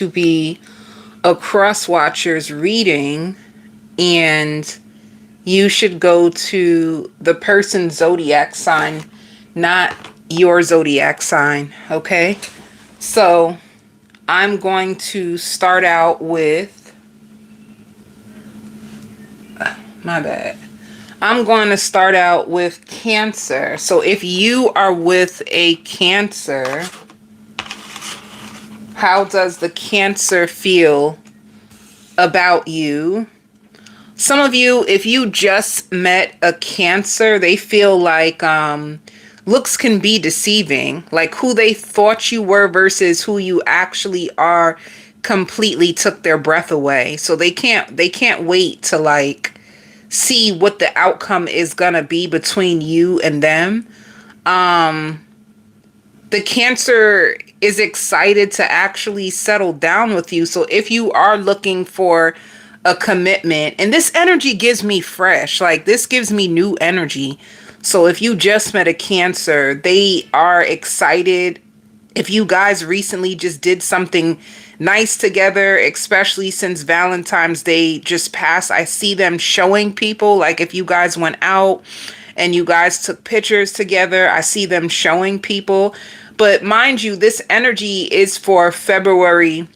to be a cross watchers reading, and you should go to the person's zodiac sign, not your zodiac sign, okay? So I'm going to start out with, my bad. I'm going to start out with Cancer. So if you are with a Cancer, how does the Cancer feel about you? Some of you, if you just met a Cancer, they feel like looks can be deceiving. Like who they thought you were versus who you actually are completely took their breath away. So they can't wait to like see what the outcome is gonna be between you and them. The Cancer is excited to actually settle down with you. So if you are looking for a commitment, and this energy gives me fresh, like this gives me new energy. So if you just met a Cancer, they are excited. If you guys recently just did something nice together, especially since Valentine's Day just passed, I see them showing people, like if you guys went out and you guys took pictures together, I see them showing people. But mind you, this energy is for February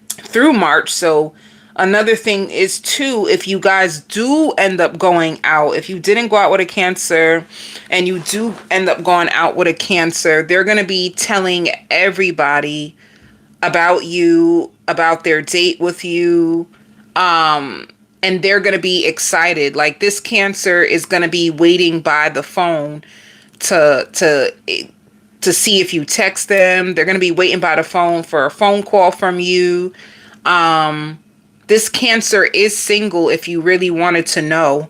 through March. So another thing is too, if you guys do end up going out, if you didn't go out with a Cancer and you do end up going out with a Cancer, they're going to be telling everybody about you, about their date with you. And they're going to be excited. Like this Cancer is going to be waiting by the phone to see if you text them. They're going to be waiting by the phone for a phone call from you. This Cancer is single, if you really wanted to know.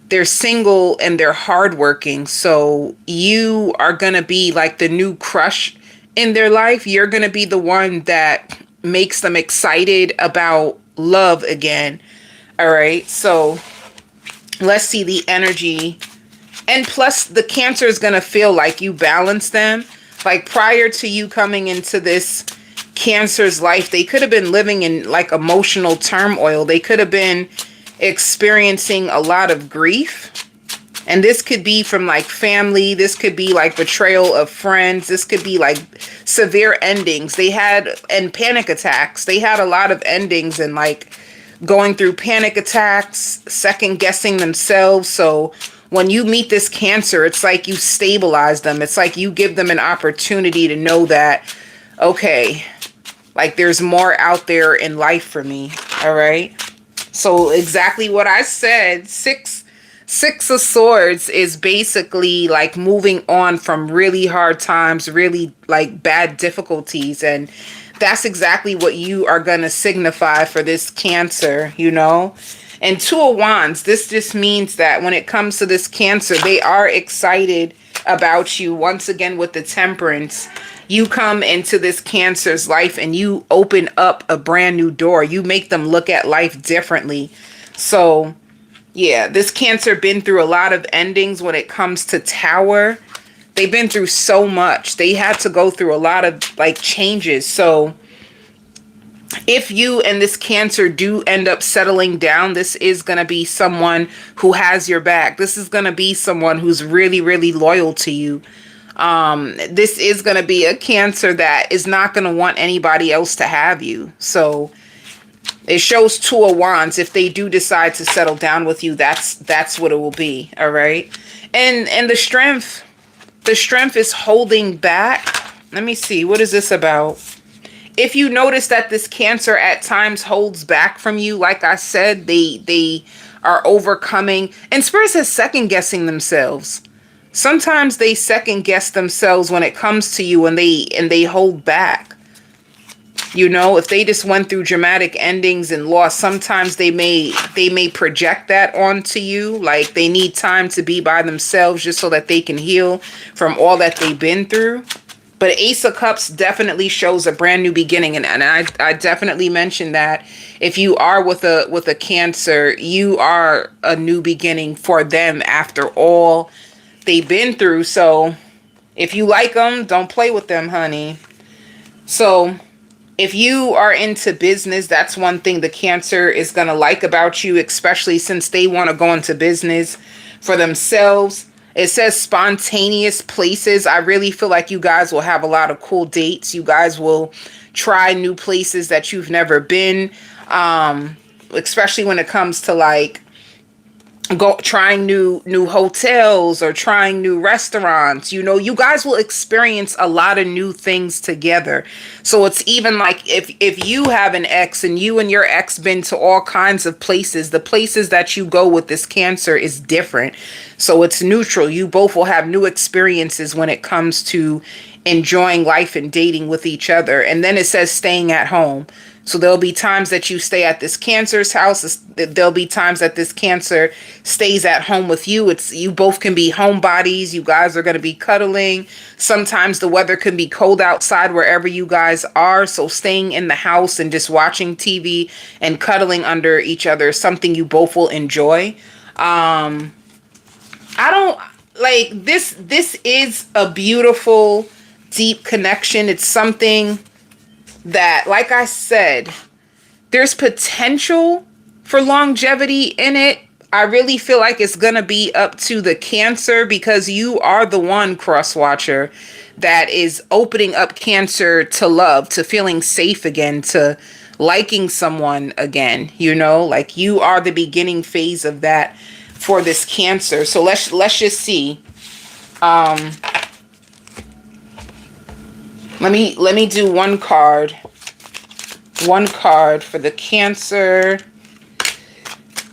They're single and they're hardworking. So you are going to be like the new crush in their life. You're going to be the one that makes them excited about love again. All right. So let's see the energy. And plus the Cancer is going to feel like you balance them. Like prior to you coming into this Cancer's life, they could have been living in like emotional turmoil. They could have been experiencing a lot of grief. And this could be from like family. This could be like betrayal of friends. This could be like severe endings. They had, and panic attacks. They had a lot of endings and like going through panic attacks, second guessing themselves. So when you meet this Cancer, it's like you stabilize them. It's like you give them an opportunity to know that, okay, like there's more out there in life for me. All right. So exactly what I said, Six of Swords is basically like moving on from really hard times, really like bad difficulties. And that's exactly what you are going to signify for this Cancer, you know. And Two of Wands, this just means that when it comes to this Cancer, they are excited about you. Once again, with the Temperance, you come into this Cancer's life and you open up a brand new door. You make them look at life differently. So yeah, this Cancer been through a lot of endings when it comes to Tower. They've been through so much. They had to go through a lot of like changes. So if you and this Cancer do end up settling down, this is going to be someone who has your back. This is going to be someone who's really, really loyal to you. This is going to be a Cancer that is not going to want anybody else to have you. So it shows Two of Wands. If they do decide to settle down with you, that's what it will be. All right. And the strength is holding back. Let me see. What is this about? If you notice that this Cancer at times holds back from you, like I said, they are overcoming. And Spirit says second guessing themselves. Sometimes they second guess themselves when it comes to you, and they hold back. You know, if they just went through dramatic endings and loss, sometimes they may project that onto you. Like they need time to be by themselves just so that they can heal from all that they've been through. But Ace of Cups definitely shows a brand new beginning. And I definitely mentioned that if you are with a Cancer, you are a new beginning for them after all they've been through. So if you like them, don't play with them, honey. So If you are into business, that's one thing the Cancer is going to like about you, especially since they want to go into business for themselves. It says spontaneous places. I really feel like you guys will have a lot of cool dates. You guys will try new places that you've never been, especially when it comes to like trying new hotels or trying new restaurants. You know, you guys will experience a lot of new things together. So it's even like if you have an ex and you and your ex been to all kinds of places, the places that you go with this Cancer is different. So it's neutral. You both will have new experiences when it comes to enjoying life and dating with each other. And then it says staying at home. So there'll be times that you stay at this Cancer's house. There'll be times that this Cancer stays at home with you. You both can be homebodies. You guys are going to be cuddling. Sometimes the weather can be cold outside wherever you guys are. So staying in the house and just watching TV and cuddling under each other is something you both will enjoy. I don't like this. This is a beautiful, deep connection. It's something that, like I said, there's potential for longevity in it. I really feel like it's going to be up to the Cancer, because you are the one, cross watcher, that is opening up Cancer to love, to feeling safe again, to liking someone again. You know, like you are the beginning phase of that for this Cancer. So let's just see. Let me do one card. One card for the Cancer.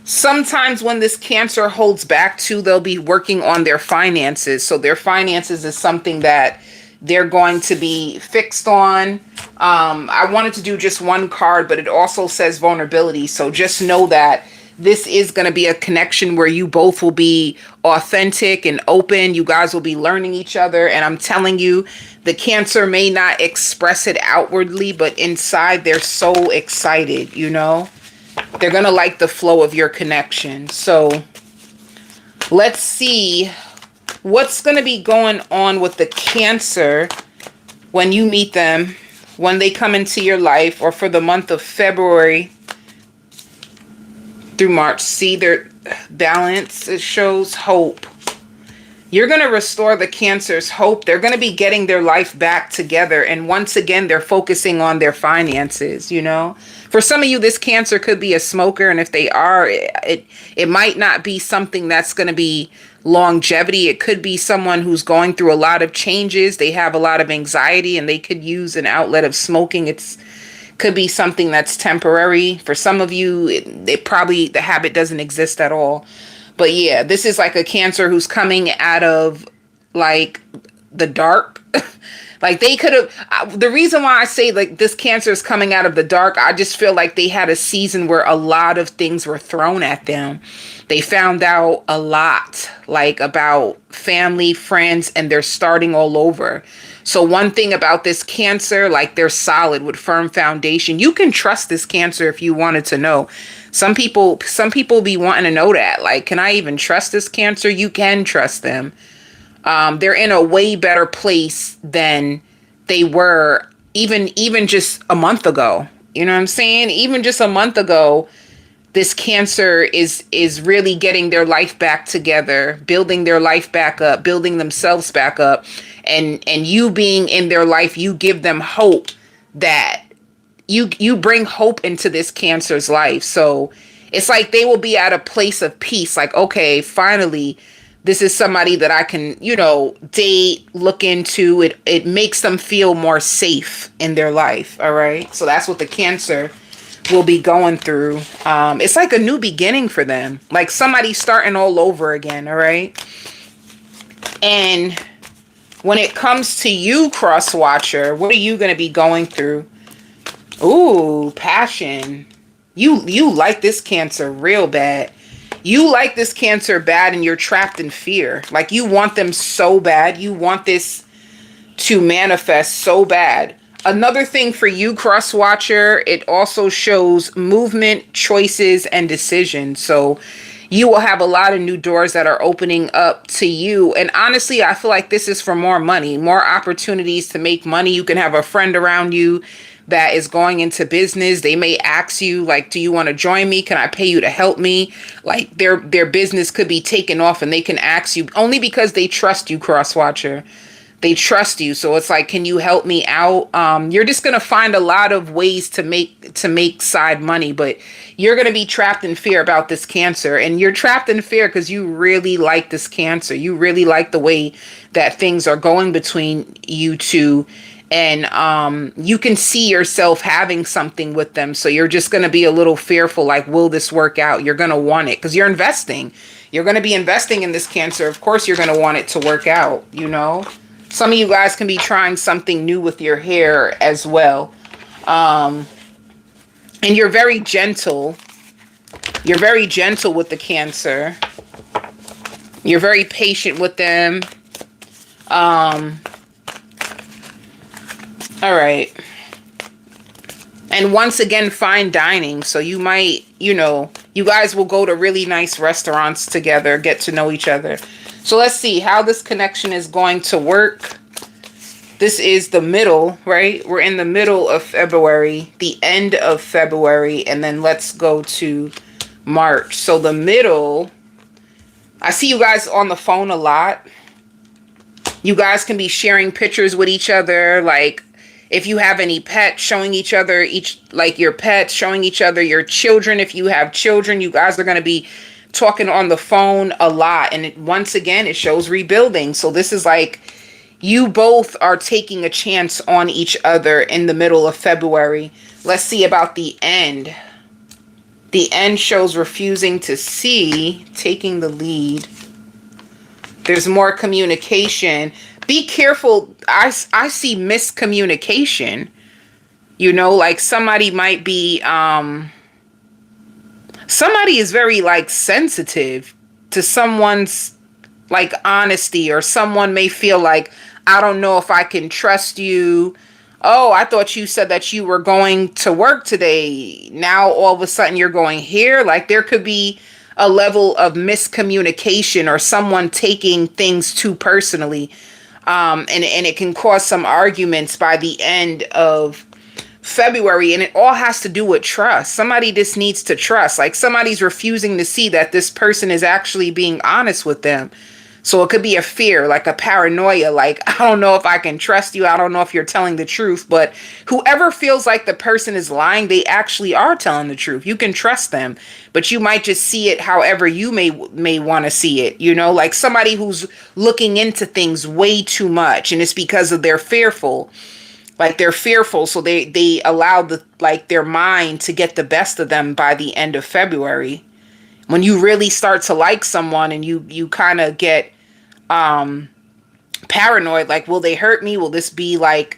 Sometimes when this Cancer holds back too, they'll be working on their finances. So their finances is something that they're going to be fixed on. I wanted to do just one card, but it also says vulnerability. So just know that this is going to be a connection where you both will be authentic and open. You guys will be learning each other. And I'm telling you, the Cancer may not express it outwardly, but inside they're so excited, you know? They're going to like the flow of your connection. So let's see what's going to be going on with the Cancer when you meet them, when they come into your life, or for the month of February through March. See their balance. It shows hope. You're going to restore the Cancer's hope. They're going to be getting their life back together. And once again, they're focusing on their finances, you know. For some of you, this Cancer could be a smoker. And if they are, it might not be something that's going to be longevity. It could be someone who's going through a lot of changes. They have a lot of anxiety and they could use an outlet of smoking. Could be something that's temporary. For some of you, it probably, the habit doesn't exist at all. But yeah, this is like a Cancer who's coming out of like the dark. Like they could have, the reason why I say like this Cancer is coming out of the dark, I just feel like they had a season where a lot of things were thrown at them. They found out a lot, like about family, friends, and they're starting all over. So one thing about this Cancer, like they're solid with firm foundation. You can trust this Cancer if you wanted to know. Some people be wanting to know that. Like, can I even trust this Cancer? You can trust them. They're in a way better place than they were even just a month ago. You know what I'm saying? Even just a month ago, this Cancer is really getting their life back together, building their life back up, building themselves back up. And you being in their life, you give them hope, that you bring hope into this Cancer's life. So it's like they will be at a place of peace. Like, okay, finally, this is somebody that I can, you know, date, look into. It makes them feel more safe in their life. All right. So that's what the Cancer will be going through. It's like a new beginning for them. Like somebody starting all over again. All right. And when it comes to you, cross watcher, what are you going to be going through? Ooh, passion. You like this Cancer real bad. You like this Cancer bad, and you're trapped in fear. Like you want them so bad. You want this to manifest so bad. Another thing for you, cross watcher, it also shows movement, choices, and decisions. So you will have a lot of new doors that are opening up to you. And honestly, I feel like this is for more money, more opportunities to make money. You can have a friend around you that is going into business. They may ask you, like, do you want to join me? Can I pay you to help me? Like, their business could be taken off and they can ask you only because they trust you, cross watcher. They trust you. So it's like, can you help me out? You're just going to find a lot of ways to make side money, but you're going to be trapped in fear about this Cancer. And you're trapped in fear because you really like this Cancer. You really like the way that things are going between you two. And you can see yourself having something with them. So you're just going to be a little fearful, like, will this work out? You're going to want it because you're investing. You're going to be investing in this Cancer. Of course, you're going to want it to work out, you know? Some of you guys can be trying something new with your hair as well. And you're very gentle. You're very gentle with the Cancer. You're very patient with them. All right. And once again, fine dining. So you might, you know, you guys will go to really nice restaurants together, get to know each other. So let's see how this connection is going to work. This is the middle, right? We're in the middle of February, the end of February, and then let's go to March. So the middle, I see you guys on the phone a lot. You guys can be sharing pictures with each other, like if you have any pets, showing each other like your pets, showing each other your children. If you have children, you guys are going to be talking on the phone a lot. And once again, it shows rebuilding. So this is like you both are taking a chance on each other in the middle of February. Let's see about the end. The end shows refusing to see, taking the lead. There's more communication. Be careful. I see miscommunication. You know, like somebody might be, somebody is very like sensitive to someone's like honesty, or someone may feel like, I don't know if I can trust you. Oh, I thought you said that you were going to work today. Now all of a sudden you're going here. Like there could be a level of miscommunication or someone taking things too personally. And it can cause some arguments by the end of February, and it all has to do with trust. Somebody just needs to trust. Like somebody's refusing to see that this person is actually being honest with them. So it could be a fear, like a paranoia, like, I don't know if I can trust you. I don't know if you're telling the truth. But whoever feels like the person is lying, they actually are telling the truth. You can trust them, but you might just see it however you may want to see it. You know, like somebody who's looking into things way too much, and it's because of they're fearful. Like they're fearful, so they allow their mind to get the best of them by the end of February. When you really start to like someone and you kind of get paranoid, like, will they hurt me? Will this be like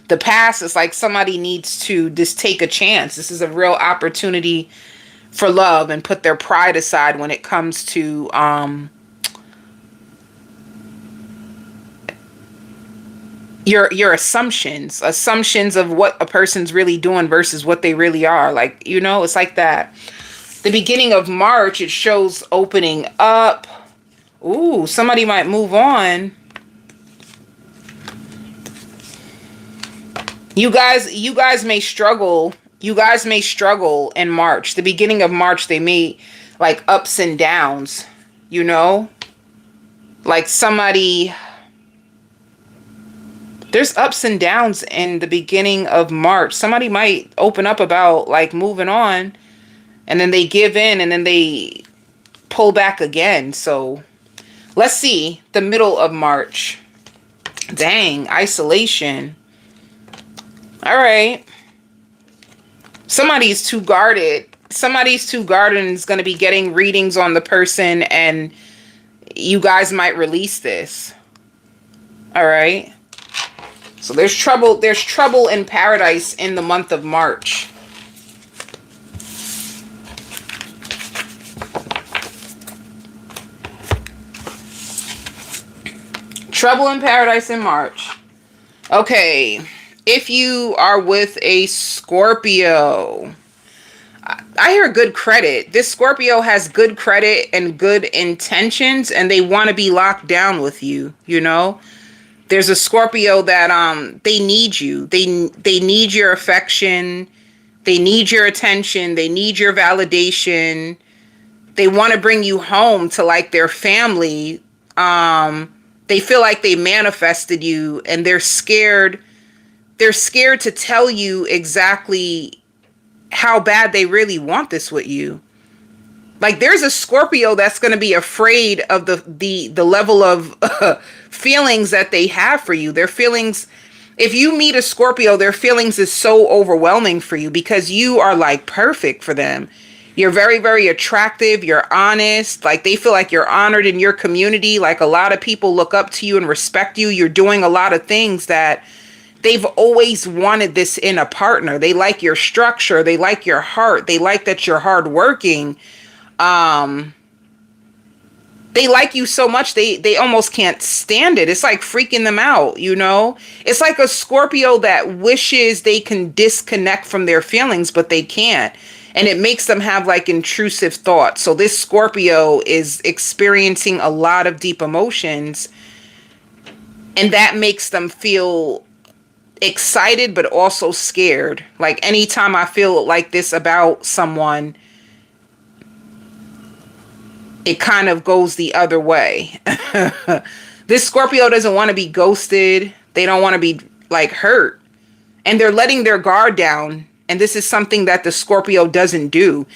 the past? It's like somebody needs to just take a chance. This is a real opportunity for love and put their pride aside when it comes to your assumptions of what a person's really doing versus what they really are. Like, you know, it's like that. The beginning of March, it shows opening up. Ooh, somebody might move on. You guys may struggle. You guys may struggle in March. The beginning of March, they may like ups and downs, you know? Like somebody, there's ups and downs in the beginning of March. Somebody might open up about like moving on, and then they give in, and then they pull back again. So let's see the middle of March. Dang, isolation. All right. Somebody's too guarded. Somebody's too guarded and is going to be getting readings on the person, and you guys might release this. All right. So there's trouble in paradise in the month of March. Trouble in paradise in March. Okay. If you are with a Scorpio, I hear good credit. This Scorpio has good credit and good intentions, and they want to be locked down with you, you know? There's a Scorpio that they need you. They need your affection. They need your attention. They need your validation. They want to bring you home to like their family. They feel like they manifested you, and they're scared. They're scared to tell you exactly how bad they really want this with you. Like there's a Scorpio that's going to be afraid of the level of feelings that they have for you. Their feelings, if you meet a Scorpio, their feelings is so overwhelming for you because you are like perfect for them. You're very, very attractive. You're honest. Like they feel like you're honored in your community. Like a lot of people look up to you and respect you. You're doing a lot of things that they've always wanted this in a partner. They like your structure. They like your heart. They like that you're hardworking. They like you so much they almost can't stand it. It's like freaking them out, you know? It's like a Scorpio that wishes they can disconnect from their feelings, but they can't. And it makes them have like intrusive thoughts. So this Scorpio is experiencing a lot of deep emotions, and that makes them feel excited but also scared. Like anytime I feel like this about someone, it kind of goes the other way. This Scorpio doesn't want to be ghosted. They don't want to be like hurt. And they're letting their guard down. And this is something that the Scorpio doesn't do.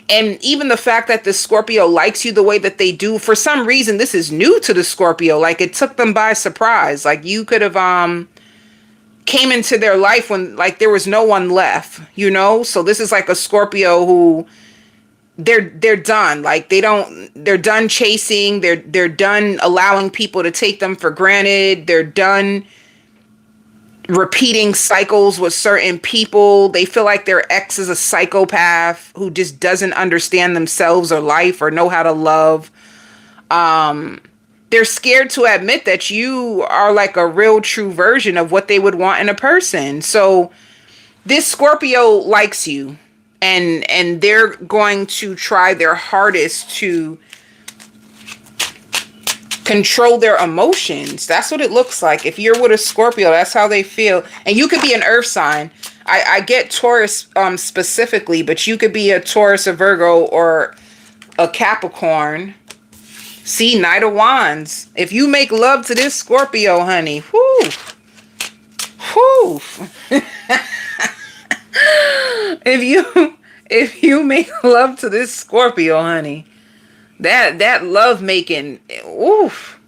And even the fact that the Scorpio likes you the way that they do, for some reason, this is new to the Scorpio. Like it took them by surprise. Like you could have came into their life when like there was no one left, you know? So this is like a Scorpio who they're done. Like they're done chasing. They're done allowing people to take them for granted. They're done repeating cycles with certain people. They feel like their ex is a psychopath who just doesn't understand themselves or life or know how to love. They're scared to admit that you are like a real true version of what they would want in a person. So this Scorpio likes you. And they're going to try their hardest to control their emotions. That's what it looks like. If you're with a Scorpio, that's how they feel. And you could be an earth sign. I get Taurus specifically, but you could be a Taurus, a Virgo, or a Capricorn. See, Knight of Wands. If you make love to this Scorpio, honey, whoo, whoo. If you make love to this Scorpio, honey, that love making, oof,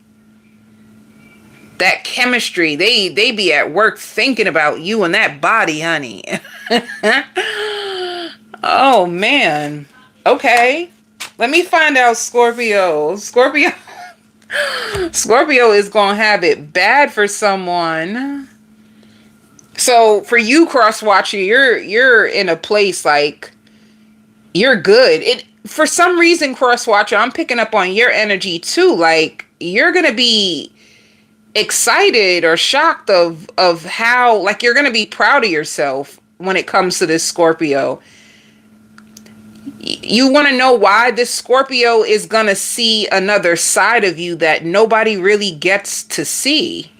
that chemistry, they be at work thinking about you and that body, honey. Oh man. Okay. Let me find out Scorpio. Scorpio is gonna have it bad for someone. So for you, cross watcher, you're in a place like you're good. It for some reason, cross watcher, I'm picking up on your energy too. Like you're gonna be excited or shocked of how, like, you're gonna be proud of yourself when it comes to this Scorpio. You want to know why this Scorpio is gonna see another side of you that nobody really gets to see.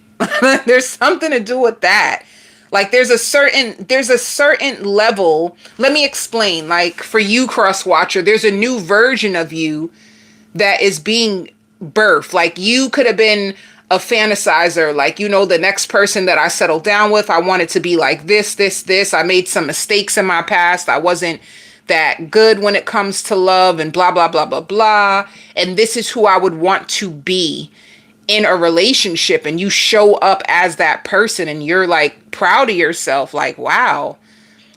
There's something to do with that. Like there's a certain level. Let me explain. Like for you, cross watcher, there's a new version of you that is being birthed. Like you could have been a fantasizer. Like, you know, the next person that I settled down with, I wanted to be like this. I made some mistakes in my past. I wasn't that good when it comes to love and blah, blah, blah, blah, blah. And this is who I would want to be in a relationship, and you show up as that person and you're like proud of yourself, like, wow.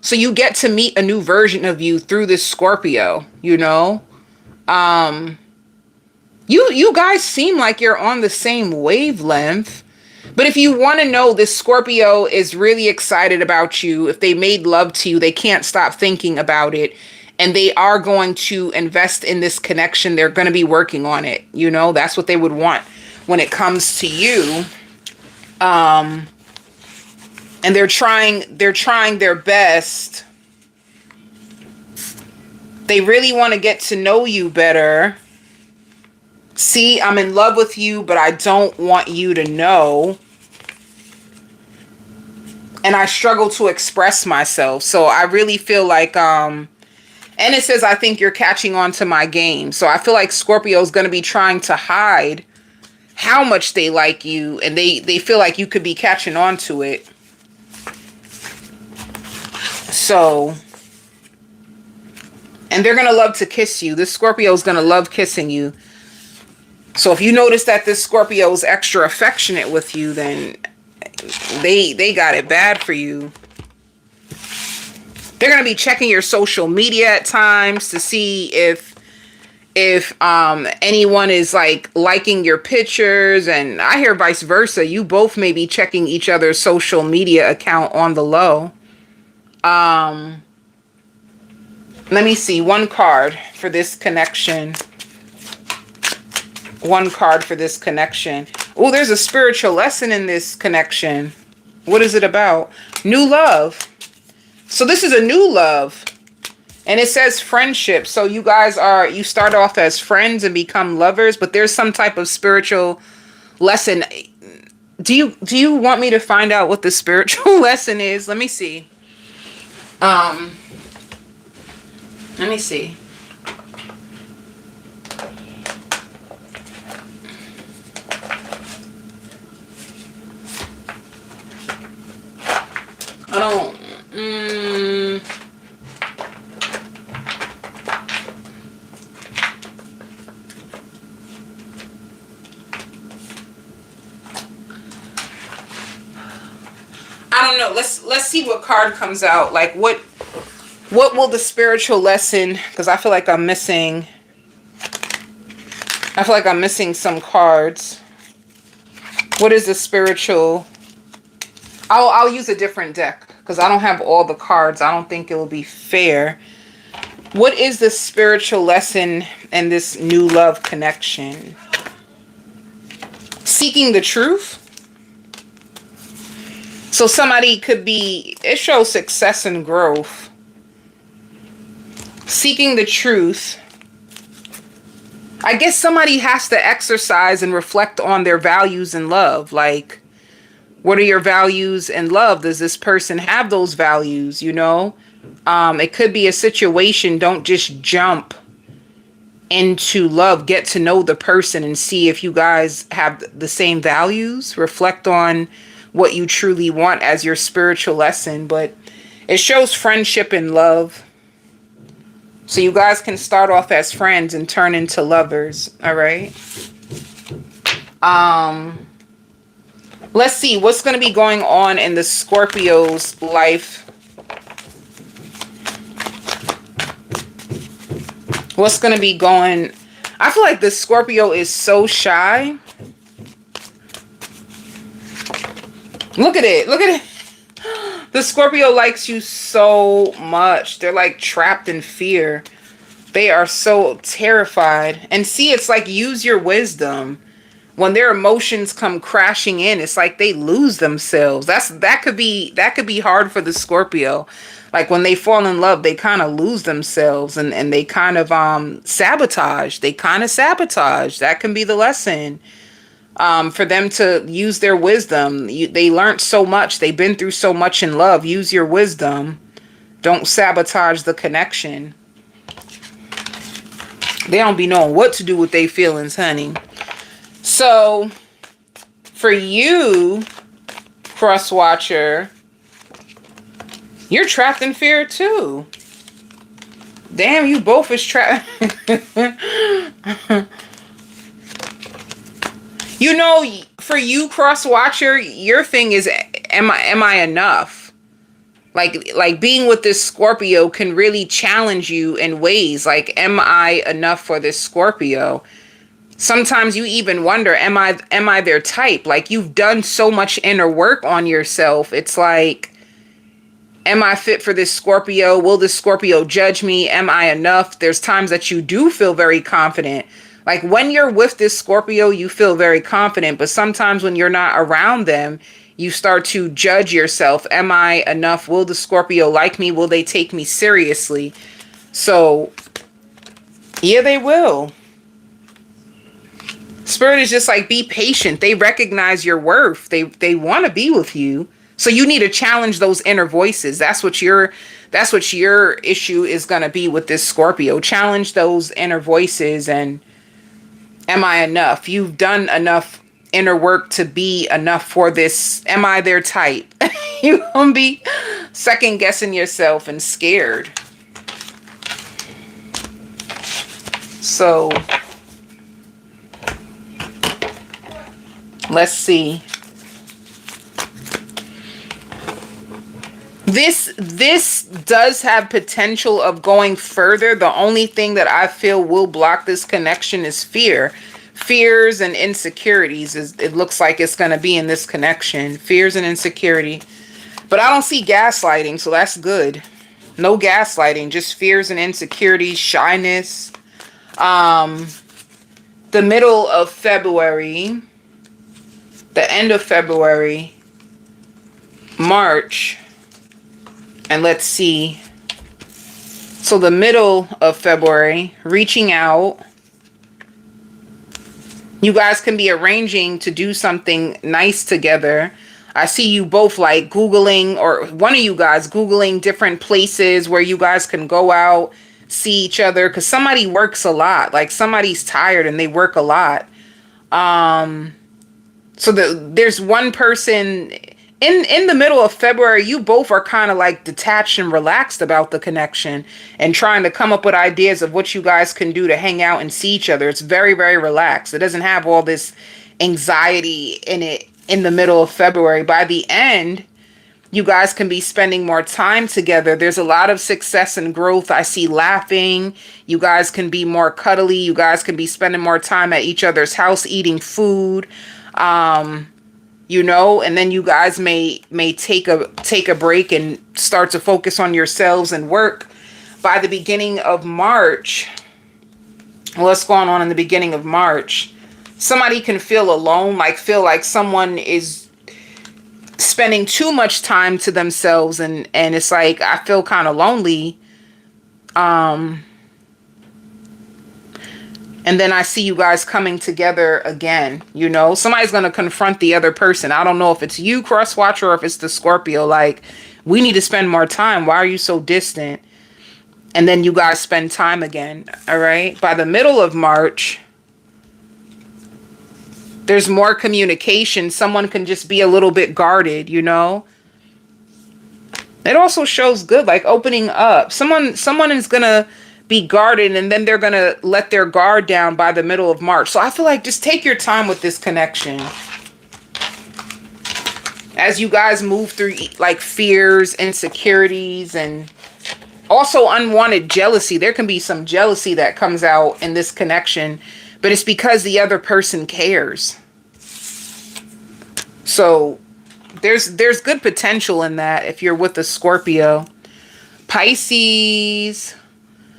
So you get to meet a new version of you through this Scorpio, you know? You guys seem like you're on the same wavelength. But if you want to know, this Scorpio is really excited about you. If they made love to you, they can't stop thinking about it. And they are going to invest in this connection. They're going to be working on it. You know, that's what they would want when it comes to you. And they're trying their best. They really want to get to know you better. See, I'm in love with you, but I don't want you to know. and I struggle to express myself. So I really feel like, and it says, I think you're catching on to my game. So I feel like Scorpio is going to be trying to hide how much they like you, and they feel like you could be catching on to it. So, and they're going to love to kiss you. This Scorpio is going to love kissing you. So if you notice that this Scorpio is extra affectionate with you, then they got it bad for you. They're going to be checking your social media at times to see if anyone is like liking your pictures, and I hear vice versa. You both may be checking each other's social media account on the low. Let me see, one card for this connection. One card for this connection. Oh, there's a spiritual lesson in this connection. What is it about? New love. So this is a new love. And it says friendship. So you guys you start off as friends and become lovers, but there's some type of spiritual lesson. Do you want me to find out what the spiritual lesson is? Let me see. Let me see. I don't. I don't know. Let's see what card comes out. Like what will the spiritual lesson? Because I feel like I'm missing. I feel like I'm missing some cards. What is the spiritual? I'll use a different deck because I don't have all the cards. I don't think it will be fair. What is the spiritual lesson in this new love connection? Seeking the truth. So somebody could be, it shows success and growth. Seeking the truth. I guess somebody has to exercise and reflect on their values in love. Like, what are your values in love? Does this person have those values, you know? It could be a situation. Don't just jump into love. Get to know the person and see if you guys have the same values. Reflect on what you truly want as your spiritual lesson. But it shows friendship and love. So you guys can start off as friends and turn into lovers. All right. Let's see what's going to be going on in the Scorpio's life. What's going to be going? I feel like the Scorpio is so shy. Look at it. Look at it. The Scorpio likes you so much. They're like trapped in fear. They are so terrified. And see, it's like use your wisdom. When their emotions come crashing in, it's like they lose themselves. That could be hard for the Scorpio. Like when they fall in love, they kind of lose themselves and they kind of sabotage. They kind of sabotage. That can be the lesson. For them to use their wisdom. They learned so much. They've been through so much in love. Use your wisdom. Don't sabotage the connection. They don't be knowing what to do with their feelings, honey. So, for you, cross watcher, you're trapped in fear too. Damn, you both is trapped. You know, for you, cross watcher, your thing is, am I enough? Like being with this Scorpio can really challenge you in ways. Like, am I enough for this Scorpio? Sometimes you even wonder, am I their type? Like, you've done so much inner work on yourself. It's like, am I fit for this Scorpio? Will this Scorpio judge me? Am I enough? There's times that you do feel very confident. Like when you're with this Scorpio, you feel very confident. But sometimes when you're not around them, you start to judge yourself. Am I enough? Will the Scorpio like me? Will they take me seriously? So, yeah, they will. Spirit is just like, be patient. They recognize your worth. They want to be with you. So you need to challenge those inner voices. That's what your issue is going to be with this Scorpio. Challenge those inner voices and am I enough? You've done enough inner work to be enough for this. Am I their type? You won't be second guessing yourself and scared. So let's see. This does have potential of going further. The only thing that I feel will block this connection is fear. Fears and insecurities. It looks like it's going to be in this connection. Fears and insecurity. But I don't see gaslighting, so that's good. No gaslighting, just fears and insecurities, shyness. The middle of February, the end of February, March, and let's see. So the middle of February, reaching out. You guys can be arranging to do something nice together. I see you both like Googling, or one of you guys Googling different places where you guys can go out, see each other. Because somebody works a lot. Like somebody's tired and they work a lot. So there's one person in the middle of February, you both are kind of like detached and relaxed about the connection and trying to come up with ideas of what you guys can do to hang out and see each other. It's very, very relaxed. It doesn't have all this anxiety in it in the middle of February. By the end, you guys can be spending more time together. There's a lot of success and growth. I see laughing. You guys can be more cuddly. You guys can be spending more time at each other's house, eating food. You know, and then you guys may take a break and start to focus on yourselves and work. By the beginning of March, what's going on in the beginning of March? Somebody can feel alone, feel like someone is spending too much time to themselves, and it's like, I feel kind of lonely. And then I see you guys coming together again, you know. Somebody's going to confront the other person. I don't know if it's you, cross watcher, or if it's the Scorpio. Like, we need to spend more time. Why are you so distant? And then you guys spend time again, all right? By the middle of March, there's more communication. Someone can just be a little bit guarded, you know. It also shows good, like opening up. Someone is going to be guarded, and then they're going to let their guard down by the middle of March. So I feel like just take your time with this connection. As you guys move through like fears, insecurities, and also unwanted jealousy. There can be some jealousy that comes out in this connection, but it's because the other person cares. So there's good potential in that if you're with a Scorpio. Pisces.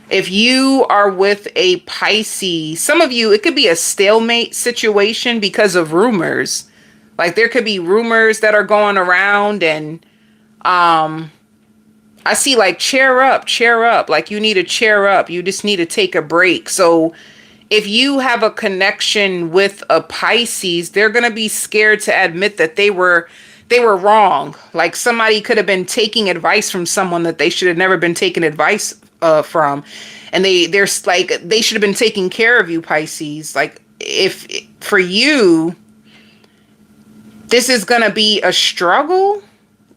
If you are with a Pisces, some of you, it could be a stalemate situation because of rumors. Like there could be rumors that are going around, and I see like cheer up. Like you need to cheer up. You just need to take a break. So if you have a connection with a Pisces, they're going to be scared to admit that they were wrong. Like somebody could have been taking advice from someone that they should have never been taking advice from, and they should have been taking care of you, Pisces. Like if for you, this is gonna be a struggle.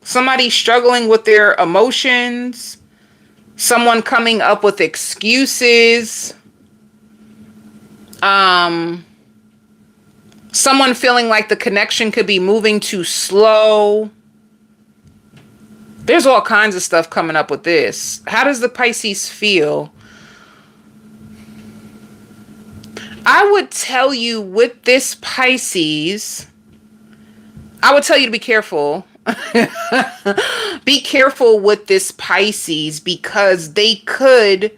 Somebody struggling with their emotions, someone coming up with excuses, someone feeling like the connection could be moving too slow. There's all kinds of stuff coming up with this. How does the Pisces feel? I would tell you with this Pisces, I would tell you to be careful. Be careful with this Pisces, because they could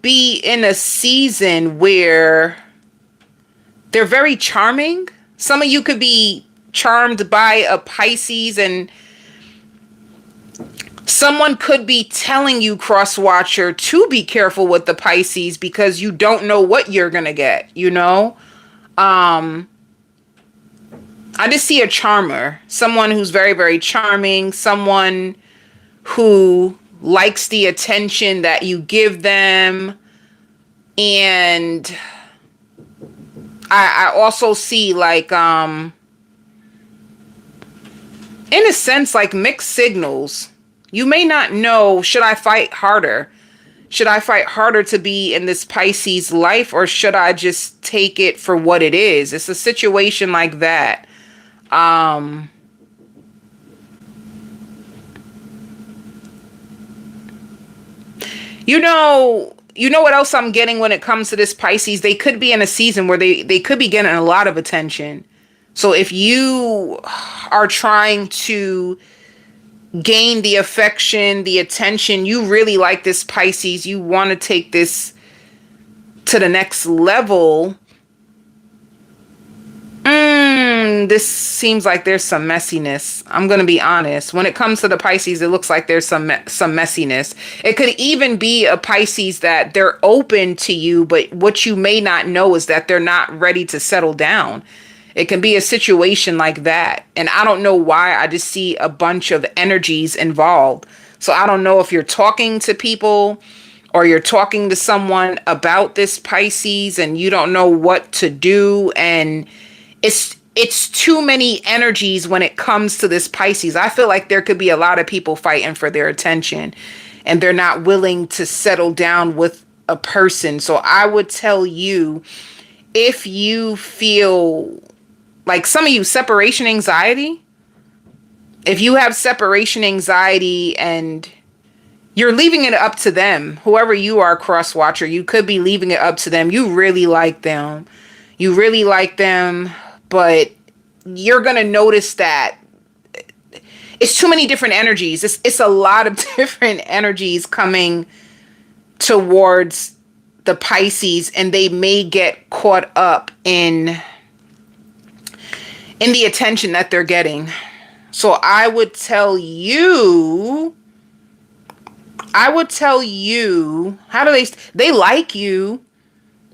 be in a season where they're very charming. Some of you could be charmed by a Pisces, and someone could be telling you, cross watcher, to be careful with the Pisces because you don't know what you're gonna get, you know. I I just see a charmer, someone who's very, very charming, someone who likes the attention that you give them. And I also see like, in a sense, like mixed signals. You may not know, should I fight harder? Should I fight harder to be in this Pisces life, or should I just take it for what it is? It's a situation like that. You know what else I'm getting when it comes to this Pisces? They could be in a season where they could be getting a lot of attention. So if you are trying to gain the affection, the attention, you really like this Pisces, you want to take this to the next level, this seems like there's some messiness. I'm going to be honest. When it comes to the Pisces, it looks like there's some messiness. It could even be a Pisces that they're open to you, but what you may not know is that they're not ready to settle down. It can be a situation like that. And I don't know why. I just see a bunch of energies involved. So I don't know if you're talking to people or you're talking to someone about this Pisces and you don't know what to do. And it's too many energies when it comes to this Pisces. I feel like there could be a lot of people fighting for their attention and they're not willing to settle down with a person. So I would tell you, if you feel like, some of you, separation anxiety, if you have separation anxiety and you're leaving it up to them, whoever you are, cross watcher, you could be leaving it up to them. You really like them. You really like them, but you're going to notice that it's too many different energies. It's a lot of different energies coming towards the Pisces, and they may get caught up in the attention that they're getting. So I would tell you, how do they like you.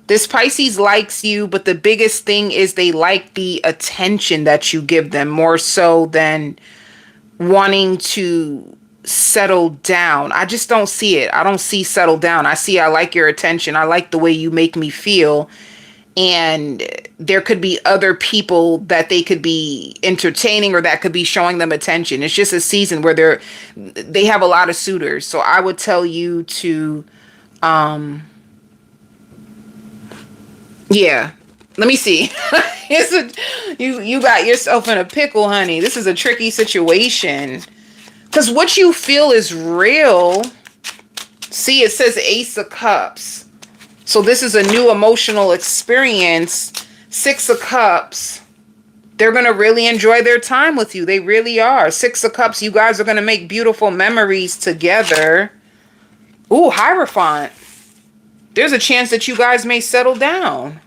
This Pisces likes you, but the biggest thing is they like the attention that you give them more so than wanting to settle down. I just don't see it. I don't see settle down. I like your attention. I like the way you make me feel. And there could be other people that they could be entertaining or that could be showing them attention. It's just a season where they have a lot of suitors. So I would tell you to, yeah, let me see. You got yourself in a pickle, honey. This is a tricky situation. Because what you feel is real. See, it says Ace of Cups. So this is a new emotional experience. Six of Cups. They're going to really enjoy their time with you. They really are. Six of Cups. You guys are going to make beautiful memories together. Ooh, Hierophant. There's a chance that you guys may settle down.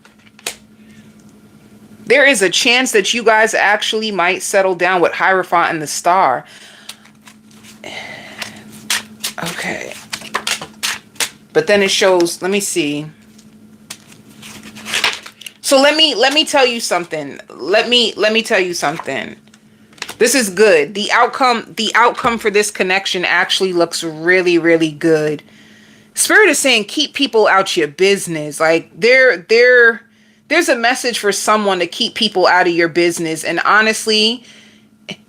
There is a chance that you guys actually might settle down with Hierophant and the Star. Okay. But then it shows, let me see. So let me tell you something. Let me tell you something. This is good. The outcome for this connection actually looks really, really good. Spirit is saying keep people out your business. Like there's a message for someone to keep people out of your business. And honestly,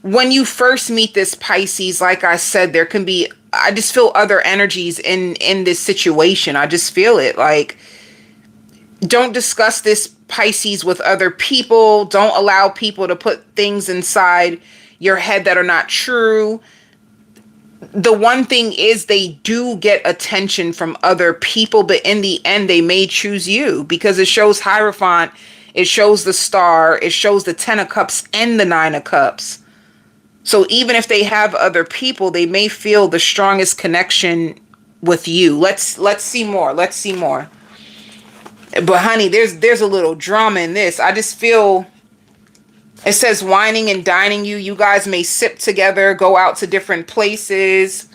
when you first meet this Pisces, like I said, there can be, I just feel other energies in this situation. I just feel it. Like, don't discuss this Pisces with other people. Don't allow people to put things inside your head that are not true. The one thing is they do get attention from other people, but in the end, they may choose you because it shows Hierophant, it shows the Star, it shows the Ten of Cups and the Nine of Cups. So even if they have other people, they may feel the strongest connection with you. Let's see more. Let's see more. But honey, there's a little drama in this. I just feel, it says whining and dining you. You guys may sip together, go out to different places.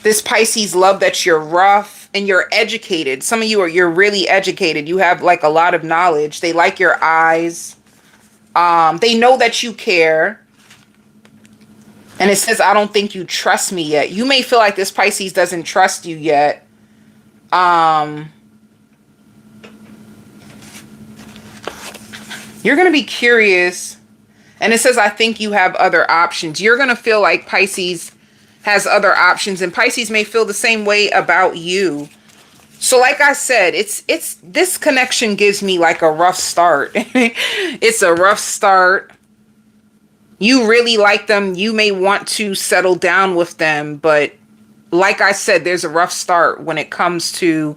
This Pisces love that you're rough and you're educated. Some of you you're really educated. You have like a lot of knowledge. They like your eyes. They know that you care. And it says, I don't think you trust me yet. You may feel like this Pisces doesn't trust you yet. You're going to be curious. And it says, I think you have other options. You're going to feel like Pisces has other options. And Pisces may feel the same way about you. So like I said, it's this connection gives me like a rough start. It's a rough start. You really like them. You may want to settle down with them. But like I said, there's a rough start when it comes to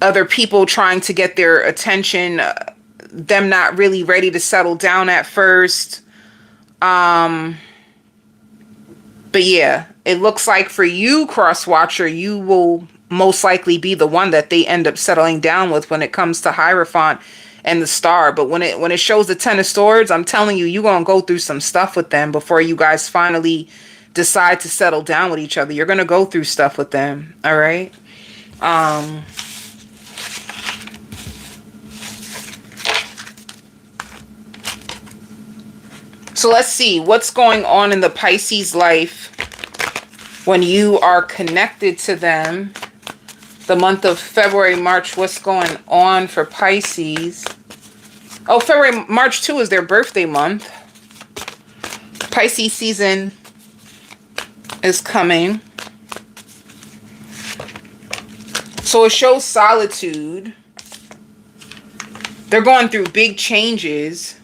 other people trying to get their attention. Them not really ready to settle down at first. But yeah, it looks like for you, Cross Watcher, you will most likely be the one that they end up settling down with when it comes to Hierophant and the Star. But when it shows the Ten of Swords, I'm telling you, you're going to go through some stuff with them before you guys finally decide to settle down with each other. You're going to go through stuff with them. All right. So let's see what's going on in the Pisces life when you are connected to them. The month of February, March, what's going on for Pisces? Oh, February, March 2 is their birthday month. Pisces season is coming. So it shows solitude. They're going through big changes.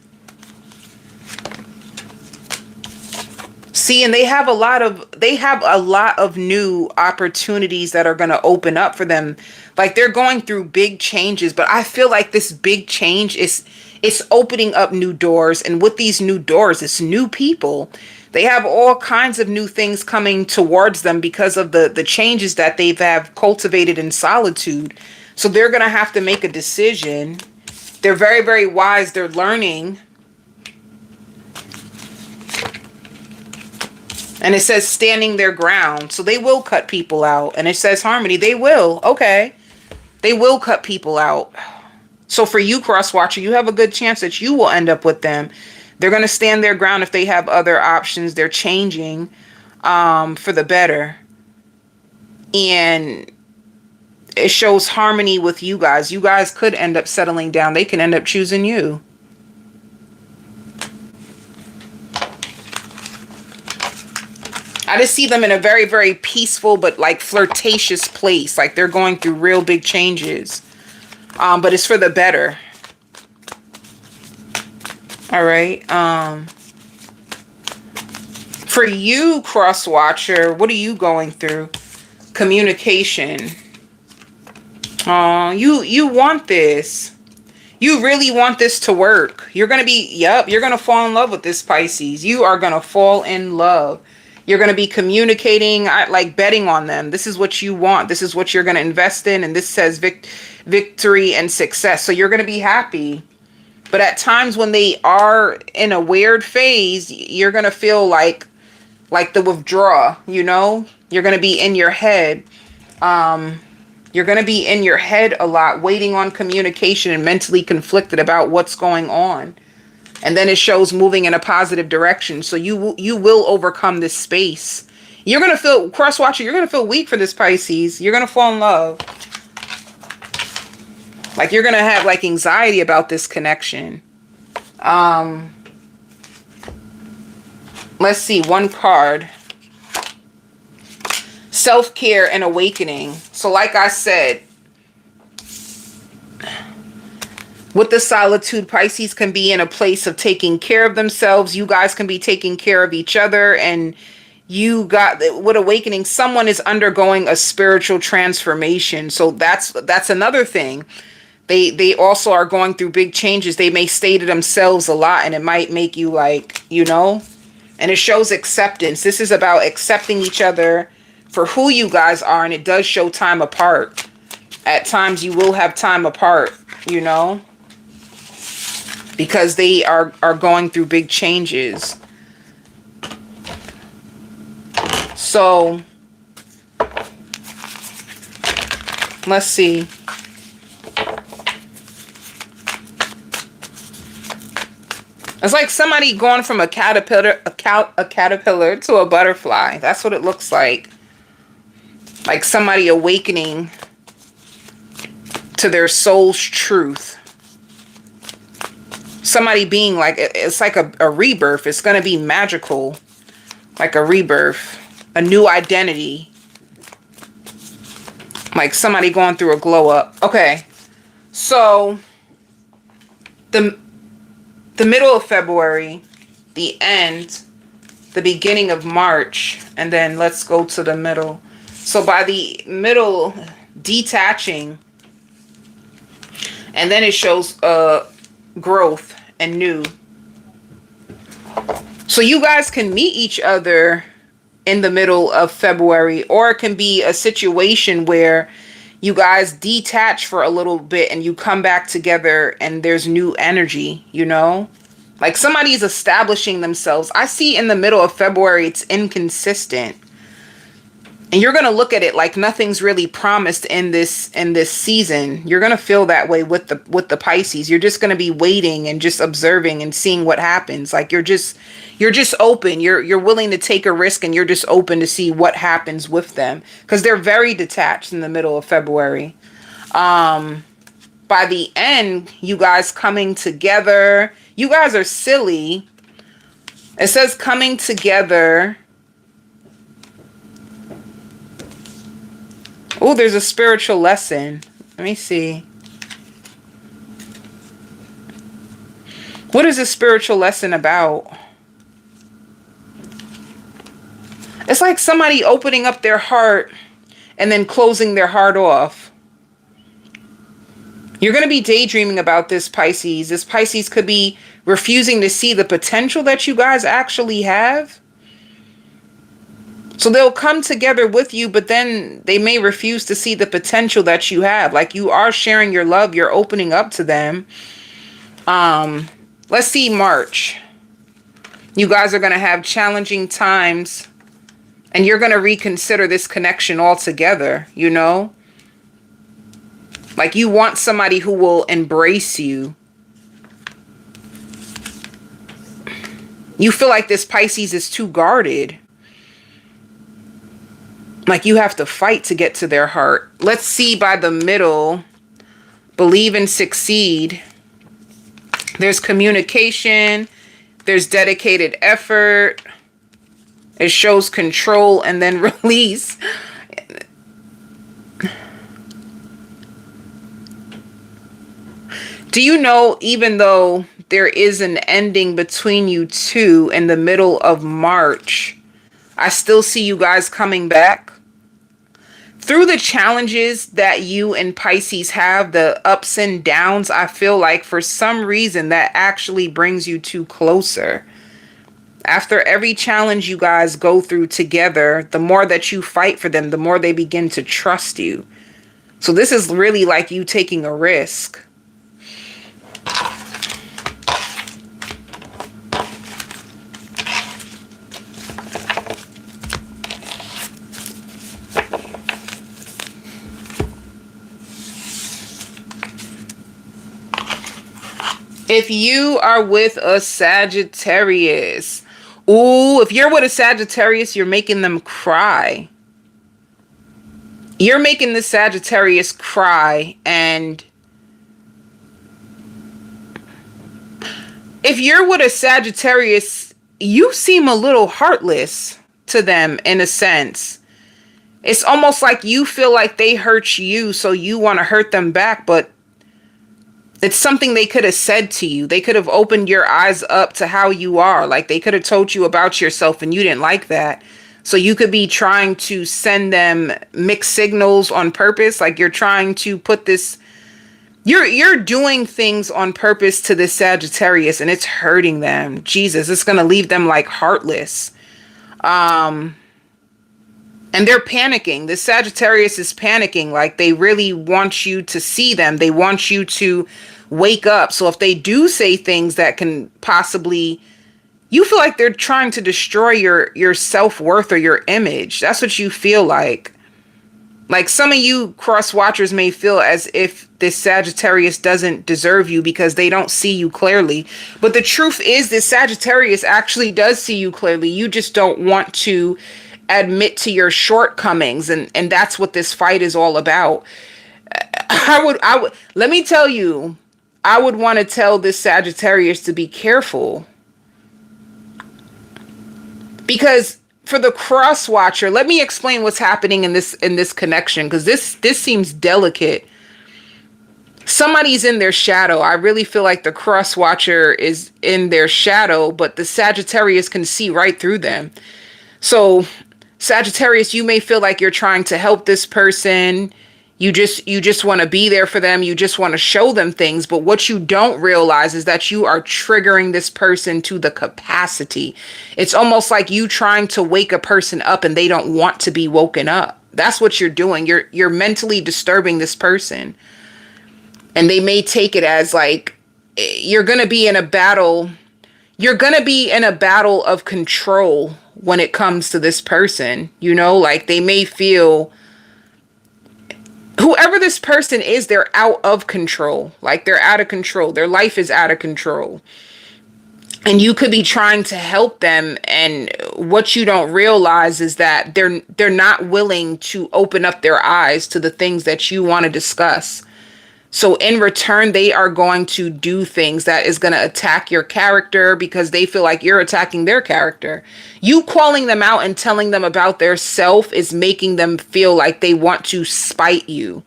See, and they have a lot of new opportunities that are going to open up for them. Like they're going through big changes, but I feel like this big change it's opening up new doors. And with these new doors, it's new people. They have all kinds of new things coming towards them because of the changes that they've have cultivated in solitude. So they're going to have to make a decision. They're very, very wise. They're learning. And it says standing their ground. So they will cut people out. And it says harmony. They will. Okay. They will cut people out. So for you, Cross Watcher, you have a good chance that you will end up with them. They're going to stand their ground if they have other options. They're changing for the better. And it shows harmony with you guys. You guys could end up settling down. They can end up choosing you. I just see them in a very, very peaceful but like flirtatious place. Like they're going through real big changes. But it's for the better. All right. For you, Cross Watcher, what are you going through? Communication. You want this. You really want this to work. You're going to be, you're going to fall in love with this Pisces. You are going to fall in love. You're going to be communicating, like betting on them. This is what you want. This is what you're going to invest in. And this says victory and success. So you're going to be happy. But at times when they are in a weird phase, you're going to feel like the withdrawal, you know? You're going to be in your head. You're going to be in your head a lot, waiting on communication and mentally conflicted about what's going on. And then it shows moving in a positive direction. So you will overcome this space. You're going to feel, Cross Watcher, you're going to feel weak for this Pisces. You're going to fall in love. Like you're going to have like anxiety about this connection. Let's see, one card. Self-care and awakening. So like I said, with the solitude, Pisces can be in a place of taking care of themselves. You guys can be taking care of each other. And you got, with awakening, someone is undergoing a spiritual transformation. So that's another thing. They also are going through big changes. They may stay to themselves a lot, and it might make you like, you know, and it shows acceptance. This is about accepting each other for who you guys are. And it does show time apart. At times you will have time apart, you know, because they are going through big changes. So let's see. It's like somebody going from a caterpillar, a caterpillar to a butterfly. That's what it looks like. Like somebody awakening to their soul's truth. Somebody being like, it's like a rebirth. It's going to be magical. Like a rebirth. A new identity. Like somebody going through a glow up. Okay. So, the middle of February, the end, the beginning of March, and then let's go to the middle. So by the middle, detaching, and then it shows growth and new. So you guys can meet each other in the middle of February, or it can be a situation where you guys detach for a little bit and you come back together and there's new energy, you know? Like somebody's establishing themselves. I see in the middle of February, it's inconsistent. And you're going to look at it like nothing's really promised in this season. You're going to feel that way with the Pisces. You're just going to be waiting and just observing and seeing what happens. Like you're just open. You're willing to take a risk, and you're just open to see what happens with them, because they're very detached in the middle of February. By the end, you guys coming together. You guys are silly. It says coming together. Oh, there's a spiritual lesson. Let me see. What is a spiritual lesson about? It's like somebody opening up their heart and then closing their heart off. You're going to be daydreaming about this, Pisces. This Pisces could be refusing to see the potential that you guys actually have. So they'll come together with you, but then they may refuse to see the potential that you have. Like you are sharing your love. You're opening up to them. Let's see March. You guys are going to have challenging times, and you're going to reconsider this connection altogether, you know? Like you want somebody who will embrace you. You feel like this Pisces is too guarded. Like you have to fight to get to their heart. Let's see by the middle. Believe and succeed. There's communication. There's dedicated effort. It shows control and then release. Do you know, even though there is an ending between you two in the middle of March, I still see you guys coming back? Through the challenges that you and Pisces have, the ups and downs, I feel like for some reason that actually brings you two closer. After every challenge you guys go through together, the more that you fight for them, the more they begin to trust you. So this is really like you taking a risk. If you are with a Sagittarius, ooh, if you're with a Sagittarius, you're making them cry. You're making the Sagittarius cry. And if you're with a Sagittarius, you seem a little heartless to them in a sense. It's almost like you feel like they hurt you, so you want to hurt them back, but it's something they could have said to you. They could have opened your eyes up to how you are. Like they could have told you about yourself and you didn't like that. So you could be trying to send them mixed signals on purpose. Like you're trying to put this, you're doing things on purpose to this Sagittarius, and it's hurting them. Jesus, it's going to leave them like heartless. And they're panicking. The Sagittarius is panicking. Like they really want you to see them. They want you to wake up. So if they do say things that can possibly, you feel like they're trying to destroy your self-worth or your image. That's what you feel like. Like some of you cross watchers may feel as if this Sagittarius doesn't deserve you because they don't see you clearly. But the truth is this Sagittarius actually does see you clearly. You just don't want to admit to your shortcomings. And that's what this fight is all about. I would, let me tell you, I would want to tell this Sagittarius to be careful. Because for the cross watcher, let me explain what's happening in this connection, because this seems delicate. Somebody's in their shadow. I really feel like the cross watcher is in their shadow, but the Sagittarius can see right through them. So Sagittarius, you may feel like you're trying to help this person. You just want to be there for them. You just want to show them things. But what you don't realize is that you are triggering this person to the capacity. It's almost like you trying to wake a person up and they don't want to be woken up. That's what you're doing. You're mentally disturbing this person. And they may take it as like you're going to be in a battle. You're going to be in a battle of control when it comes to this person. You know, like they may feel, whoever this person is, they're out of control. Like they're out of control. Their life is out of control. And you could be trying to help them. And what you don't realize is that they're not willing to open up their eyes to the things that you want to discuss. So in return, they are going to do things that is going to attack your character because they feel like you're attacking their character. You calling them out and telling them about their self is making them feel like they want to spite you.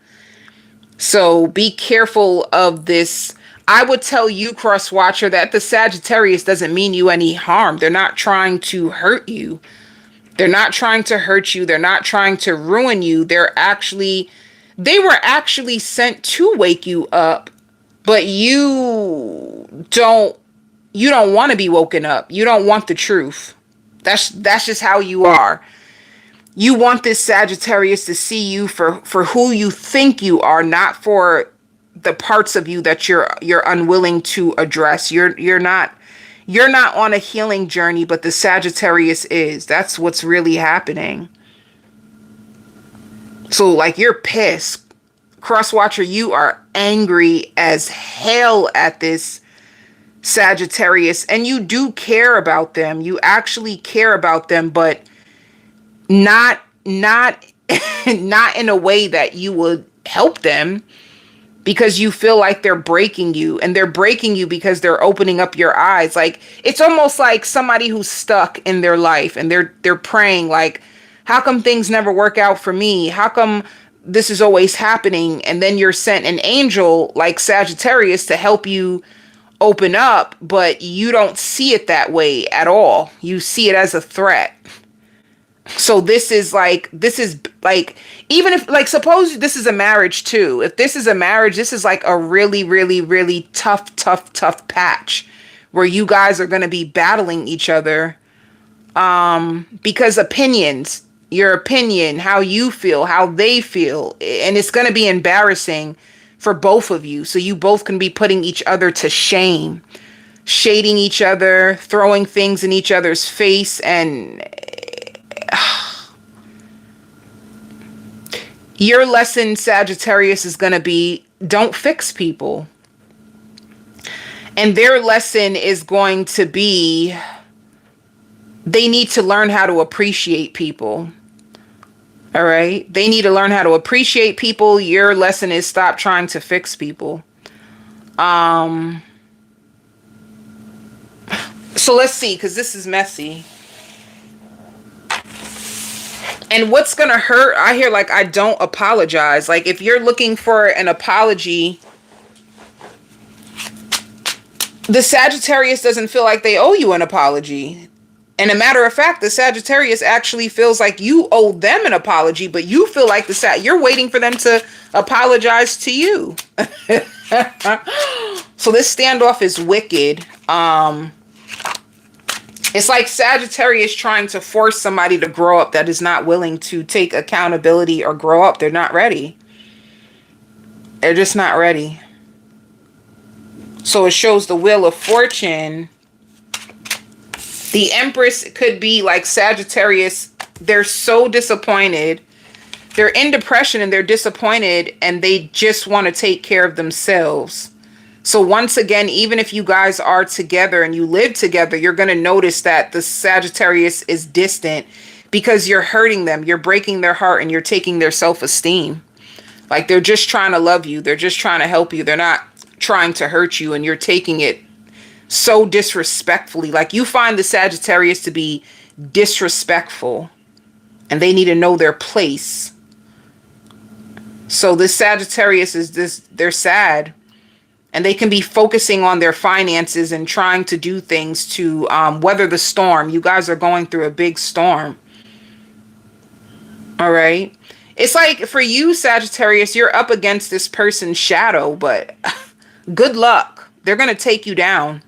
So be careful of this. I would tell you, cross watcher, that the Sagittarius doesn't mean you any harm. They're not trying to hurt you. They're not trying to hurt you. They're not trying to ruin you. They were actually sent to wake you up, but you don't want to be woken up. You don't want the truth. That's just how you are. You want this Sagittarius to see you for who you think you are, not for the parts of you that you're unwilling to address. You're not on a healing journey, but the Sagittarius is. That's what's really happening. So like you're pissed. Crosswatcher, you are angry as hell at this Sagittarius, and you do care about them. You actually care about them, but not not in a way that you would help them, because you feel like they're breaking you, and they're breaking you because they're opening up your eyes. Like it's almost like somebody who's stuck in their life and they're praying like, how come things never work out for me? How come this is always happening? And then you're sent an angel like Sagittarius to help you open up, but you don't see it that way at all. You see it as a threat. So this is like, even if, like, suppose this is a marriage too. If this is a marriage, this is like a really, really, really tough patch where you guys are going to be battling each other. Because opinions, your opinion, how you feel, how they feel, and it's going to be embarrassing for both of you. So you both can be putting each other to shame, shading each other, throwing things in each other's face. And your lesson, Sagittarius, is going to be, don't fix people. And their lesson is going to be, they need to learn how to appreciate people. All right. They need to learn how to appreciate people. Your lesson is stop trying to fix people. So let's see, because this is messy. And what's going to hurt? I hear like, I don't apologize. Like if you're looking for an apology, the Sagittarius doesn't feel like they owe you an apology. And a matter of fact, the Sagittarius actually feels like you owe them an apology, but you feel like you're waiting for them to apologize to you. So this standoff is wicked. It's like Sagittarius trying to force somebody to grow up that is not willing to take accountability or grow up. They're not ready. They're just not ready. So it shows the Wheel of Fortune. The Empress could be like Sagittarius. They're so disappointed. They're in depression and they're disappointed and they just want to take care of themselves. So once again, even if you guys are together and you live together, you're going to notice that the Sagittarius is distant because you're hurting them. You're breaking their heart and you're taking their self-esteem. Like they're just trying to love you. They're just trying to help you. They're not trying to hurt you, and you're taking it so disrespectfully. Like you find the Sagittarius to be disrespectful and they need to know their place. So this Sagittarius they're sad. And they can be focusing on their finances and trying to do things to weather the storm. You guys are going through a big storm. All right. It's like for you, Sagittarius, you're up against this person's shadow, but good luck. They're going to take you down.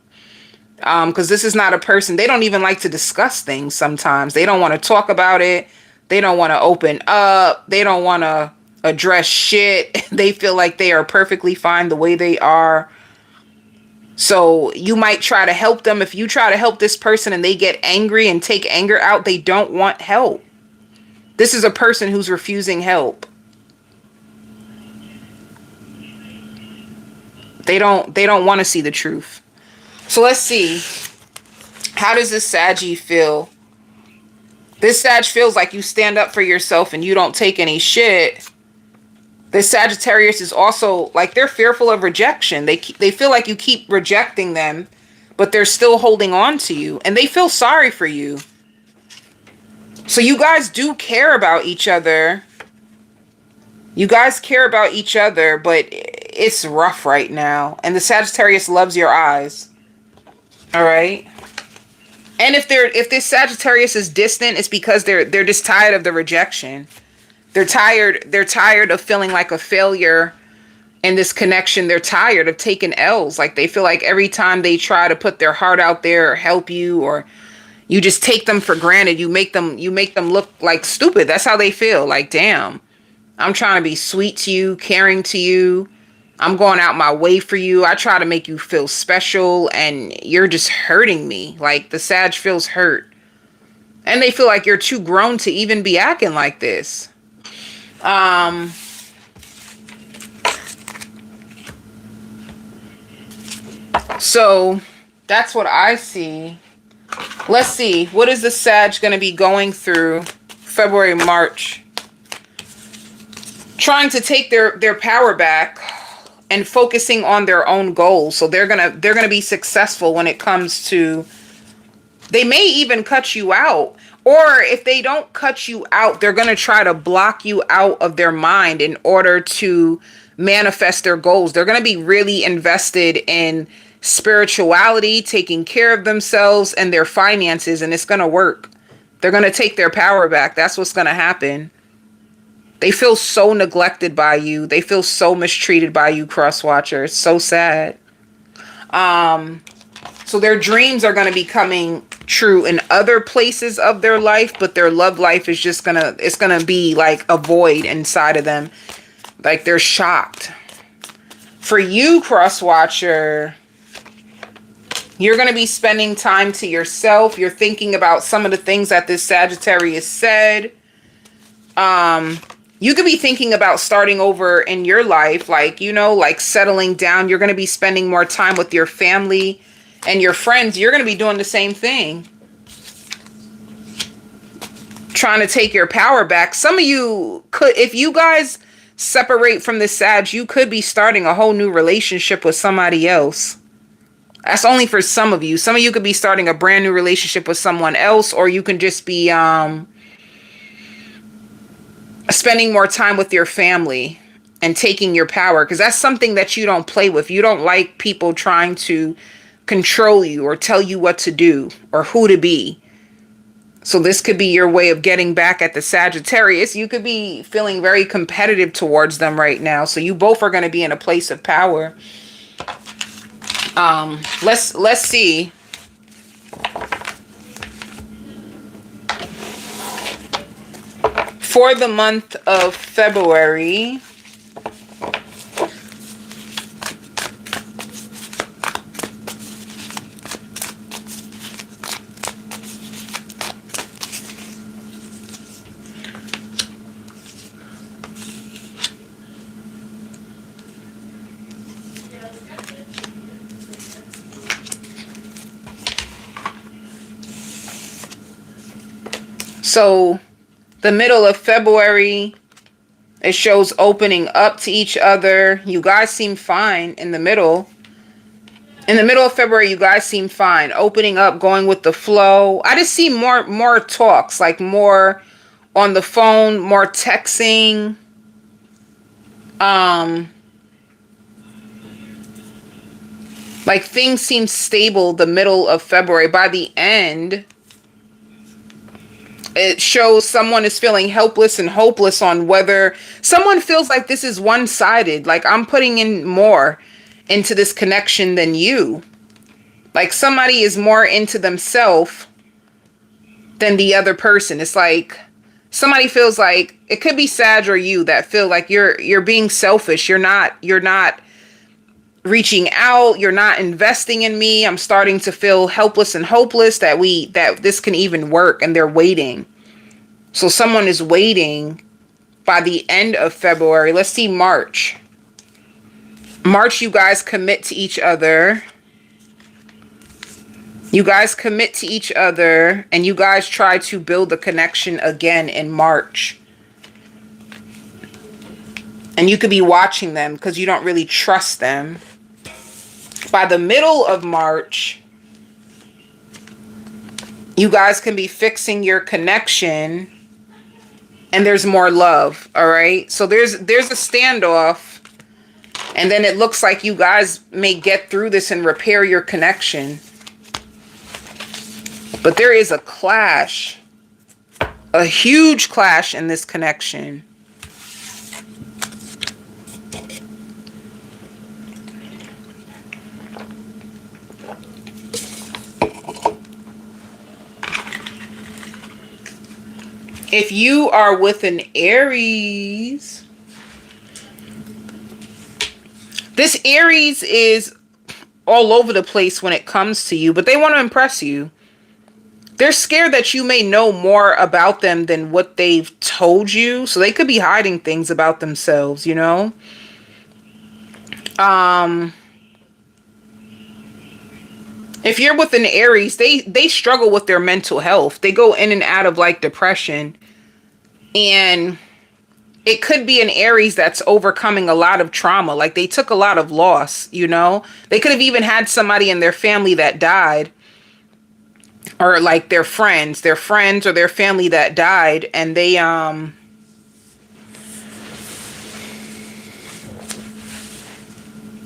Because this is not a person. They don't even like to discuss things sometimes. They don't want to talk about it. They don't want to open up. They don't want to address shit. They feel like they are perfectly fine the way they are. So you might try to help them. If you try to help this person and they get angry and take anger out, they don't want help. This is a person who's refusing help. They don't want to see the truth. So let's see. How does this Saggy feel? This Sag feels like you stand up for yourself and you don't take any shit. This Sagittarius is also like they're fearful of rejection. They feel like you keep rejecting them, but they're still holding on to you and they feel sorry for you. So you guys do care about each other. You guys care about each other, but it's rough right now. And the Sagittarius loves your eyes. All right. And if this Sagittarius is distant, it's because they're just tired of the rejection. They're tired of feeling like a failure in this connection. They're tired of taking L's. Like they feel like every time they try to put their heart out there or help you, or you just take them for granted, you make them look like stupid. That's how they feel. Like, damn, I'm trying to be sweet to you, caring to you. I'm going out my way for you. I try to make you feel special and you're just hurting me. Like the Sag feels hurt. And they feel like you're too grown to even be acting like this. So that's what I see. Let's see. What is the Sag going to be going through February, March? Trying to take their power back and focusing on their own goals. So they're going to be successful when it comes to, they may even cut you out. Or if they don't cut you out, they're going to try to block you out of their mind in order to manifest their goals. They're going to be really invested in spirituality, taking care of themselves and their finances, and it's going to work. They're going to take their power back. That's what's going to happen. They feel so neglected by you. They feel so mistreated by you, Crosswatcher. It's so sad. So their dreams are going to be coming true in other places of their life, but their love life is just it's gonna be like a void inside of them. Like they're shocked. For you, Crosswatcher, you're going to be spending time to yourself. You're thinking about some of the things that this Sagittarius said. You could be thinking about starting over in your life, like, you know, like settling down. You're going to be spending more time with your family and your friends. You're going to be doing the same thing. Trying to take your power back. Some of you could, if you guys separate from this Sag, you could be starting a whole new relationship with somebody else. That's only for some of you. Some of you could be starting a brand new relationship with someone else, or you can just be spending more time with your family and taking your power, because that's something that you don't play with. You don't like people trying to control you or tell you what to do or who to be. So this could be your way of getting back at the Sagittarius. You could be feeling very competitive towards them right now. So you both are going to be in a place of power. Let's see. For the month of February, So the middle of February, it shows opening up to each other. You guys seem fine in the middle. In the middle of February, you guys seem fine. Opening up, going with the flow. I just see more talks, like more on the phone, more texting. Like things seem stable the middle of February. By the end, it shows someone is feeling helpless and hopeless on whether someone feels like this is one-sided. Like I'm putting in more into this connection than you. Like somebody is more into themselves than the other person. It's like somebody feels like it could be Sag or you that feel like you're being selfish. You're not reaching out, you're not investing in me. I'm starting to feel helpless and hopeless that this can even work, and they're waiting. So someone is waiting by the end of February. Let's see March. March, you guys commit to each other. You guys commit to each other, and you guys try to build a connection again in March. And you could be watching them because you don't really trust them. By the middle of March, you guys can be fixing your connection, and there's more love, all right? So there's a standoff, and then it looks like you guys may get through this and repair your connection. But there is a clash, a huge clash in this connection. If you are with an Aries, this Aries is all over the place when it comes to you, but they want to impress you. They're scared that you may know more about them than what they've told you. So they could be hiding things about themselves, you know? If you're with an Aries, they struggle with their mental health. They go in and out of like depression. And it could be an Aries that's overcoming a lot of trauma. Like they took a lot of loss, you know? They could have even had somebody in their family that died. Or like their friends or their family that died, and they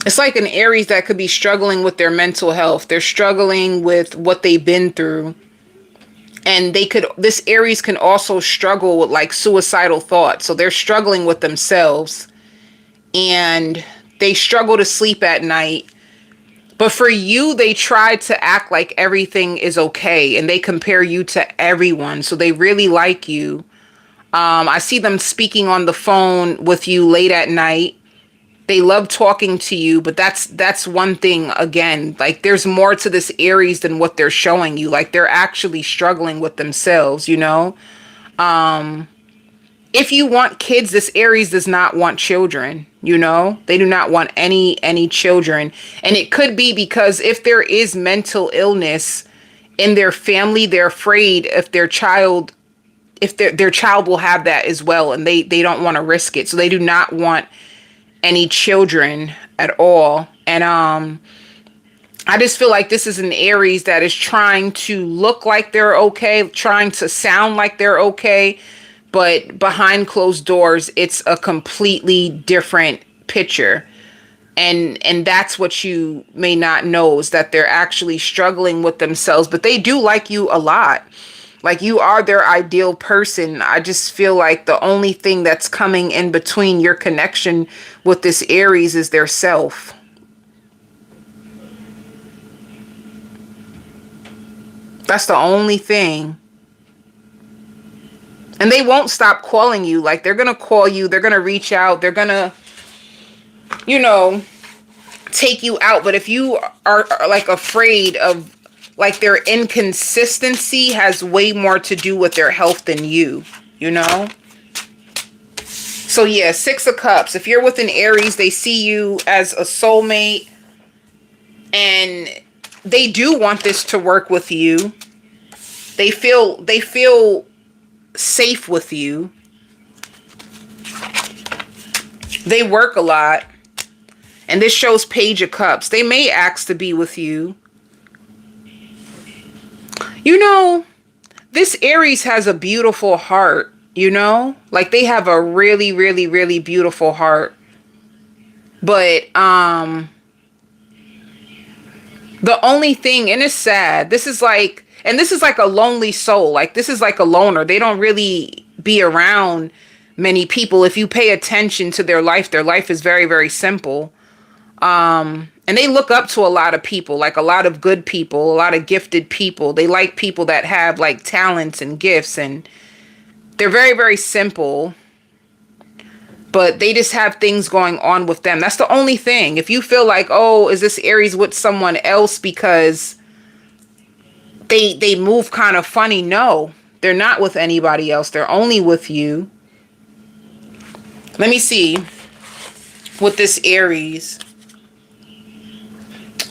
it's like an Aries that could be struggling with their mental health. They're struggling with what they've been through. And this Aries can also struggle with like suicidal thoughts. So they're struggling with themselves, and they struggle to sleep at night. But for you, they try to act like everything is okay, and they compare you to everyone. So they really like you. I see them speaking on the phone with you late at night. They love talking to you, but that's one thing. Again, like there's more to this Aries than what they're showing you. Like they're actually struggling with themselves, you know? If you want kids, this Aries does not want children, you know? They do not want any children. And it could be because if there is mental illness in their family, they're afraid if their child will have that as well, and they don't want to risk it. So they do not want any children at all. And I just feel like this is an Aries that is trying to look like they're okay, trying to sound like they're okay, but behind closed doors, it's a completely different picture. And that's what you may not know, is that they're actually struggling with themselves, but they do like you a lot. Like you are their ideal person. I just feel like the only thing that's coming in between your connection with this Aries is their self. That's the only thing. And they won't stop calling you. Like they're going to call you. They're going to reach out. They're going to, you know, take you out. But if you are like afraid of, like their inconsistency has way more to do with their health than you know? So yeah, Six of Cups. If you're with an Aries, they see you as a soulmate, and they do want this to work with you. They feel safe with you. They work a lot. And this shows Page of Cups. They may ask to be with you. You know, this Aries has a beautiful heart, you know? Like, they have a really, really, really beautiful heart. But, the only thing, and it's sad, this is like a lonely soul. Like, this is like a loner. They don't really be around many people. If you pay attention to their life is very, very simple. And they look up to a lot of people, like a lot of good people, a lot of gifted people. They like people that have like talents and gifts, and they're very, very simple, but they just have things going on with them. That's the only thing. If you feel like, oh, is this Aries with someone else because they move kind of funny? No, they're not with anybody else. They're only with you. Let me see with this Aries.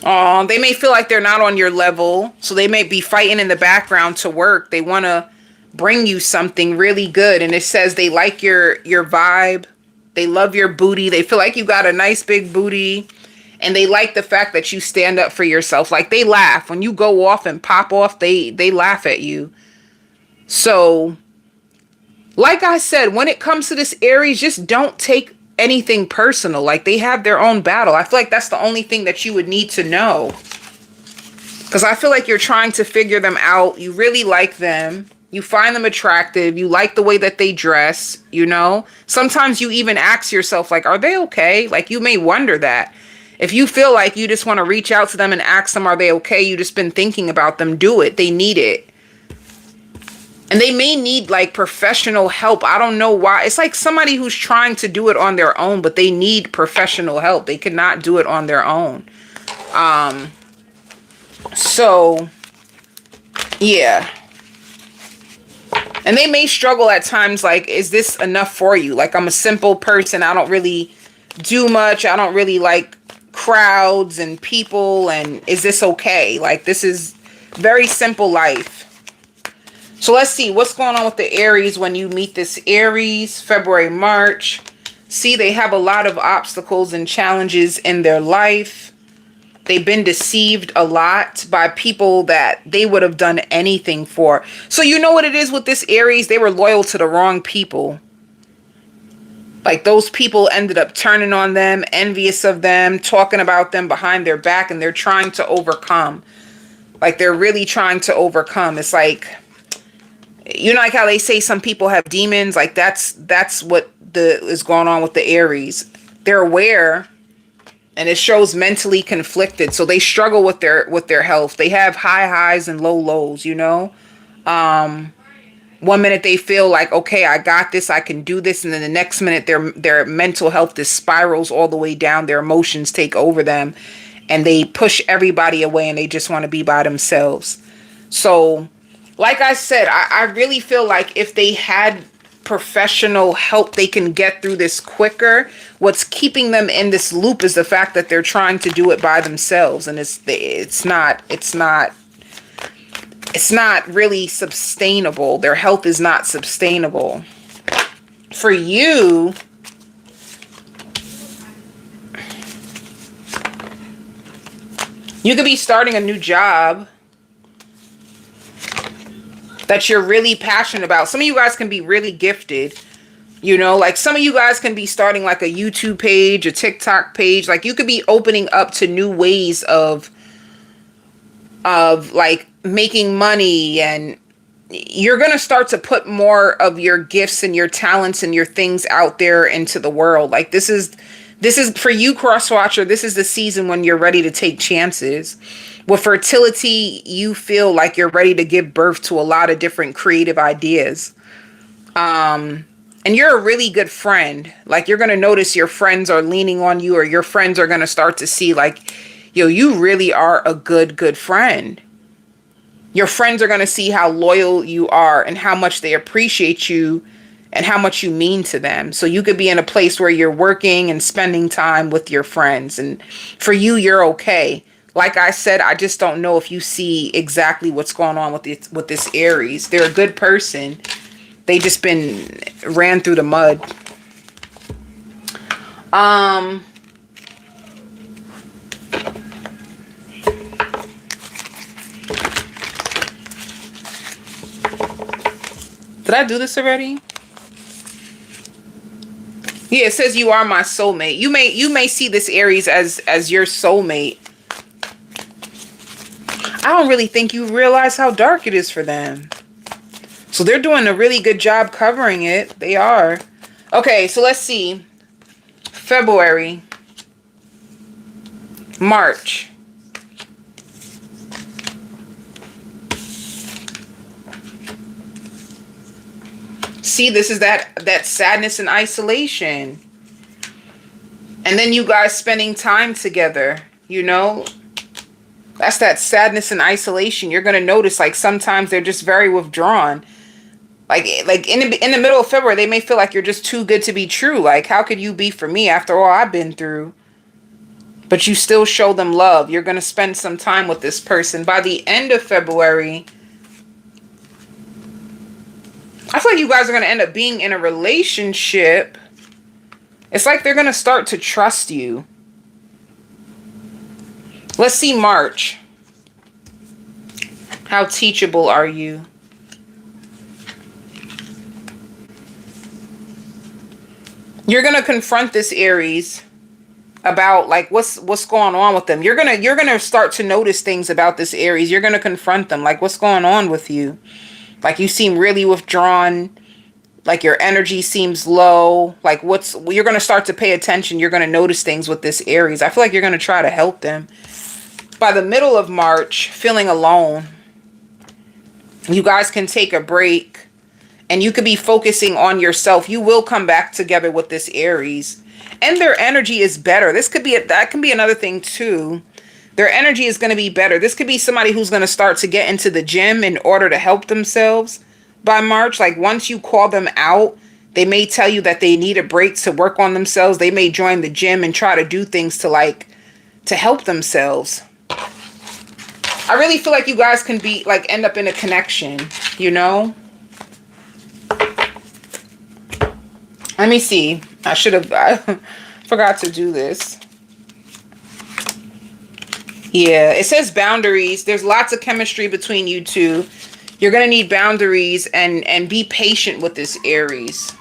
They may feel like they're not on your level, so they may be fighting in the background to work. They want to bring you something really good, and it says they like your vibe. They love your booty. They feel like you got a nice big booty, and they like the fact that you stand up for yourself. Like, they laugh when you go off and pop off. They laugh at you. So, like I said, when it comes to this Aries, just don't take anything personal. Like, they have their own battle. I feel like that's the only thing that you would need to know, because I feel like you're trying to figure them out. You really like them. You find them attractive. You like the way that they dress, you know. Sometimes you even ask yourself, like, are they okay? Like, you may wonder that. If you feel like you just want to reach out to them and ask them, are they okay? You just been thinking about them. Do it. They need it. And they may need like professional help. I don't know why. It's like somebody who's trying to do it on their own, but they need professional help. They cannot do it on their own. So, yeah. And they may struggle at times, like, is this enough for you? Like, I'm a simple person. I don't really do much. I don't really like crowds and people. And is this okay? Like, this is very simple life. So let's see what's going on with the Aries when you meet this Aries, February, March. See, they have a lot of obstacles and challenges in their life. They've been deceived a lot by people that they would have done anything for. So you know what it is with this Aries? They were loyal to the wrong people. Like, those people ended up turning on them, envious of them, talking about them behind their back, and they're trying to overcome. Like, they're really trying to overcome. It's like, you know, like how they say some people have demons. Like, that's what is going on with the Aries. They're aware, and it shows mentally conflicted. So they struggle with their health. They have high highs and low lows, you know. 1 minute they feel like, okay, I got this, I can do this, and then the next minute their mental health just spirals all the way down. Their emotions take over them, and they push everybody away, and they just want to be by themselves. So, like I said, I really feel like if they had professional help, they can get through this quicker. What's keeping them in this loop is the fact that they're trying to do it by themselves, and it's not really sustainable. Their health is not sustainable. For you, you could be starting a new job that you're really passionate about. Some of you guys can be really gifted, you know, like some of you guys can be starting like a YouTube page, a TikTok page. Like, you could be opening up to new ways of like making money, and you're going to start to put more of your gifts and your talents and your things out there into the world. Like, this is for you, cross-watcher. This is the season when you're ready to take chances. With fertility, you feel like you're ready to give birth to a lot of different creative ideas. And you're a really good friend. Like, you're going to notice your friends are leaning on you, or your friends are going to start to see like, yo, you really are a good friend. Your friends are going to see how loyal you are and how much they appreciate you and how much you mean to them. So you could be in a place where you're working and spending time with your friends. And for you, you're okay. Like I said, I just don't know if you see exactly what's going on with this Aries. They're a good person. They just been ran through the mud. Did I do this already? Yeah, it says you are my soulmate. You may see this Aries as your soulmate. I don't really think you realize how dark it is for them. So they're doing a really good job covering it. They are. Okay, so let's see. February. March. See, this is that sadness and isolation. And then you guys spending time together, you know? That's that sadness and isolation. You're going to notice, like, sometimes they're just very withdrawn. Like in the middle of February, they may feel like you're just too good to be true. Like, how could you be for me after all I've been through? But you still show them love. You're going to spend some time with this person. By the end of February, I feel like you guys are going to end up being in a relationship. It's like they're going to start to trust you. Let's see March. How teachable are you? You're going to confront this Aries about, like, what's going on with them. You're going to start to notice things about this Aries. You're going to confront them, like, what's going on with you? Like, you seem really withdrawn. Like, your energy seems low. Like, you're going to start to pay attention. You're going to notice things with this Aries. I feel like you're going to try to help them. By the middle of March, feeling alone. You guys can take a break. And you could be focusing on yourself. You will come back together with this Aries. And their energy is better. That can be another thing too. Their energy is going to be better. This could be somebody who's going to start to get into the gym in order to help themselves by March. Like, once you call them out, they may tell you that they need a break to work on themselves. They may join the gym and try to do things to help themselves. I really feel like you guys can end up in a connection, you know? Let me see. I forgot to do this. Yeah, it says boundaries. There's lots of chemistry between you two. You're going to need boundaries and be patient with this Aries.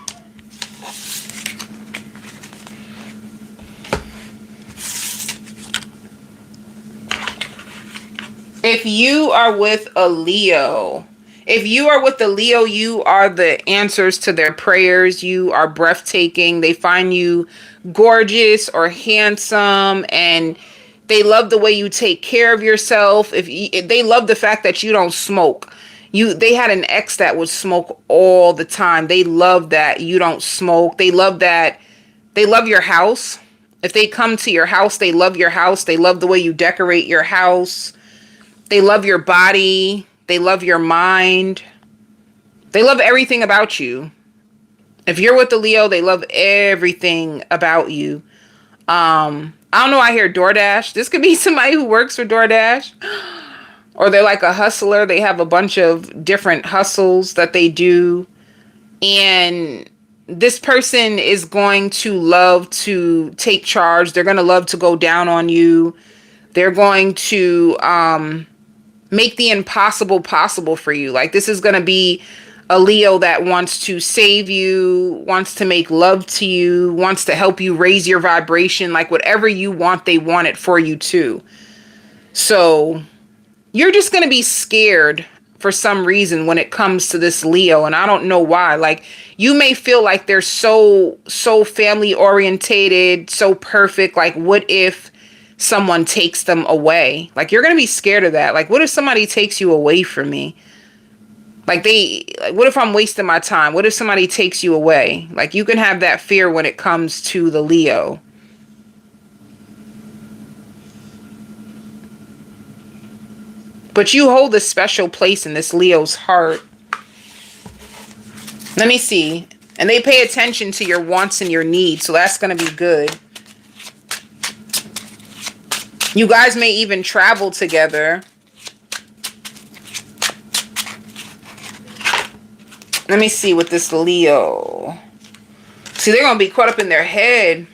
If you are with a Leo, you are the answers to their prayers. You are breathtaking. They find you gorgeous or handsome, and they love the way you take care of yourself. If they love the fact that you don't smoke. They had an ex that would smoke all the time. They love that you don't smoke. They love that. They love your house. If they come to your house, they love your house. They love the way you decorate your house. They love your body. They love your mind. They love everything about you. If you're with the Leo, they love everything about you. I don't know. I hear DoorDash. This could be somebody who works for DoorDash. Or they're like a hustler. They have a bunch of different hustles that they do. And this person is going to love to take charge. They're going to love to go down on you. They're going to make the impossible possible for you. Like, this is going to be a Leo that wants to save you, wants to make love to you, wants to help you raise your vibration. Like, whatever you want, they want it for you too. So you're just going to be scared for some reason when it comes to this Leo. And I don't know why. Like, you may feel like they're so family orientated, so perfect. Like, what if someone takes them away? Like, you're going to be scared of that. Like, what if somebody takes you away from me? Like, what if I'm wasting my time? What if somebody takes you away? Like, you can have that fear when it comes to the Leo. But you hold a special place in this Leo's heart. Let me see. And they pay attention to your wants and your needs. So that's going to be good. You guys may even travel together. Let me see with this Leo. See, they're going to be caught up in their head.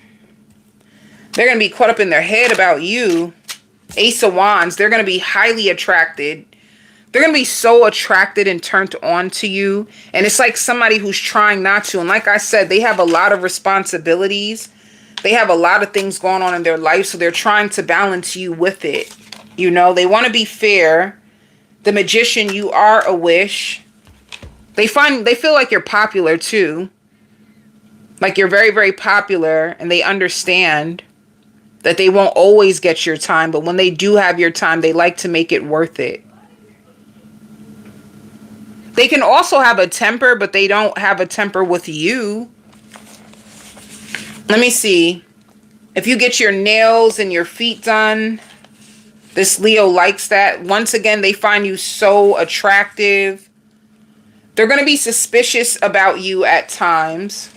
They're going to be caught up in their head about you. Ace of Wands. They're going to be highly attracted. They're going to be so attracted and turned on to you. And it's like somebody who's trying not to. And like I said, they have a lot of responsibilities. They have a lot of things going on in their life. So they're trying to balance you with it. You know, they want to be fair. The Magician, you are a wish. They feel like you're popular too. Like you're very, very popular, and they understand that they won't always get your time, but when they do have your time, they like to make it worth it. They can also have a temper, but they don't have a temper with you. Let me see. If you get your nails and your feet done, this Leo likes that. Once again, they find you so attractive. They're going to be suspicious about you at times.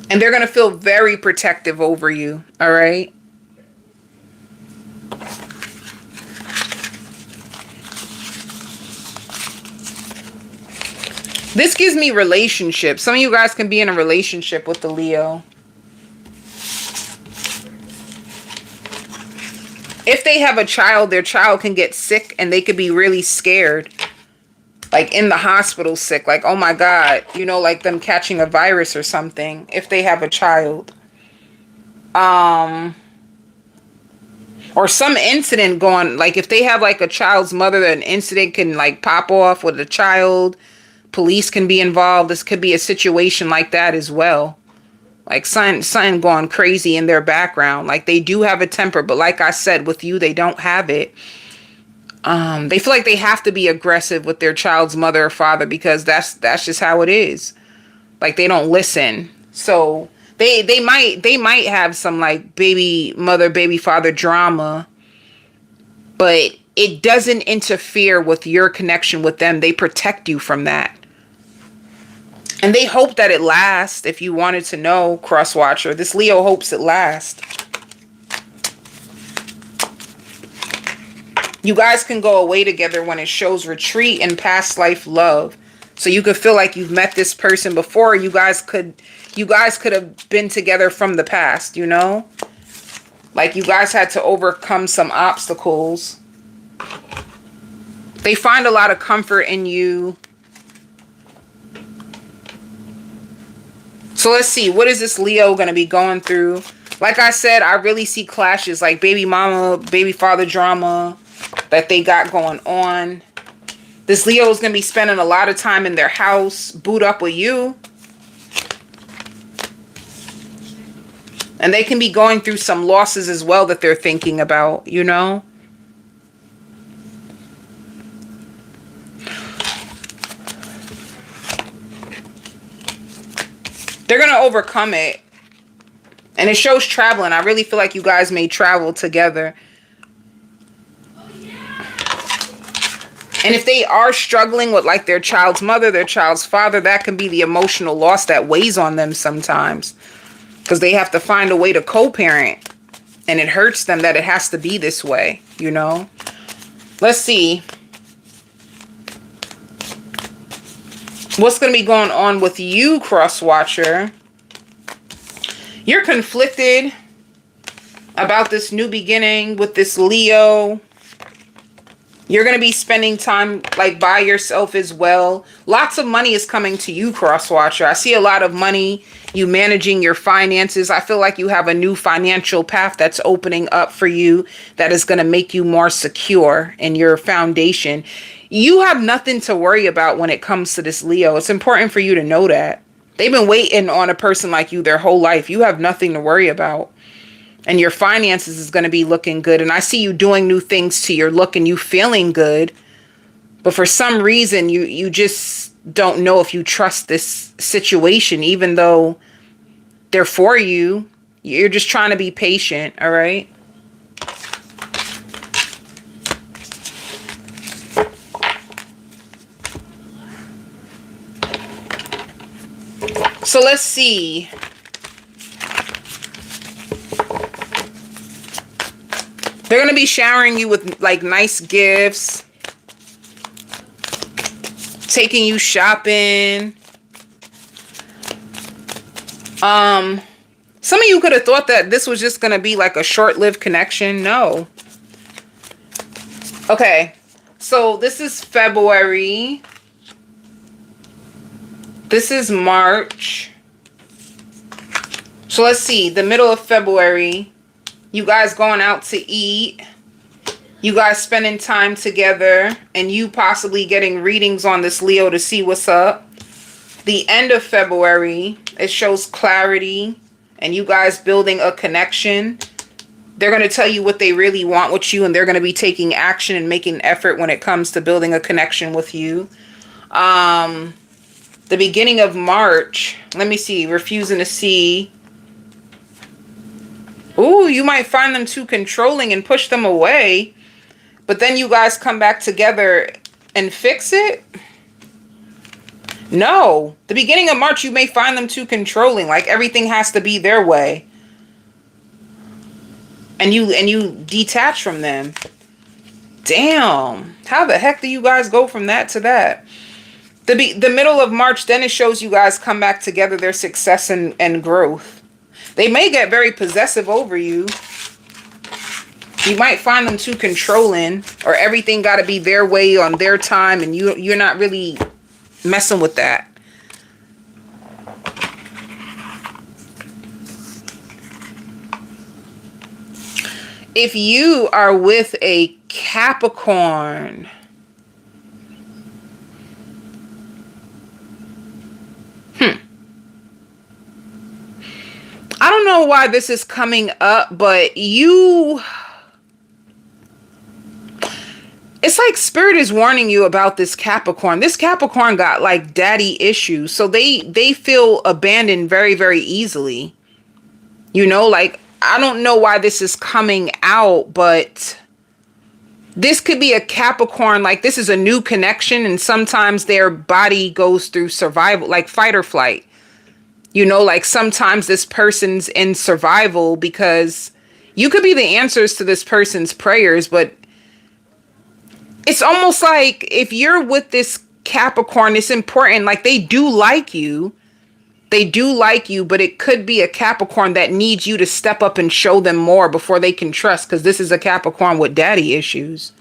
And they're going to feel very protective over you. All right? This gives me relationships. Some of you guys can be in a relationship with the Leo. If they have a child, their child can get sick and they could be really scared. Like in the hospital sick, like, oh my God, you know, like them catching a virus or something, if they have a child. Or some incident going, like if they have like a child's mother, an incident can like pop off with a child. Police can be involved. This could be a situation like that as well. Like something going crazy in their background. Like they do have a temper, but like I said, with you, they don't have it. They feel like they have to be aggressive with their child's mother or father because that's just how it is. Like they don't listen. So they might have some like baby mother, baby father drama, but it doesn't interfere with your connection with them. They protect you from that. And they hope that it lasts. If you wanted to know, cross watcher, this Leo hopes it lasts. You guys can go away together when it shows retreat and past life love. So you could feel like you've met this person before. You guys could have been together from the past, you know? Like you guys had to overcome some obstacles. They find a lot of comfort in you. So let's see, what is this Leo going to be going through? Like I said, I really see clashes, like baby mama, baby father drama that they got going on. This Leo is going to be spending a lot of time in their house, boot up with you. And they can be going through some losses as well that they're thinking about, you know? They're going to overcome it. And it shows traveling. I really feel like you guys may travel together. And if they are struggling with like their child's mother, their child's father, that can be the emotional loss that weighs on them sometimes. Because they have to find a way to co-parent. And it hurts them that it has to be this way, you know. Let's see. What's going to be going on with you, cross watcher? You're conflicted about this new beginning with this Leo. You're going to be spending time like by yourself as well. Lots of money is coming to you, cross watcher. I see a lot of money. You managing your finances. I feel like you have a new financial path that's opening up for you that is going to make you more secure in your foundation. You have nothing to worry about when it comes to this Leo. It's important for you to know that. They've been waiting on a person like you their whole life. You have nothing to worry about. And your finances is going to be looking good. And I see you doing new things to your look and you feeling good. But for some reason, you just don't know if you trust this situation, even though they're for you. You're just trying to be patient, all right? So let's see. They're going to be showering you with like nice gifts. taking you shopping. Some of you could have thought that this was just going to be like a short-lived connection. No. Okay. So this is February. This is March. So let's see. The middle of February. You guys going out to eat. You guys spending time together. And you possibly getting readings on this Leo to see what's up. The end of February. It shows clarity. And you guys building a connection. They're going to tell you what they really want with you. And they're going to be taking action and making effort when it comes to building a connection with you. The beginning of March. Let me see. Refusing to see. Ooh, you might find them too controlling and push them away. But then you guys come back together and fix it. No. The beginning of March, you may find them too controlling. Like everything has to be their way. And you detach from them. Damn. How the heck do you guys go from that to that? The middle of March, then it shows you guys come back together, their success and growth. They may get very possessive over you. You might find them too controlling, or everything got to be their way on their time, and you're not really messing with that. If you are with a Capricorn, I don't know why this is coming up, but it's like Spirit is warning you about this Capricorn. This Capricorn got like daddy issues. So they feel abandoned very, very easily. You know, like, I don't know why this is coming out, but this could be a Capricorn. Like, this is a new connection, and sometimes their body goes through survival, like fight or flight. You know, like sometimes this person's in survival because you could be the answers to this person's prayers, but it's almost like if you're with this Capricorn, it's important. Like, they do like you. They do like you, but it could be a Capricorn that needs you to step up and show them more before they can trust, because this is a Capricorn with daddy issues.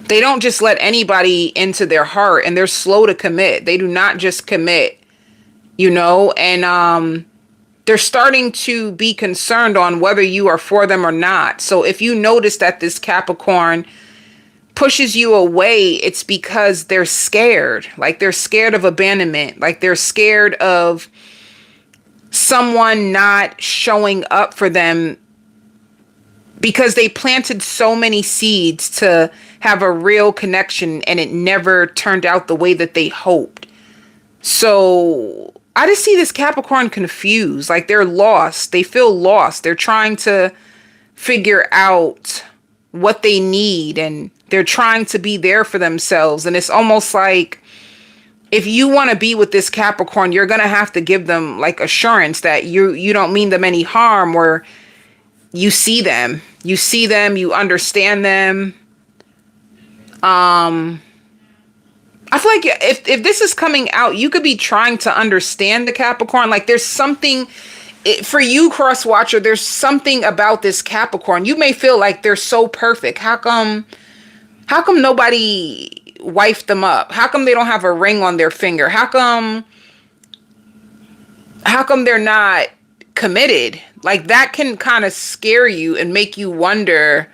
They don't just let anybody into their heart, and they're slow to commit. They do not just commit, you know, and they're starting to be concerned on whether you are for them or not. So if you notice that this Capricorn pushes you away, it's because they're scared. Like, they're scared of abandonment. Like, they're scared of someone not showing up for them, because they planted so many seeds to have a real connection, and it never turned out the way that they hoped. So I just see this Capricorn confused. Like, they're lost. They feel lost. They're trying to figure out what they need, and they're trying to be there for themselves. And it's almost like, if you want to be with this Capricorn, you're going to have to give them like assurance that you don't mean them any harm, or you see them, you understand them. I feel like if this is coming out, you could be trying to understand the Capricorn. Like, there's something for you, cross watcher, there's something about this Capricorn. You may feel like they're so perfect. How come nobody wifed them up? How come they don't have a ring on their finger? How come they're not committed? Like, that can kind of scare you and make you wonder,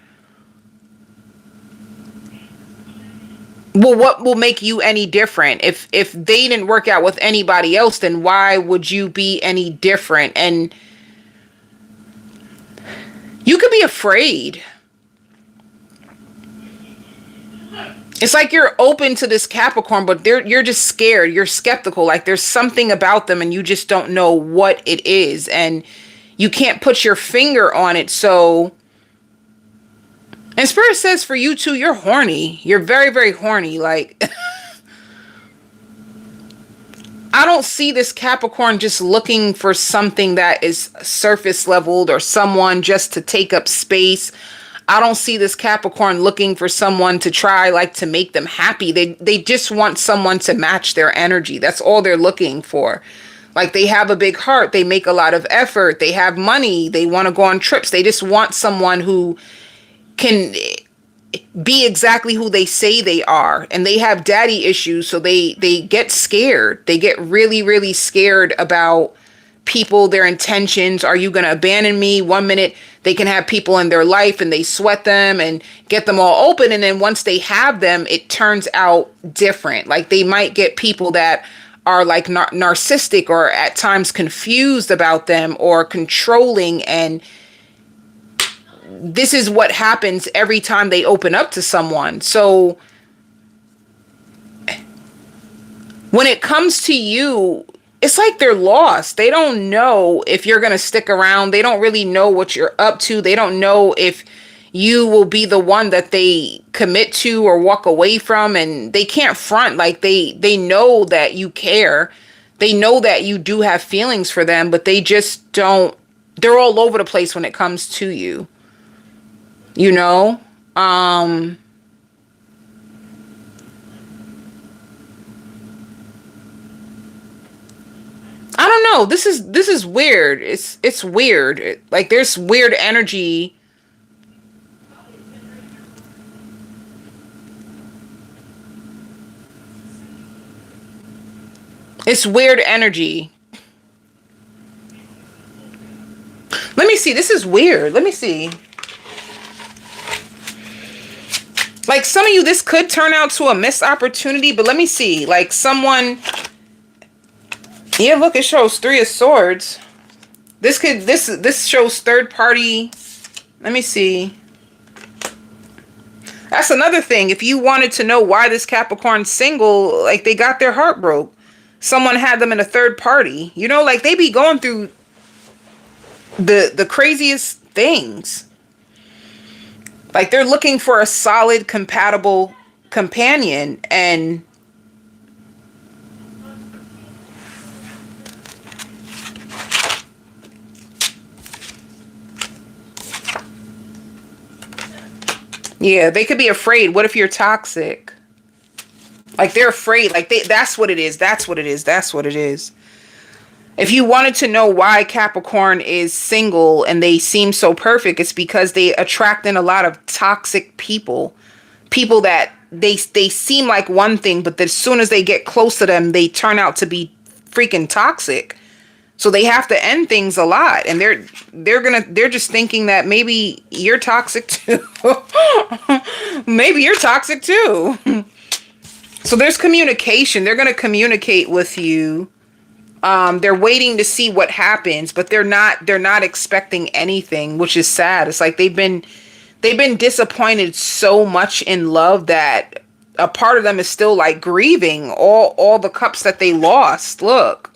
well, what will make you any different? If they didn't work out with anybody else, then why would you be any different? And you could be afraid. It's like you're open to this Capricorn, but you're just scared. You're skeptical. Like, there's something about them and you just don't know what it is. And you can't put your finger on it. So, and Spirit says for you too, you're horny. You're very, very horny. Like, I don't see this Capricorn just looking for something that is surface leveled or someone just to take up space. I don't see this Capricorn looking for someone to try like to make them happy. They just want someone to match their energy. That's all they're looking for. Like, they have a big heart, they make a lot of effort, they have money, they want to go on trips. They just want someone who can be exactly who they say they are. And they have daddy issues, so they get scared. They get really, really scared about people, their intentions. Are you going to abandon me? One minute they can have people in their life and they sweat them and get them all open, and then once they have them, it turns out different. Like, they might get people that are like narcissistic, or at times confused about them, or controlling, and this is what happens every time they open up to someone. So when it comes to you, it's like they're lost. They don't know if you're going to stick around. They don't really know what you're up to. They don't know if you will be the one that they commit to or walk away from, and they can't front. Like, they know that you care. They know that you do have feelings for them, but they just don't. They're all over the place when it comes to you. You know? I don't know. This is weird. It's weird. Like, there's weird energy. It's weird energy. Let me see. This is weird. Let me see. Like, some of you, this could turn out to a missed opportunity, but let me see. Like, someone... Yeah, look, it shows 3 of Swords. This shows third party. Let me see. That's another thing. If you wanted to know why this Capricorn's single, like, they got their heart broke. Someone had them in a third party. You know, like, they be going through the craziest things. Like, they're looking for a solid, compatible companion, and yeah, they could be afraid. What if you're toxic? Like, they're afraid. Like, that's what it is. That's what it is. That's what it is. If you wanted to know why Capricorn is single and they seem so perfect, it's because they attract in a lot of toxic people. People that they seem like one thing, but as soon as they get close to them, they turn out to be freaking toxic. So they have to end things a lot, and they're just thinking that maybe you're toxic too. Maybe you're toxic too. So there's communication. They're going to communicate with you. They're waiting to see what happens, but they're not expecting anything, which is sad. It's like they've been disappointed so much in love that a part of them is still like grieving all the cups that they lost. Look.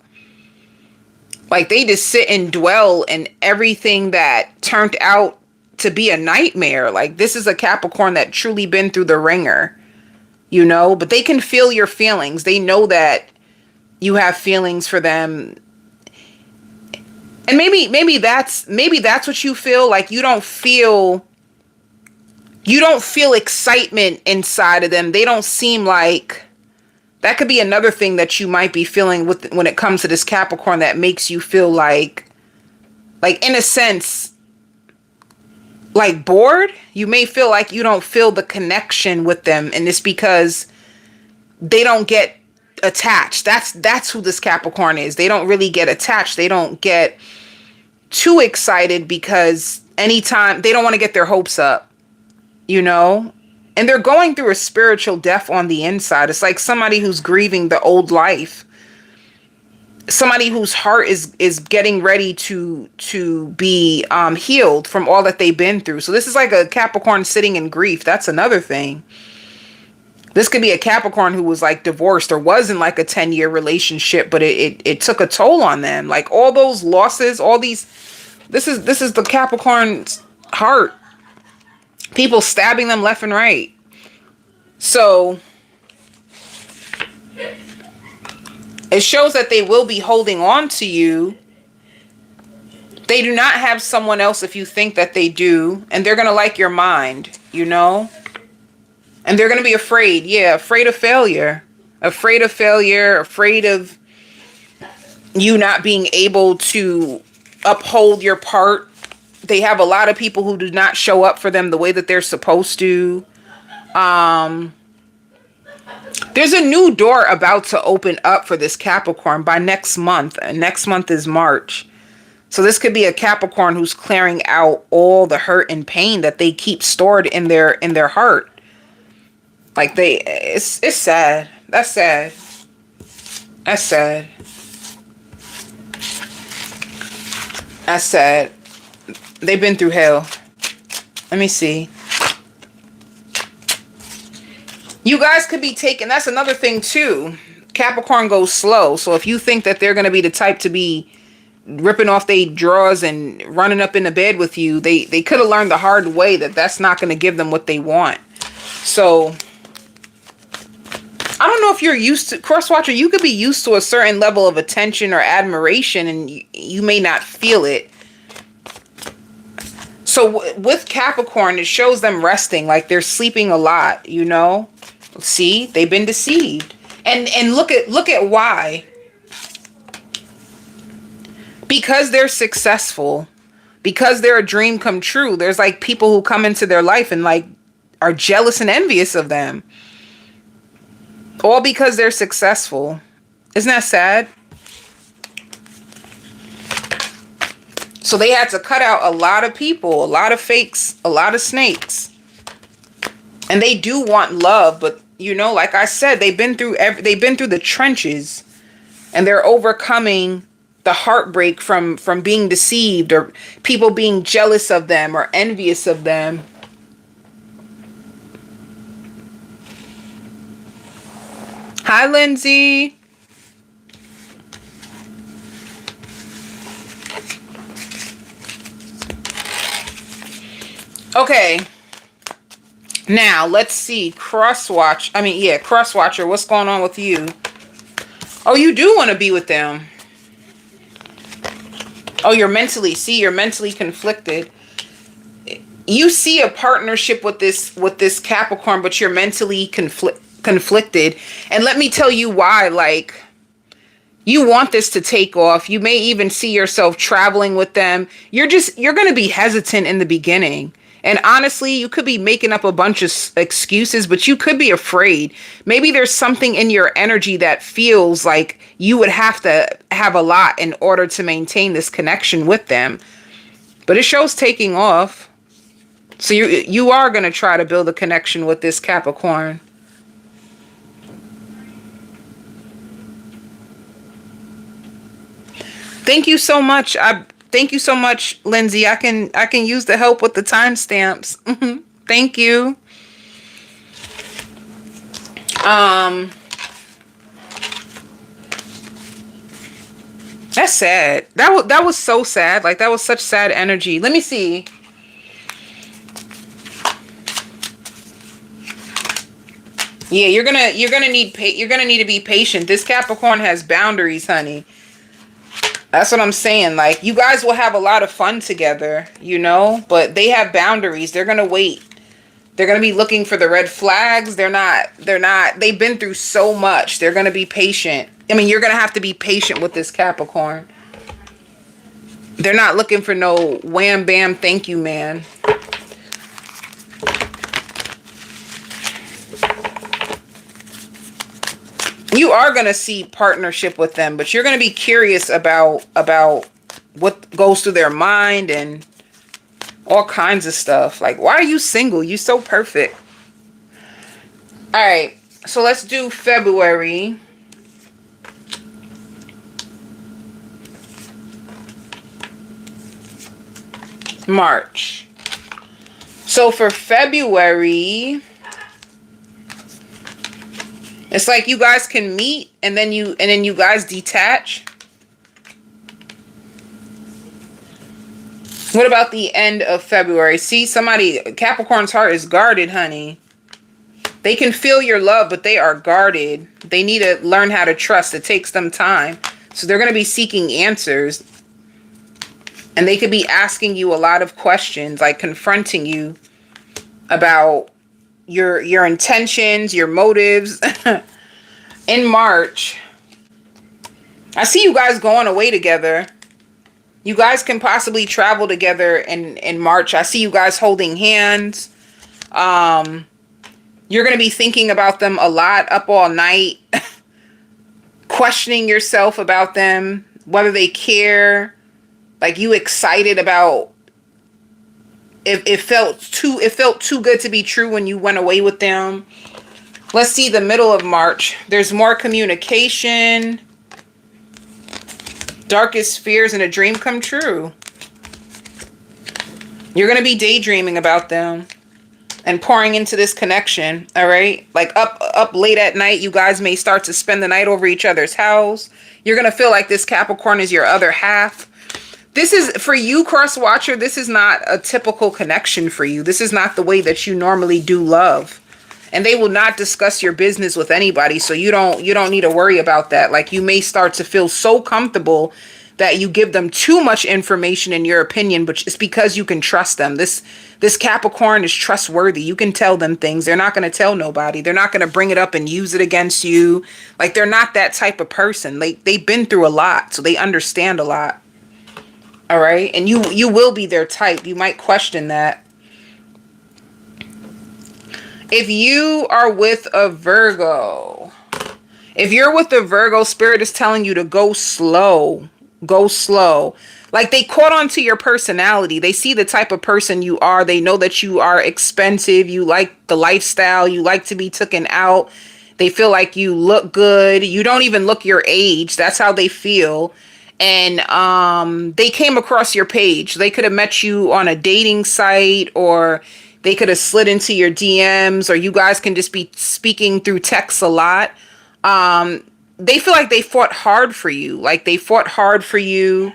Like, they just sit and dwell in everything that turned out to be a nightmare. Like, this is a Capricorn that truly been through the ringer, you know, but they can feel your feelings. They know that you have feelings for them. And maybe that's what you feel. Like, you don't feel excitement inside of them. They don't seem like... That could be another thing that you might be feeling with when it comes to this Capricorn, that makes you feel like in a sense, like bored. You may feel like you don't feel the connection with them, and it's because they don't get attached. That's who this Capricorn is. They don't really get attached. They don't get too excited because anytime they don't want to get their hopes up, you know? And they're going through a spiritual death on the inside. It's like somebody who's grieving the old life. Somebody whose heart is getting ready to be healed from all that they've been through. So this is like a Capricorn sitting in grief. That's another thing. This could be a Capricorn who was like divorced or was in like a 10-year relationship, but it took a toll on them. Like, all those losses, all these, this is the Capricorn's heart. People stabbing them left and right. So it shows that they will be holding on to you, They do not have someone else if you think that they do. And they're going to like your mind, you know? And they're going to be afraid. Yeah, afraid of failure. Afraid of failure. Afraid of you not being able to uphold your part. They have a lot of people who do not show up for them the way that they're supposed to. There's a new door about to open up for this Capricorn by next month. And next month is March. So this could be a Capricorn who's clearing out all the hurt and pain that they keep stored in their heart. Like it's sad. That's sad. That's sad. That's sad. They've been through hell. Let me see. You guys could be taking, that's another thing too. Capricorn goes slow. So if you think that they're going to be the type to be ripping off their drawers and running up in the bed with you, they could have learned the hard way that that's not going to give them what they want. So I don't know if you're used to, cross-watcher, you could be used to a certain level of attention or admiration and you may not feel it. So with Capricorn, it shows them resting, like they're sleeping a lot, you know? See, they've been deceived. And look at why. Because they're successful, because they're a dream come true, there's like people who come into their life and like are jealous and envious of them. All because they're successful. Isn't that sad? So they had to cut out a lot of people, a lot of fakes, a lot of snakes. And they do want love, but you know, like I said, they've been through the trenches and they're overcoming the heartbreak from being deceived or people being jealous of them or envious of them. Hi, Lindsay. Okay. Now, let's see. Cross-watcher, what's going on with you? Oh, you do want to be with them. Oh, you're mentally conflicted. You see a partnership with this Capricorn, but you're mentally conflicted. And let me tell you why. Like, you want this to take off. You may even see yourself traveling with them. You're going to be hesitant in the beginning. And honestly, you could be making up a bunch of excuses, but you could be afraid. Maybe there's something in your energy that feels like you would have to have a lot in order to maintain this connection with them. But it shows taking off. So you are going to try to build a connection with this Capricorn. Thank you so much. Thank you so much, Lindsay. I can use the help with the timestamps. Thank you. That's sad. That was so sad. Like, that was such sad energy. Let me see. Yeah, you're gonna need to be patient. This Capricorn has boundaries, honey. That's what I'm saying. Like, you guys will have a lot of fun together, you know, but they have boundaries. They're going to wait. They're going to be looking for the red flags. They've been through so much. They're going to be patient. I mean, you're going to have to be patient with this Capricorn. They're not looking for no wham, bam, thank you, man. You are going to see partnership with them, but you're going to be curious about what goes through their mind and all kinds of stuff. Like, why are you single? You're so perfect. All right. So let's do February. March. So for February, it's like you guys can meet and then you guys detach. What about the end of February? See, Capricorn's heart is guarded, honey. They can feel your love, but they are guarded. They need to learn how to trust. It takes them time. So they're going to be seeking answers. And they could be asking you a lot of questions, like confronting you about your intentions, your motives. In March, I see you guys going away together. You guys can possibly travel together in March. I see you guys holding hands. You're going to be thinking about them a lot, up all night, questioning yourself about them, whether they care. Like, you excited about, it felt too good to be true when you went away with them. Let's see the middle of March. There's more communication. Darkest fears in a dream come true. You're going to be daydreaming about them and pouring into this connection, all right? Like up late at night, you guys may start to spend the night over each other's house. You're going to feel like this Capricorn is your other half. This is, for you, cross watcher, this is not a typical connection for you. This is not the way that you normally do love. And they will not discuss your business with anybody, so you don't need to worry about that. Like, you may start to feel so comfortable that you give them too much information in your opinion, but it's because you can trust them. This Capricorn is trustworthy. You can tell them things. They're not going to tell nobody. They're not going to bring it up and use it against you. Like, they're not that type of person. They've been through a lot, so they understand a lot. All right? And you will be their type. You might question that. If you are with a Virgo, if you're with a Virgo, Spirit is telling you to go slow. Go slow. Like, they caught on to your personality. They see the type of person you are. They know that you are expensive. You like the lifestyle. You like to be taken out. They feel like you look good. You don't even look your age. That's how they feel. And they came across your page. They could have met you on a dating site, or they could have slid into your DMs, or you guys can just be speaking through text a lot. They feel like they fought hard for you. Like, they fought hard for you.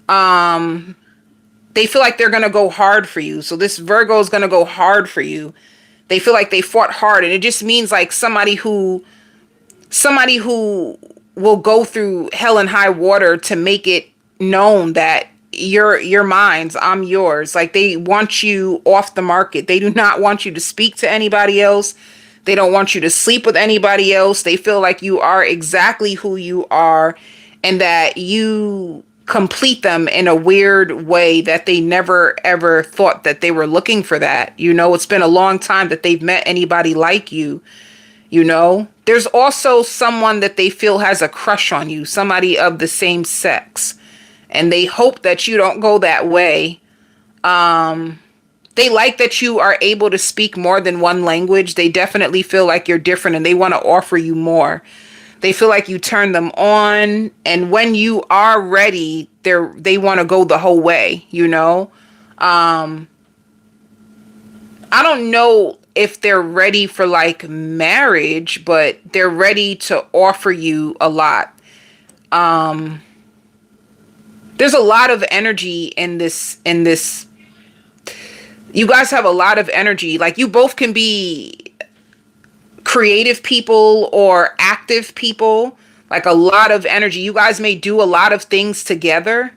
They feel like they're going to go hard for you. So this Virgo is going to go hard for you. They feel like they fought hard. And it just means like somebody who will go through hell and high water to make it known that you're mine, I'm yours. Like, they want you off the market. They do not want you to speak to anybody else. They don't want you to sleep with anybody else. They feel like you are exactly who you are, and that you complete them in a weird way that they never ever thought that they were looking for that. You know, it's been a long time that they've met anybody like you. You know, there's also someone that they feel has a crush on you, somebody of the same sex. And they hope that you don't go that way. They like that you are able to speak more than one language. They definitely feel like you're different, and they want to offer you more. They feel like you turn them on. And when you are ready, they want to go the whole way, you know. I don't know if they're ready for like marriage, but they're ready to offer you a lot. There's a lot of energy in this. You guys have a lot of energy. Like, you both can be creative people or active people. Like, a lot of energy. You guys may do a lot of things together.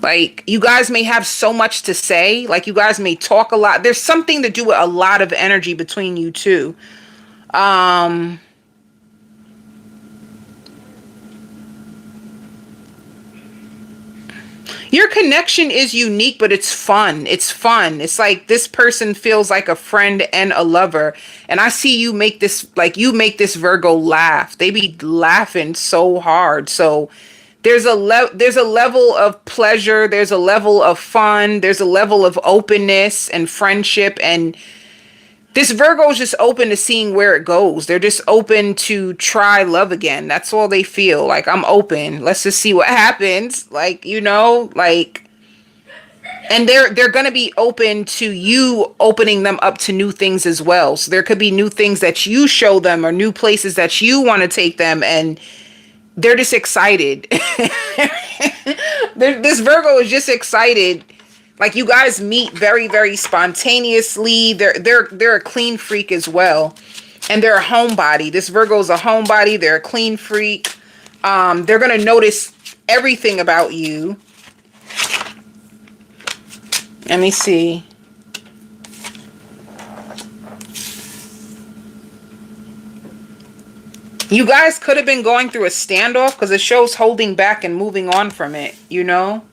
Like, you guys may have so much to say. Like, you guys may talk a lot. There's something to do with a lot of energy between you two. Your connection is unique, but it's fun. It's fun. It's like this person feels like a friend and a lover. And I see you make this, like, you make this Virgo laugh. They be laughing so hard. So there's a level of pleasure. There's a level of fun. There's a level of openness and friendship. And this Virgo is just open to seeing where it goes. They're just open to try love again. That's all they feel. Like, I'm open. Let's just see what happens. Like, you know, like, and they're going to be open to you opening them up to new things as well. So there could be new things that you show them, or new places that you want to take them, and they're just excited. This Virgo is just excited. Like, you guys meet very, very spontaneously. They're a clean freak as well. And they're a homebody. This Virgo is a homebody. They're a clean freak. They're going to notice everything about you. Let me see. You guys could have been going through a standoff because it shows holding back and moving on from it, you know?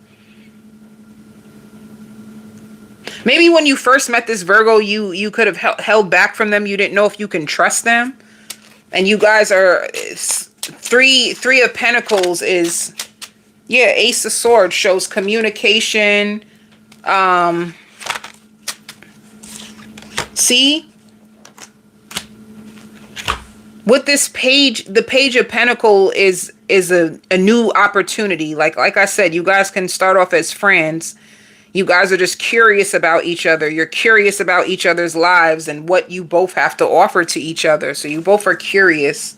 Maybe when you first met this Virgo, you could have held back from them. You didn't know if you can trust them. And you guys are three of Pentacles is, yeah, Ace of Swords shows communication. See? With this page, the Page of Pentacles is a new opportunity. Like I said, you guys can start off as friends. You guys are just curious about each other. You're curious about each other's lives and what you both have to offer to each other. So you both are curious.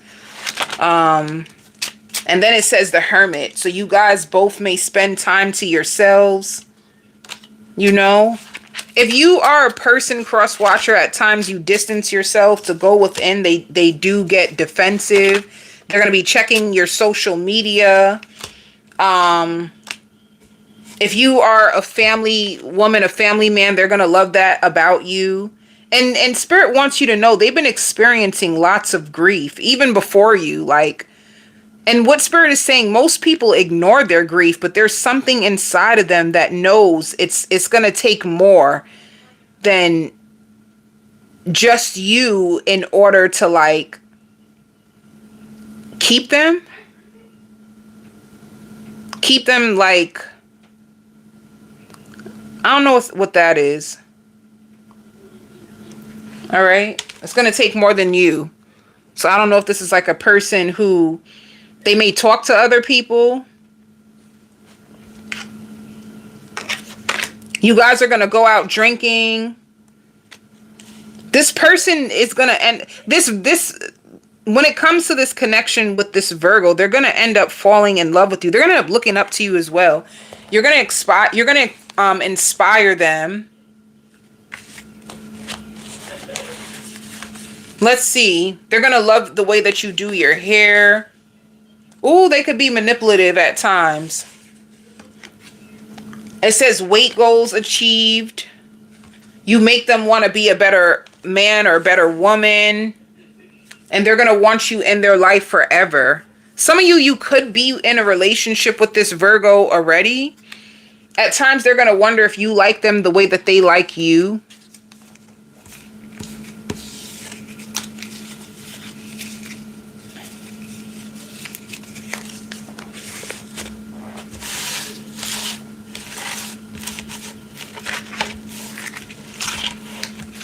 And then it says the Hermit. So you guys both may spend time to yourselves. You know, if you are a person, cross watcher, at times you distance yourself to go within. They do get defensive. They're going to be checking your social media. If you are a family woman, a family man, they're going to love that about you. And Spirit wants you to know they've been experiencing lots of grief even before you. Like, and what Spirit is saying, most people ignore their grief, but there's something inside of them that knows it's going to take more than just you in order to, like, keep them, like, I don't know what that is. All right. It's going to take more than you. So I don't know if this is like a person who they may talk to other people. You guys are going to go out drinking. This person is going to end this when it comes to this connection with this Virgo, they're going to end up falling in love with you. They're going to end up looking up to you as well. You're going to inspire them. Let's see. They're going to love the way that you do your hair. Ooh, they could be manipulative at times. It says weight goals achieved. You make them want to be a better man or a better woman. And they're going to want you in their life forever. Some of you could be in a relationship with this Virgo already. At times, they're going to wonder if you like them the way that they like you.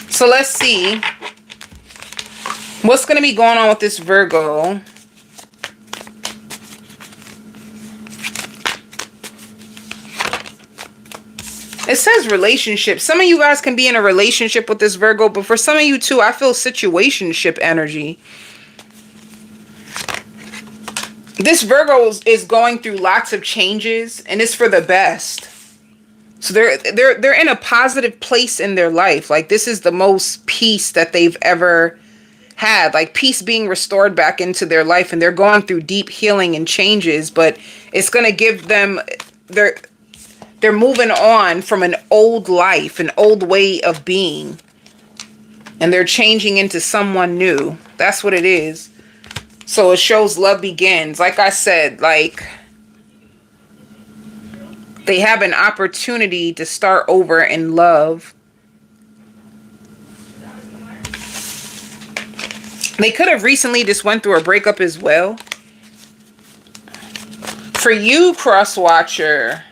So let's see what's going to be going on with this Virgo. It says relationship. Some of you guys can be in a relationship with this Virgo, but for some of you too, I feel situationship energy. This Virgo is going through lots of changes, and it's for the best. So they're in a positive place in their life. Like, this is the most peace that they've ever had. Like, peace being restored back into their life, and they're going through deep healing and changes, but it's going to give them they're moving on from an old life, an old way of being. And they're changing into someone new. That's what it is. So it shows love begins. Like I said, like, they have an opportunity to start over in love. They could have recently just went through a breakup as well. For you, cross watcher,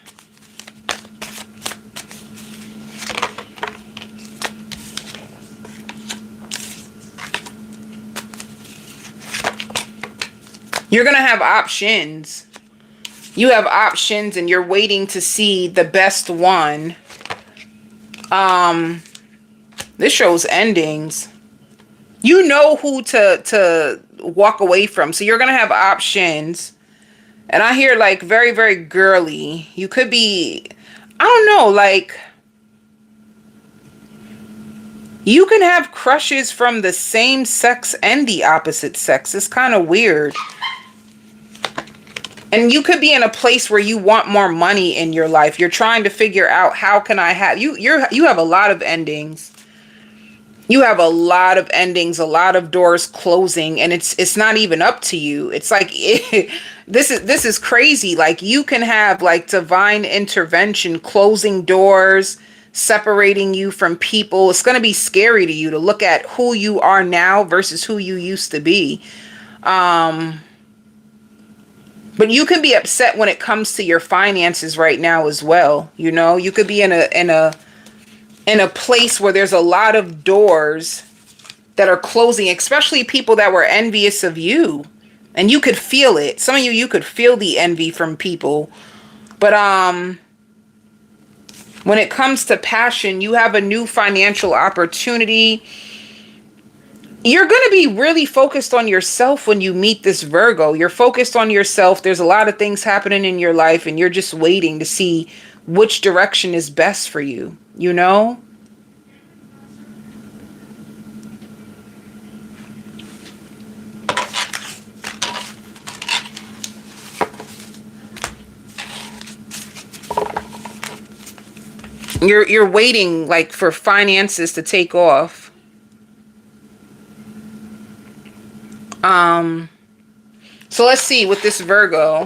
you're going to have options. You have options and you're waiting to see the best one. This shows endings. You know who to walk away from. So you're going to have options. And I hear, like, very, very girly. You could be, I don't know, like, you can have crushes from the same sex and the opposite sex. It's kind of weird. And you could be in a place where you want more money in your life. You're trying to figure out, how can I have you have a lot of endings. You have a lot of endings, a lot of doors closing, and it's not even up to you. It's like this is crazy. Like, you can have like divine intervention closing doors, separating you from people. It's going to be scary to you to look at who you are now versus who you used to be. But you can be upset when it comes to your finances right now as well. You know, you could be in a place where there's a lot of doors that are closing, especially people that were envious of you. And you could feel it. Some of you could feel the envy from people. But when it comes to passion, you have a new financial opportunity. You're going to be really focused on yourself when you meet this Virgo. You're focused on yourself. There's a lot of things happening in your life, and you're just waiting to see which direction is best for you, you know? You're waiting like for finances to take off. So let's see with this Virgo.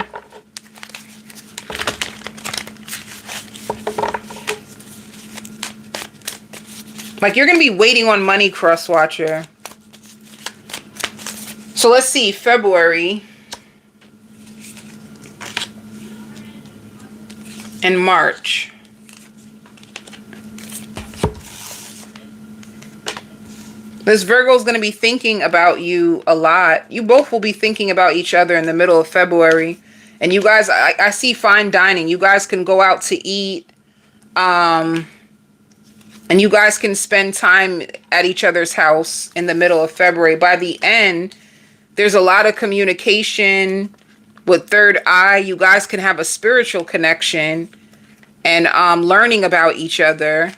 Like, you're going to be waiting on money, cross watcher. So let's see, February and March. This Virgo is going to be thinking about you a lot. You both will be thinking about each other in the middle of February. And you guys, I see fine dining. You guys can go out to eat. And you guys can spend time at each other's house in the middle of February. By the end, there's a lot of communication with third eye. You guys can have a spiritual connection and learning about each other.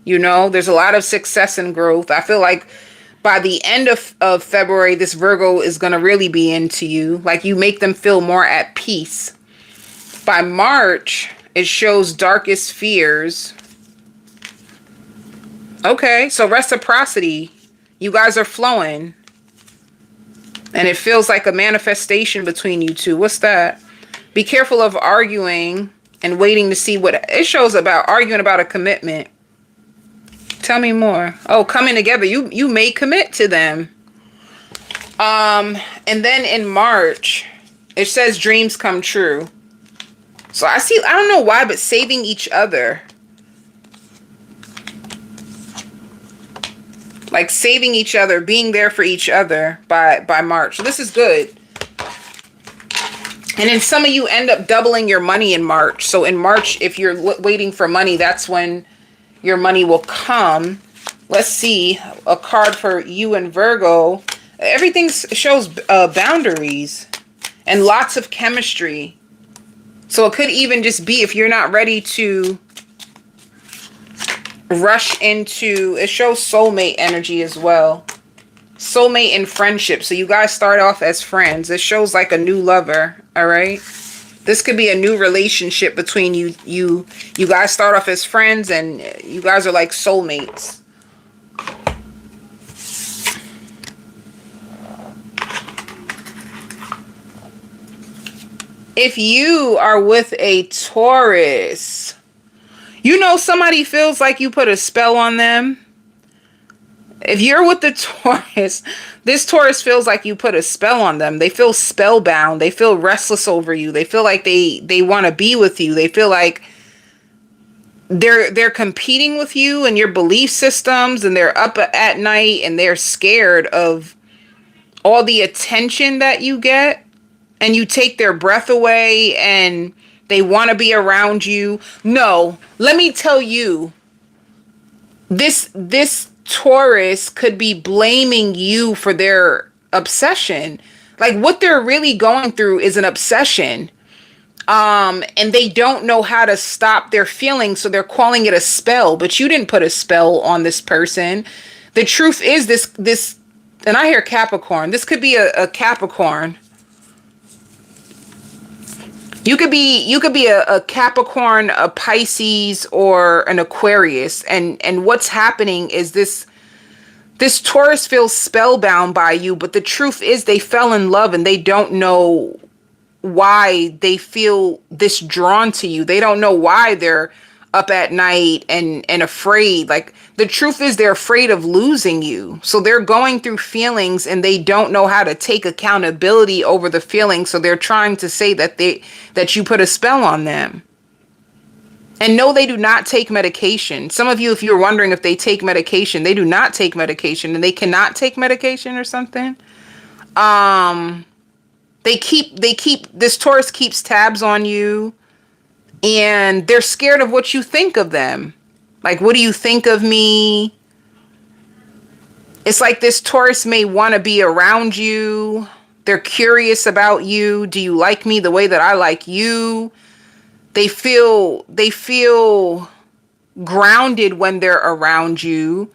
You know, there's a lot of success and growth. I feel like by the end of February, this Virgo is going to really be into you. Like, you make them feel more at peace. By March, it shows darkest fears. Okay, so reciprocity. You guys are flowing. And it feels like a manifestation between you two. What's that? Be careful of arguing and waiting to see what it shows about arguing about a commitment. Tell me more. Oh, coming together. You may commit to them. And then in March, it says dreams come true. So I don't know why, but saving each other. Like saving each other, being there for each other by March. So this is good. And then some of you end up doubling your money in March. So in March, if you're waiting for money, that's when your money will come. Let's see a card for you and Virgo. Everything shows boundaries and lots of chemistry. So it could even just be, if you're not ready to rush into, it shows soulmate energy as well. Soulmate and friendship. So you guys start off as friends. It shows like a new lover. All right. This could be a new relationship between you. You guys start off as friends and you guys are like soulmates. If you are with a Taurus, you know somebody feels like you put a spell on them. If you're with the Taurus, this Taurus feels like you put a spell on them. They feel spellbound. They feel restless over you. They feel like they want to be with you. They feel like they're competing with you and your belief systems, and they're up at night and they're scared of all the attention that you get, and you take their breath away and they want to be around you. No, let me tell you, this Taurus could be blaming you for their obsession. Like, what they're really going through is an obsession. And they don't know how to stop their feelings, so they're calling it a spell. But you didn't put a spell on this person. The truth is this, and I hear Capricorn. This could be a Capricorn. You could be a Capricorn, a Pisces, or an Aquarius. And what's happening is this Taurus feels spellbound by you, but the truth is they fell in love and they don't know why they feel this drawn to you. They don't know why they're up at night and afraid. Like, the truth is they're afraid of losing you. So they're going through feelings and they don't know how to take accountability over the feelings. So they're trying to say that you put a spell on them. And no, they do not take medication. Some of you, if you're wondering if they take medication, they do not take medication, and they cannot take medication or something. This Taurus keeps tabs on you, and they're scared of what you think of them. Like, what do you think of me? It's like this Taurus may want to be around you. They're curious about you. Do you like me the way that I like you? They feel grounded when they're around you.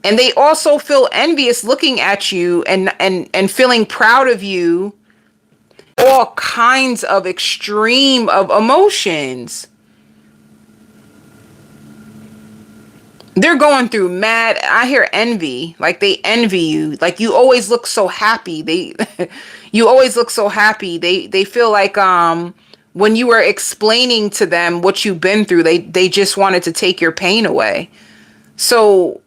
And they also feel envious looking at you and feeling proud of you. All kinds of extreme of emotions. They're going through mad. I hear envy. Like, they envy you. Like, you always look so happy. You always look so happy. They feel like when you were explaining to them what you've been through, they just wanted to take your pain away. So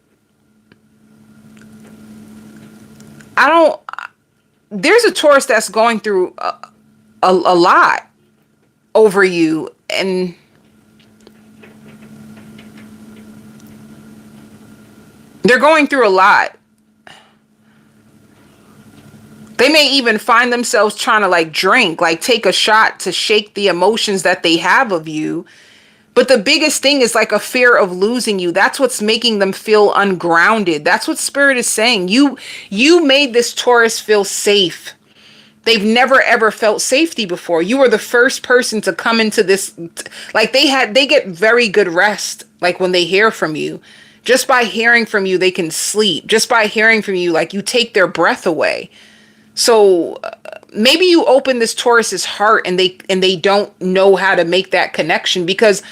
there's a Taurus that's going through a lot over you, and they're going through a lot. They may even find themselves trying to like drink, like take a shot to shake the emotions that they have of you. But the biggest thing is like a fear of losing you. That's what's making them feel ungrounded. That's what Spirit is saying. You made this Taurus feel safe. They've never ever felt safety before. You were the first person to come into this. Like, they get very good rest. Like, when they hear from you, just by hearing from you, they can sleep. Just by hearing from you, like, you take their breath away. So maybe you open this Taurus's heart and they don't know how to make that connection, because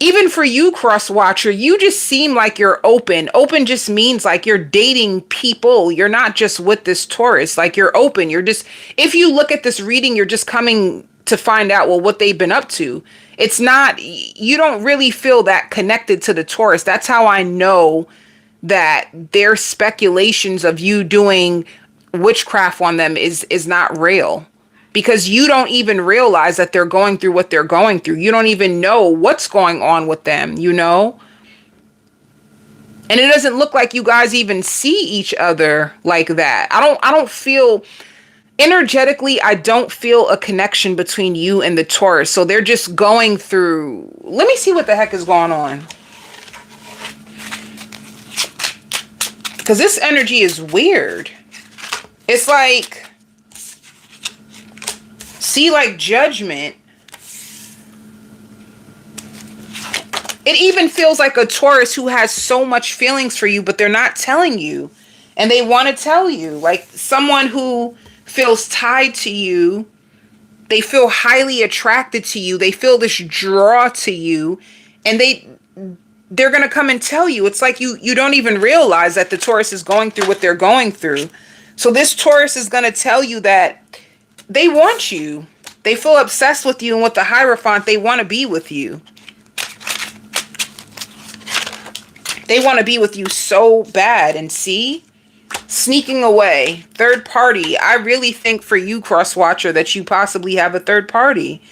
even for you, cross watcher, you just seem like you're open. Open just means like you're dating people. You're not just with this Taurus. Like, you're open. You're just, if you look at this reading, you're just coming to find out, well, what they've been up to. It's not, you don't really feel that connected to the Taurus. That's how I know that their speculations of you doing witchcraft on them is not real, because you don't even realize that they're going through what they're going through. You don't even know what's going on with them, you know? And it doesn't look like you guys even see each other like that. I don't feel energetically, I don't feel a connection between you and the Taurus. So they're just going through, let me see what the heck is going on. Because this energy is weird. It's like, see, like judgment. It even feels like a Taurus who has so much feelings for you, but they're not telling you. And they want to tell you. Like, someone who feels tied to you. They feel highly attracted to you. They feel this draw to you. And they're going to come and tell you. It's like you don't even realize that the Taurus is going through what they're going through. So this Taurus is going to tell you that they want you. They feel obsessed with you, and with the Hierophant, they want to be with you. They want to be with you so bad. And see, sneaking away, third party. I really think for you, cross watcher, that you possibly have a third party.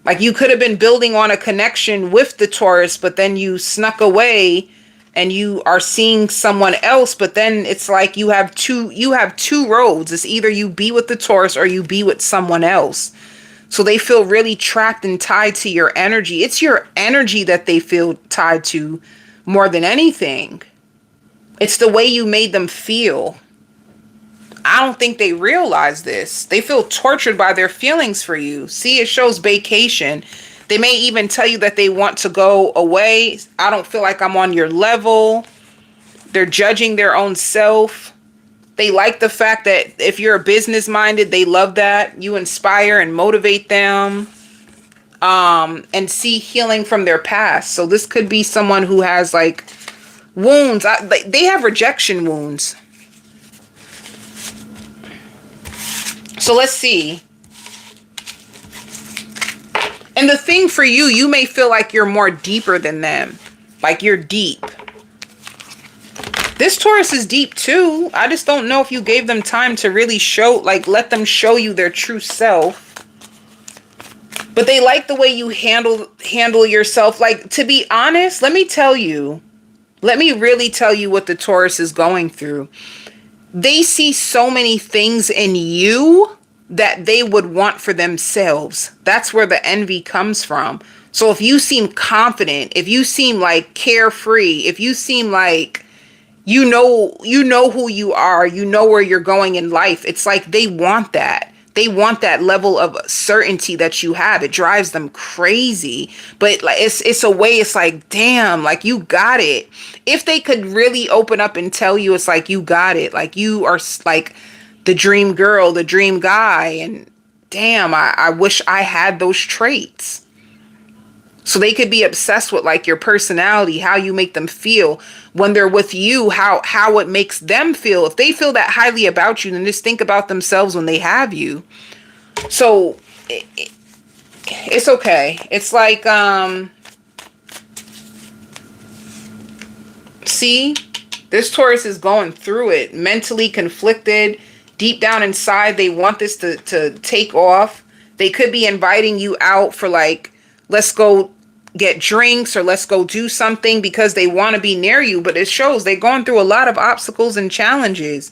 Like, you could have been building on a connection with the Taurus, but then you snuck away and you are seeing someone else. But then it's like you have two roads. It's either you be with the Taurus or you be with someone else. So they feel really trapped and tied to your energy. It's your energy that they feel tied to more than anything. It's the way you made them feel. I don't think they realize this. They feel tortured by their feelings for you. See, it shows vacation. They may even tell you that they want to go away. I don't feel like I'm on your level. They're judging their own self. They like the fact that if you're business minded, they love that. You inspire and motivate them. and see healing from their past. So this could be someone who has like wounds. They have rejection wounds. So let's see. And the thing for you, you may feel like you're more deeper than them. Like you're deep. This Taurus is deep too. I just don't know if you gave them time to really show, like let them show you their true self. But they like the way you handle yourself. Like, to be honest, let me really tell you what the Taurus is going through. They see so many things in you that they would want for themselves. That's where the envy comes from. So if you seem confident, if you seem like carefree, if you seem like you know who you are, you know where you're going in life, it's like they want that. They want that level of certainty that you have. It drives them crazy. But like it's a way, it's like, damn, like you got it. If they could really open up and tell you, it's like you got it. Like you are like the dream girl, the dream guy. And damn, I wish I had those traits. So they could be obsessed with like your personality, how you make them feel when they're with you, how it makes them feel. If they feel that highly about you, then just think about themselves when they have you. So it's okay. It's like, see, this Taurus is going through it, mentally conflicted. Deep down inside, they want this to take off. They could be inviting you out for like, let's go get drinks or let's go do something because they want to be near you. But it shows they're going through a lot of obstacles and challenges.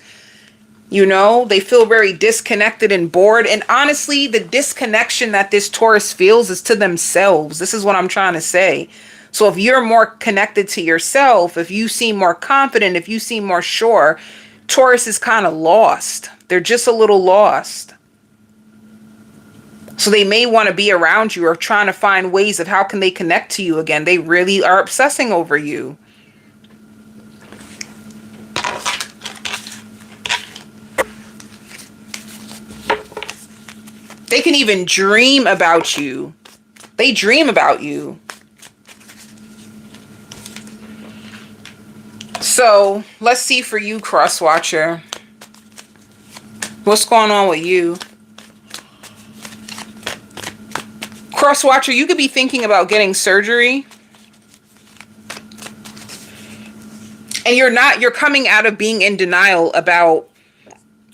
You know, they feel very disconnected and bored. And honestly, the disconnection that this Taurus feels is to themselves. This is what I'm trying to say. So if you're more connected to yourself, if you seem more confident, if you seem more sure, Taurus is kind of lost. They're just a little lost. So they may want to be around you or trying to find ways of how can they connect to you again. They really are obsessing over you. They can even dream about you. They dream about you. So let's see for you, Cross Watcher. What's going on with you? Cross Watcher, you could be thinking about getting surgery. And you're coming out of being in denial about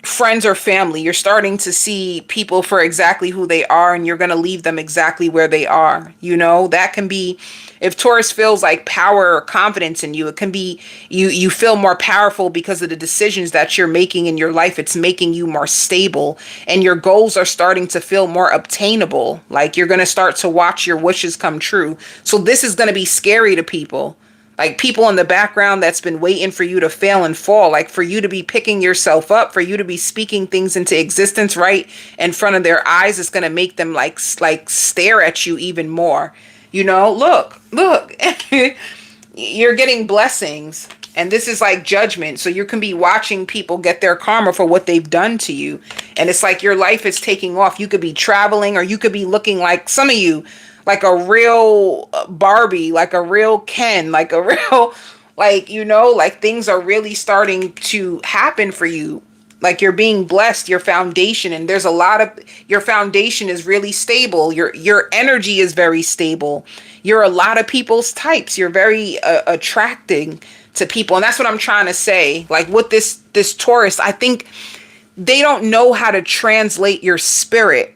friends or family. You're starting to see people for exactly who they are, and you're going to leave them exactly where they are. You know, that can be, if Taurus feels like power or confidence in you, it can be you feel more powerful because of the decisions that you're making in your life. It's making you more stable, and your goals are starting to feel more obtainable. Like you're going to start to watch your wishes come true. So this is going to be scary to people. Like people in the background that's been waiting for you to fail and fall, like for you to be picking yourself up, for you to be speaking things into existence right in front of their eyes, is going to make them like stare at you even more. You know, look, you're getting blessings, and this is like judgment. So you can be watching people get their karma for what they've done to you. And it's like your life is taking off. You could be traveling, or you could be looking like, some of you, like a real Barbie, like a real Ken, like a real, like, you know, like things are really starting to happen for you. Like you're being blessed, your foundation, and there's a lot of, your foundation is really stable. Your energy is very stable. You're a lot of people's types. You're very attracting to people. And that's what I'm trying to say. Like with this Taurus, I think they don't know how to translate your spirit.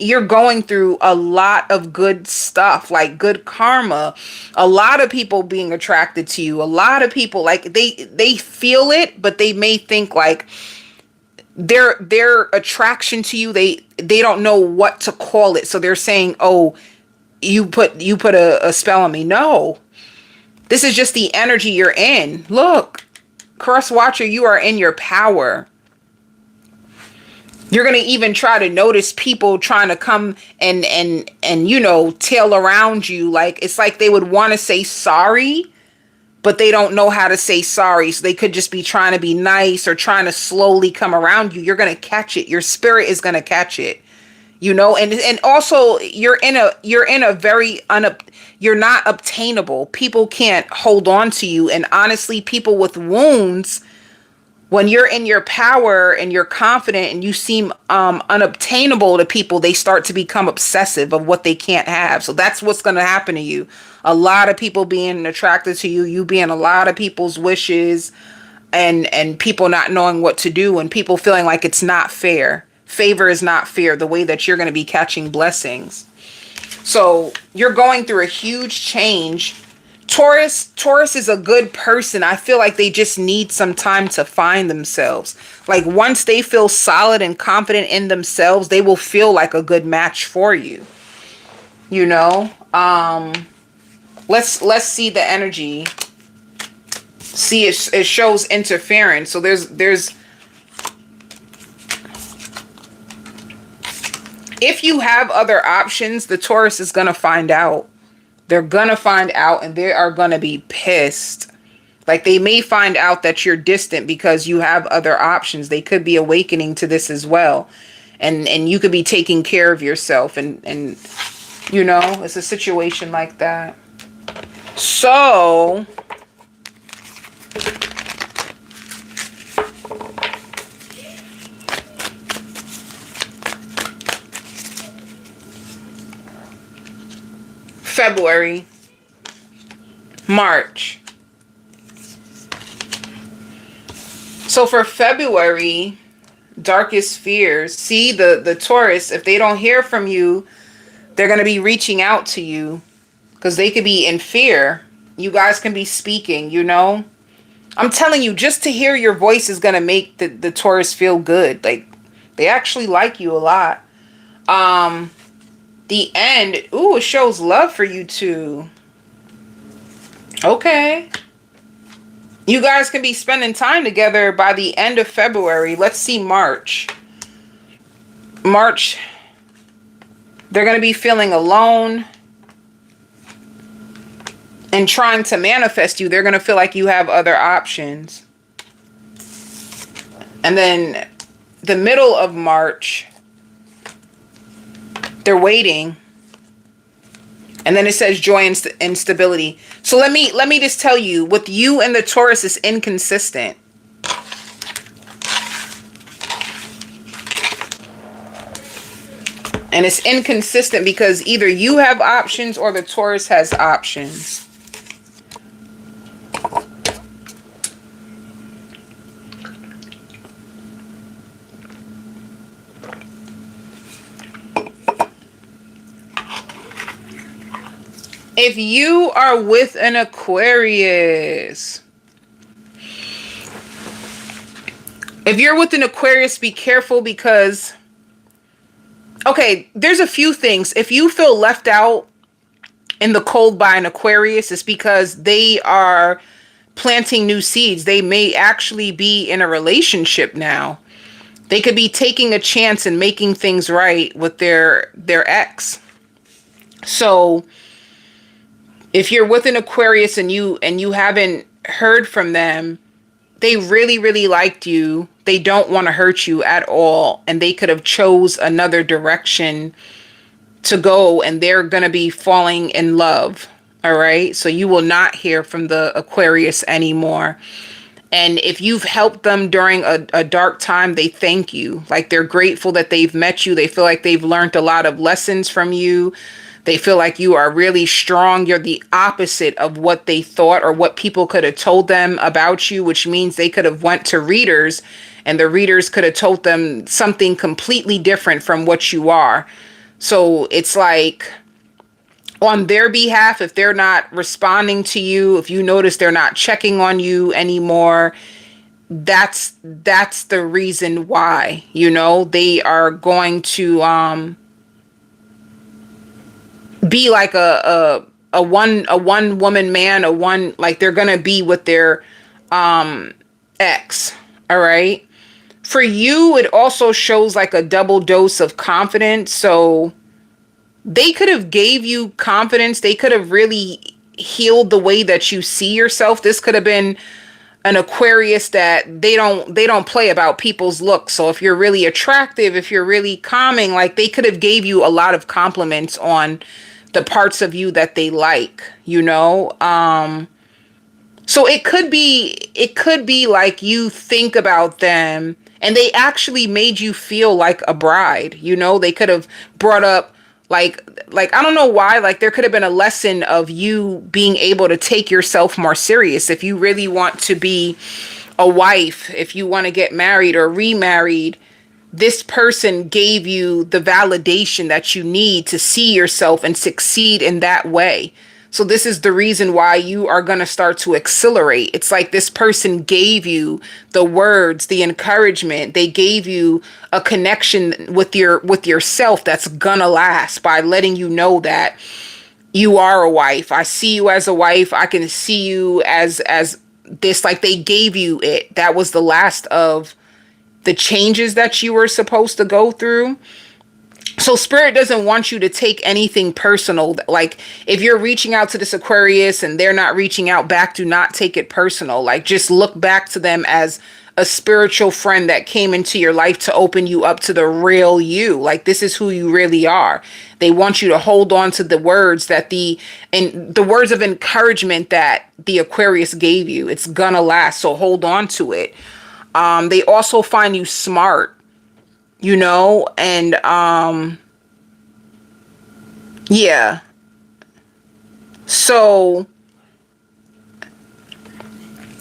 You're going through a lot of good stuff, like good karma, a lot of people being attracted to you, a lot of people, like they feel it, but they may think like their attraction to you, they don't know what to call it. So they're saying, oh, you put a spell on me. No, this is just the energy you're in. Look, Cross Watcher, you are in your power. You're going to even try to notice people trying to come and you know, tail around you. Like, it's like they would want to say sorry, but they don't know how to say sorry. So they could just be trying to be nice or trying to slowly come around you. You're going to catch it. Your spirit is going to catch it. you know, and also you're in a very you're not obtainable. People can't hold on to you. And honestly, people with wounds, when you're in your power and you're confident and you seem unobtainable to people, they start to become obsessive of what they can't have. So that's what's going to happen to you. A lot of people being attracted to you, you being a lot of people's wishes, and people not knowing what to do, and people feeling like it's not fair. Favor is not fair, the way that you're going to be catching blessings. So you're going through a huge change. Taurus is a good person. I feel like they just need some time to find themselves. Like once they feel solid and confident in themselves, they will feel like a good match for you. You know? Let's see the energy. See, it shows interference. So there's if you have other options, the Taurus is going to find out. They're going to find out, and they are going to be pissed. Like they may find out that you're distant because you have other options. They could be awakening to this as well. And you could be taking care of yourself, and you know, it's a situation like that. So February, March. So for February, darkest fears. See, the Taurus, if they don't hear from you, they're going to be reaching out to you because they could be in fear. You guys can be speaking, you know. I'm telling you, just to hear your voice is going to make the Taurus feel good. Like they actually like you a lot. The end. Ooh, it shows love for you too. Okay. You guys can be spending time together by the end of February. Let's see March. March, they're going to be feeling alone and trying to manifest you. They're going to feel like you have other options. And then the middle of March, they're waiting. And then it says joy and stability. So let me just tell you, with you and the Taurus, is inconsistent. And it's inconsistent because either you have options or the Taurus has options. If you are with an Aquarius, be careful because, okay, there's a few things. If you feel left out in the cold by an Aquarius, it's because they are planting new seeds. They may actually be in a relationship now. They could be taking a chance and making things right with their ex. So if you're with an Aquarius and you haven't heard from them, they really, really liked you. They don't want to hurt you at all. And they could have chose another direction to go, and they're going to be falling in love. All right. So you will not hear from the Aquarius anymore. And if you've helped them during a dark time, they thank you. Like they're grateful that they've met you. They feel like they've learned a lot of lessons from you. They feel like you are really strong. You're the opposite of what they thought or what people could have told them about you, which means they could have went to readers and the readers could have told them something completely different from what you are. So it's like on their behalf, if they're not responding to you, if you notice they're not checking on you anymore, that's the reason why, you know, they are going to be like a one woman man, like they're gonna be with their ex. All right. For you, it also shows like a double dose of confidence. So they could have gave you confidence. They could have really healed the way that you see yourself. This could have been an Aquarius that they don't play about people's looks. So if you're really attractive, if you're really calming, like they could have gave you a lot of compliments on the parts of you that they like, you know? So it could be like you think about them and they actually made you feel like a bride, you know? They could have brought up like I don't know why, like there could have been a lesson of you being able to take yourself more serious if you really want to be a wife, if you want to get married or remarried. This person gave you the validation that you need to see yourself and succeed in that way. So this is the reason why you are going to start to accelerate. It's like this person gave you the words, the encouragement. They gave you a connection with yourself that's gonna last by letting you know that you are a wife. I see you as a wife. I can see you as this. Like they gave you it. That was the last of the changes that you were supposed to go through. So spirit doesn't want you to take anything personal. Like if you're reaching out to this Aquarius and they're not reaching out back, do not take it personal. Like just look back to them as a spiritual friend that came into your life to open you up to the real you. Like this is who you really are. They want you to hold on to the words that the words of encouragement that the Aquarius gave you. It's gonna last. So hold on to it. They also find you smart, you know, and yeah. So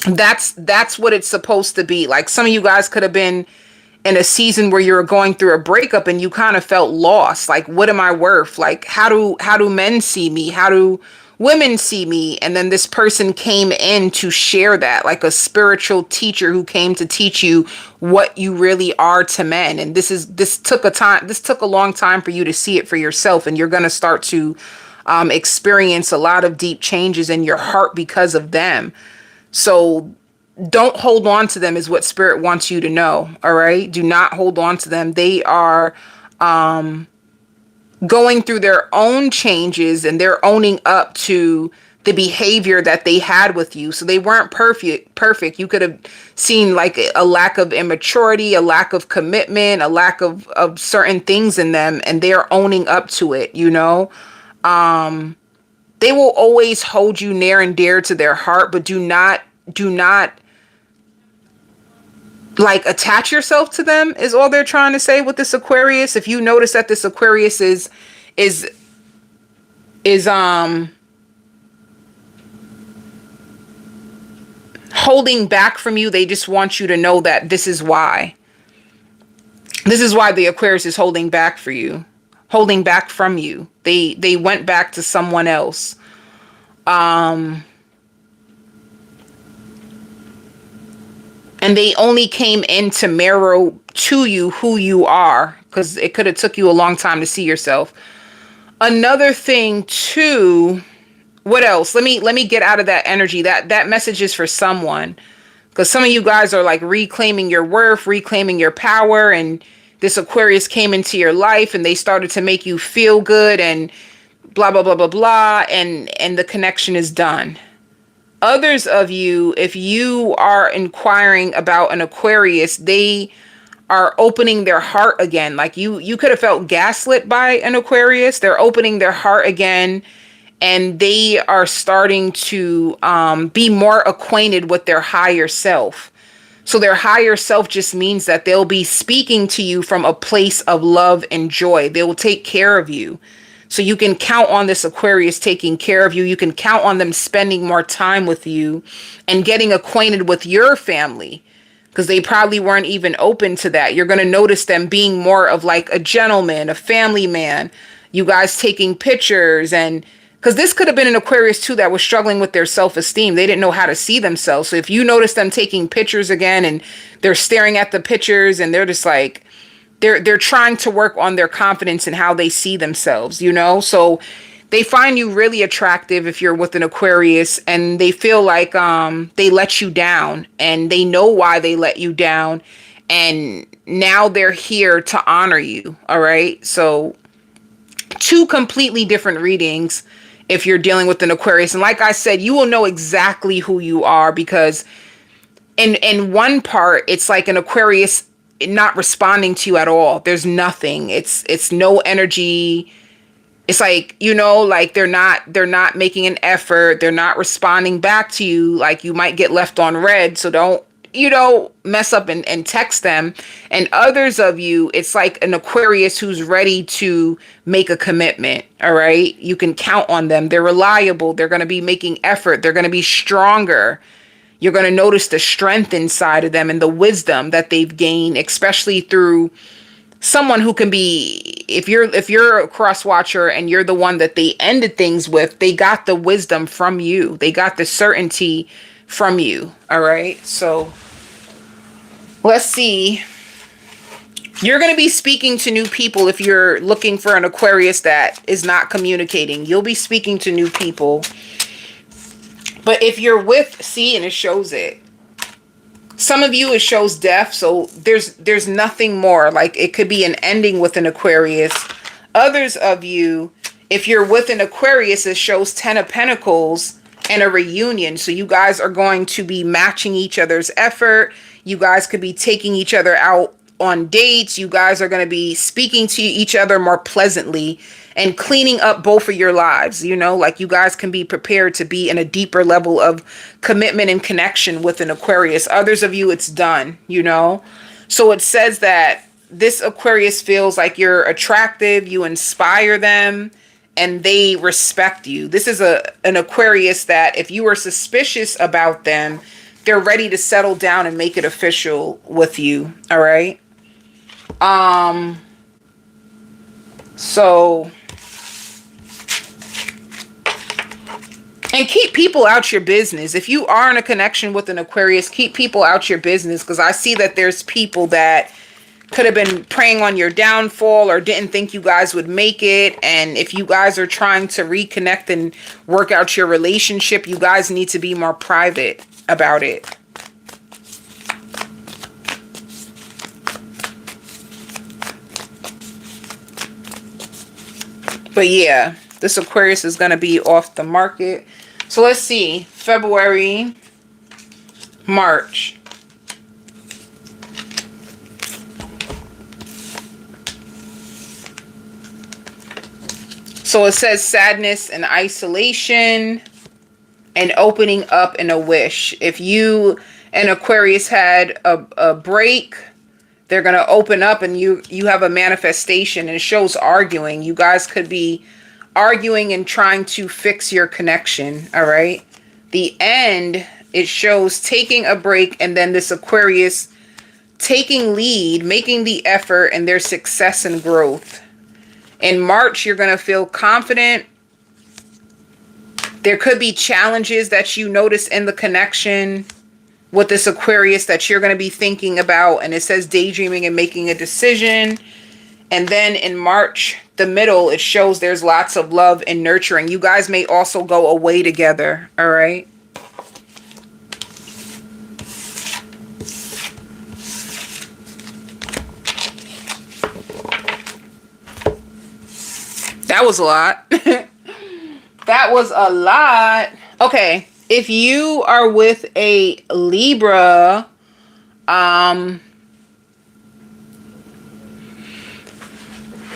that's what it's supposed to be. Like some of you guys could have been in a season where you were going through a breakup and you kind of felt lost. Like, what am I worth? Like, how do men see me? How do women see me? And then this person came in to share that, like a spiritual teacher who came to teach you what you really are to men. And this took a long time for you to see it for yourself. And you're going to start to experience a lot of deep changes in your heart because of them. So don't hold on to them is what spirit wants you to know. All right. Do not hold on to them. They are going through their own changes and they're owning up to the behavior that they had with you. So they weren't perfect. You could have seen like a lack of immaturity, a lack of commitment, a lack of certain things in them, and they're owning up to it, you know? They will always hold you near and dear to their heart, but do not like attach yourself to them is all they're trying to say with this Aquarius. If you notice that this Aquarius is holding back from you, they just want you to know that this is why. This is why the Aquarius is holding back for you, holding back from you. They went back to someone else. And they only came in to mirror to you who you are, because it could have took you a long time to see yourself. Another thing too, what else? Let me get out of that energy. That message is for someone, because some of you guys are like reclaiming your worth, reclaiming your power, and this Aquarius came into your life and they started to make you feel good and blah blah blah blah blah, and the connection is done. Others of you, if you are inquiring about an Aquarius, they are opening their heart again. Like you could have felt gaslit by an Aquarius. They're opening their heart again, and they are starting to be more acquainted with their higher self. So their higher self just means that they'll be speaking to you from a place of love and joy. They will take care of you. So you can count on this Aquarius taking care of you. You can count on them spending more time with you and getting acquainted with your family, because they probably weren't even open to that. You're going to notice them being more of like a gentleman, a family man. You guys taking pictures, and because this could have been an Aquarius too that was struggling with their self-esteem. They didn't know how to see themselves. So if you notice them taking pictures again and they're staring at the pictures and they're just like, they're trying to work on their confidence and how they see themselves, you know? So they find you really attractive if you're with an Aquarius, and they feel like they let you down, and they know why they let you down, and now they're here to honor you. All right? So two completely different readings if you're dealing with an Aquarius. And like I said, you will know exactly who you are, because in one part, it's like an Aquarius not responding to you at all. There's nothing. It's no energy. It's like, you know, like they're not making an effort. They're not responding back to you. Like you might get left on red. So don't, you know, mess up and text them. And others of you, it's like an Aquarius who's ready to make a commitment. All right. You can count on them. They're reliable. They're going to be making effort. They're going to be stronger. You're going to notice the strength inside of them and the wisdom that they've gained, especially through someone who can be, if you're a cross watcher and you're the one that they ended things with, they got the wisdom from you. They got the certainty from you. All right. So let's see. You're going to be speaking to new people. If you're looking for an Aquarius that is not communicating, you'll be speaking to new people. But if you're with, see, and it shows it. Some of you, it shows death. So there's nothing more. Like it could be an ending with an Aquarius. Others of you, if you're with an Aquarius, it shows 10 of Pentacles and a reunion. So you guys are going to be matching each other's effort. You guys could be taking each other out on dates. You guys are going to be speaking to each other more pleasantly and cleaning up both of your lives. You know, like you guys can be prepared to be in a deeper level of commitment and connection with an Aquarius. Others of you, it's done, you know. So it says that this Aquarius feels like you're attractive, you inspire them, and they respect you. This is an Aquarius that if you were suspicious about them, they're ready to settle down and make it official with you. All right. So, and keep people out your business. If you are in a connection with an Aquarius, keep people out your business, because I see that there's people that could have been preying on your downfall or didn't think you guys would make it. And if you guys are trying to reconnect and work out your relationship, you guys need to be more private about it. But yeah, this Aquarius is going to be off the market. So let's see. February, March. So it says sadness and isolation and opening up and a wish. If you and Aquarius had a break, they're going to open up and you have a manifestation, and it shows arguing. You guys could be arguing and trying to fix your connection. All right. The end, it shows taking a break, and then this Aquarius taking lead, making the effort, and their success and growth. In March, you're going to feel confident. There could be challenges that you notice in the connection with this Aquarius that you're going to be thinking about. And it says daydreaming and making a decision. And then in March, the middle, it shows there's lots of love and nurturing. You guys may also go away together. All right. That was a lot. That was a lot. Okay. If you are with a Libra,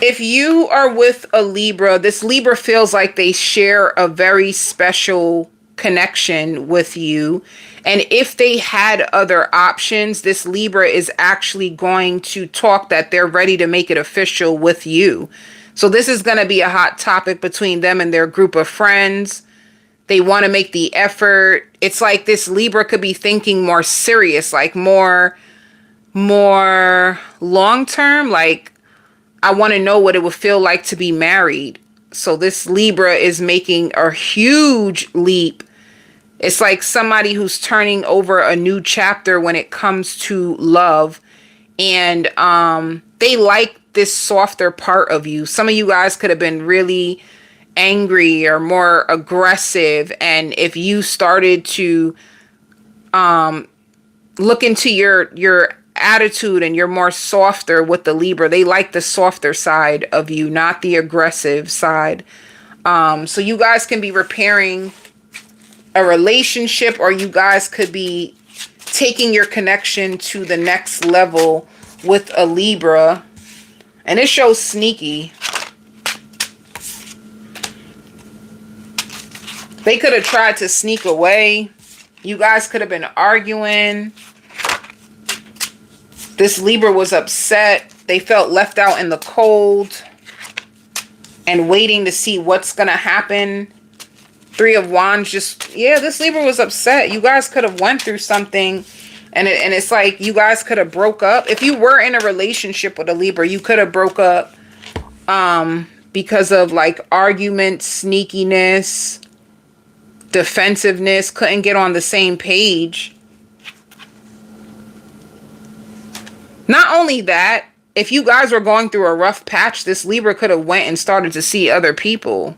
if you are with a Libra, this Libra feels like they share a very special connection with you. And if they had other options, this Libra is actually going to talk that they're ready to make it official with you. So this is going to be a hot topic between them and their group of friends. They want to make the effort. It's like this Libra could be thinking more serious, like more long-term. Like, I want to know what it would feel like to be married. So this Libra is making a huge leap. It's like somebody who's turning over a new chapter when it comes to love. And they like this softer part of you. Some of you guys could have been really angry or more aggressive, and if you started to look into your attitude and you're more softer with the Libra, they like the softer side of you, not the aggressive side. So you guys can be repairing a relationship, or you guys could be taking your connection to the next level with a Libra. And it shows sneaky. They could have tried to sneak away. You guys could have been arguing. This Libra was upset. They felt left out in the cold and waiting to see what's going to happen. Three of Wands just, yeah, this Libra was upset. You guys could have went through something, and it's like you guys could have broke up. If you were in a relationship with a Libra, you could have broke up because of like arguments, sneakiness, defensiveness, couldn't get on the same page. Not only that, if you guys were going through a rough patch, this Libra could have went and started to see other people.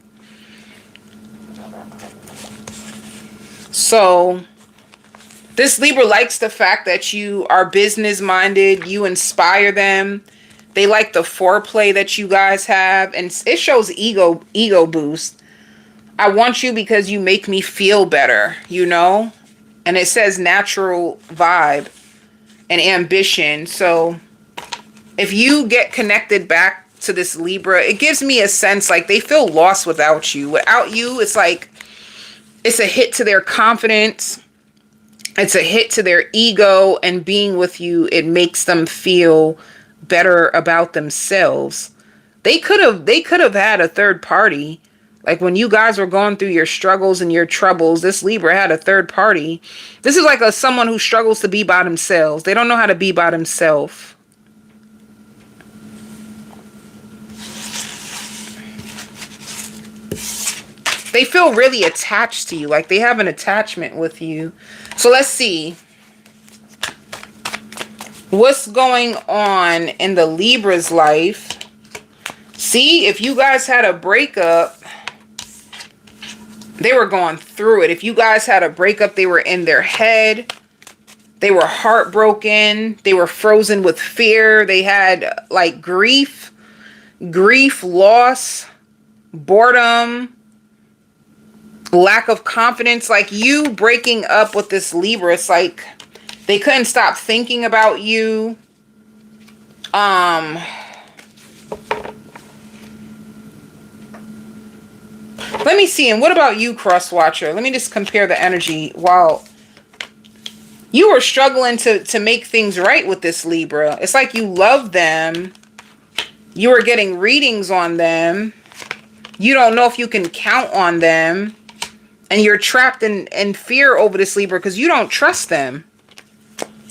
So this Libra likes the fact that you are business minded. You inspire them. They like the foreplay that you guys have. And it shows ego boost. I want you because you make me feel better, you know? And it says natural vibe and ambition. So if you get connected back to this Libra, it gives me a sense like they feel lost without you. Without you, it's like it's a hit to their confidence. It's a hit to their ego, and being with you, it makes them feel better about themselves. They could have had a third party. Like when you guys were going through your struggles and your troubles, this Libra had a third party. This is like someone who struggles to be by themselves. They don't know how to be by themselves. They feel really attached to you. Like they have an attachment with you. So let's see. What's going on in the Libra's life? See, if you guys had a breakup, they were going through it. If you guys had a breakup, they were in their head. They were heartbroken. They were frozen with fear. They had like grief, loss, boredom, lack of confidence. Like you breaking up with this Libra, it's like they couldn't stop thinking about you. Let me see. And what about you, Cross Watcher? Let me just compare the energy. While you were struggling to make things right with this Libra, it's like you love them. You were getting readings on them. You don't know if you can count on them. And you're trapped in fear over this Libra because you don't trust them.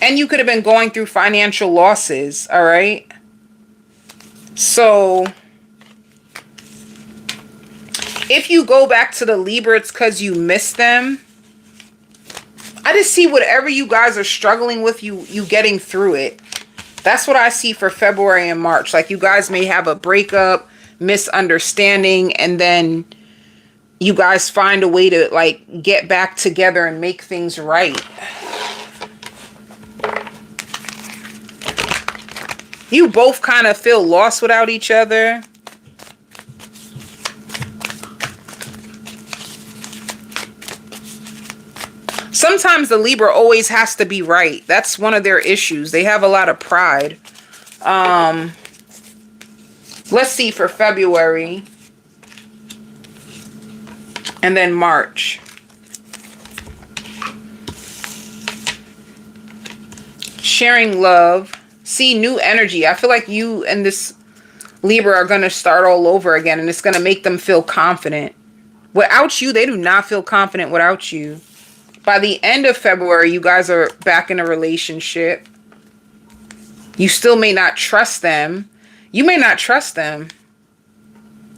And you could have been going through financial losses, all right? So if you go back to the Libra, it's because you miss them. I just see whatever you guys are struggling with, you getting through it. That's what I see for February and March. Like you guys may have a breakup, misunderstanding, and then you guys find a way to like get back together and make things right. You both kind of feel lost without each other. Sometimes the Libra always has to be right. That's one of their issues. They have a lot of pride. Let's see for February. And then March. Sharing love. See, new energy. I feel like you and this Libra are going to start all over again. And it's going to make them feel confident. Without you, they do not feel confident without you. By the end of February, you guys are back in a relationship. You still may not trust them. You may not trust them.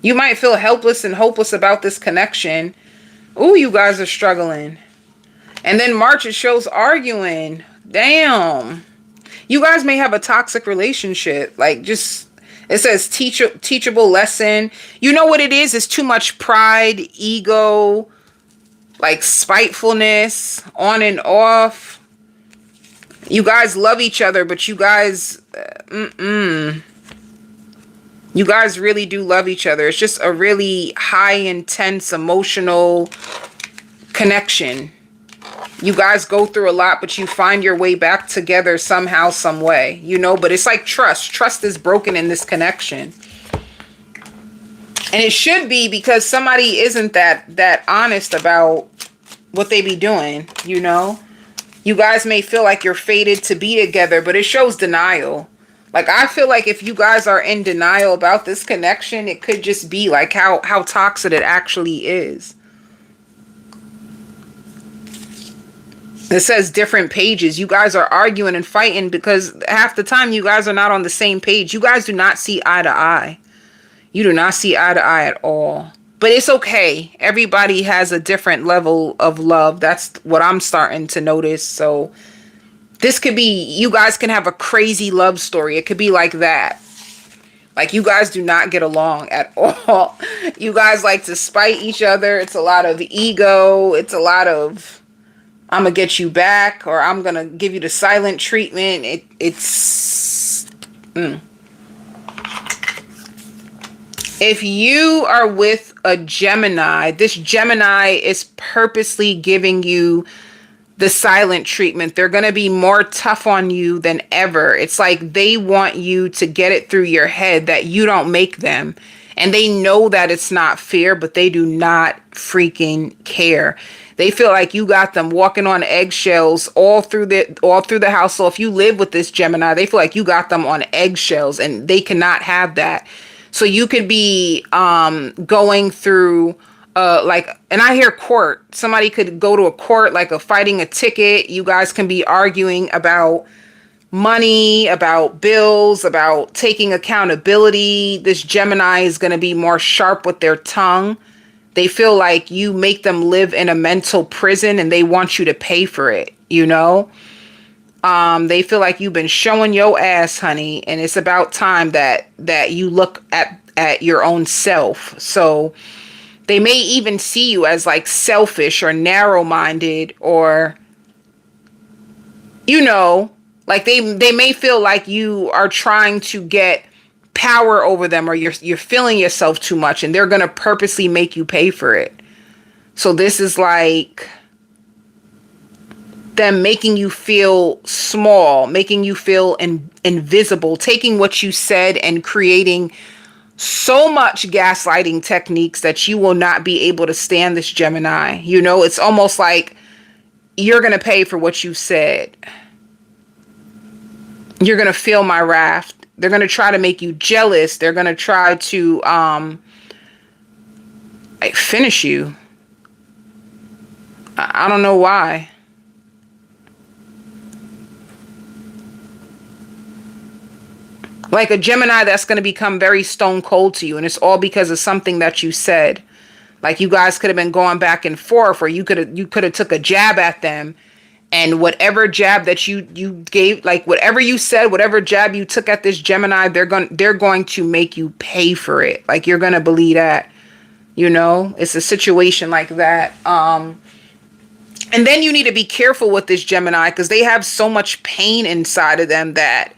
You might feel helpless and hopeless about this connection. Ooh, you guys are struggling. And then March, it shows arguing. Damn. You guys may have a toxic relationship. Like just, it says teachable lesson. You know what it is? It's too much pride, ego, like spitefulness, on and off. You guys love each other, but you guys, you guys really do love each other. It's just a really high, intense, emotional connection. You guys go through a lot, but you find your way back together somehow, some way, you know, but it's like trust. Trust is broken in this connection. And it should be, because somebody isn't that honest about what they be doing, you know. You guys may feel like you're fated to be together, but it shows denial. Like, I feel like if you guys are in denial about this connection, it could just be like how toxic it actually is. It says different pages. You guys are arguing and fighting because half the time you guys are not on the same page. You guys do not see eye to eye. You do not see eye to eye at all. But it's okay. Everybody has a different level of love. That's what I'm starting to notice. So this could be, you guys can have a crazy love story. It could be like that. Like, you guys do not get along at all. You guys like to spite each other. It's a lot of ego. It's a lot of, I'm going to get you back, or I'm going to give you the silent treatment. If you are with a Gemini, this Gemini is purposely giving you the silent treatment. They're going to be more tough on you than ever. It's like they want you to get it through your head that you don't make them. And they know that it's not fair, but they do not freaking care. They feel like you got them walking on eggshells all through the house. So if you live with this Gemini, they feel like you got them on eggshells, and they cannot have that. So you could be going through and I hear court. Somebody could go to a court, like fighting a ticket. You guys can be arguing about money, about bills, about taking accountability. This Gemini is going to be more sharp with their tongue. They feel like you make them live in a mental prison, and they want you to pay for it, you know? They feel like you've been showing your ass, honey, and it's about time that you look at your own self. So they may even see you as like selfish or narrow-minded, or, you know, like they may feel like you are trying to get power over them, or you're feeling yourself too much, and they're going to purposely make you pay for it. So this is like them making you feel small, making you feel invisible, taking what you said and creating so much gaslighting techniques that you will not be able to stand this Gemini. You know, it's almost like you're going to pay for what you said. You're going to feel my wrath. They're going to try to make you jealous. They're going to try to finish you. I don't know why. Like a Gemini that's going to become very stone cold to you. And it's all because of something that you said. Like, you guys could have been going back and forth, or you could have took a jab at them. And whatever jab that you gave, like whatever you said, whatever jab you took at this Gemini, they're going to make you pay for it. Like, you're going to believe that, you know, it's a situation like that. And then you need to be careful with this Gemini, because they have so much pain inside of them that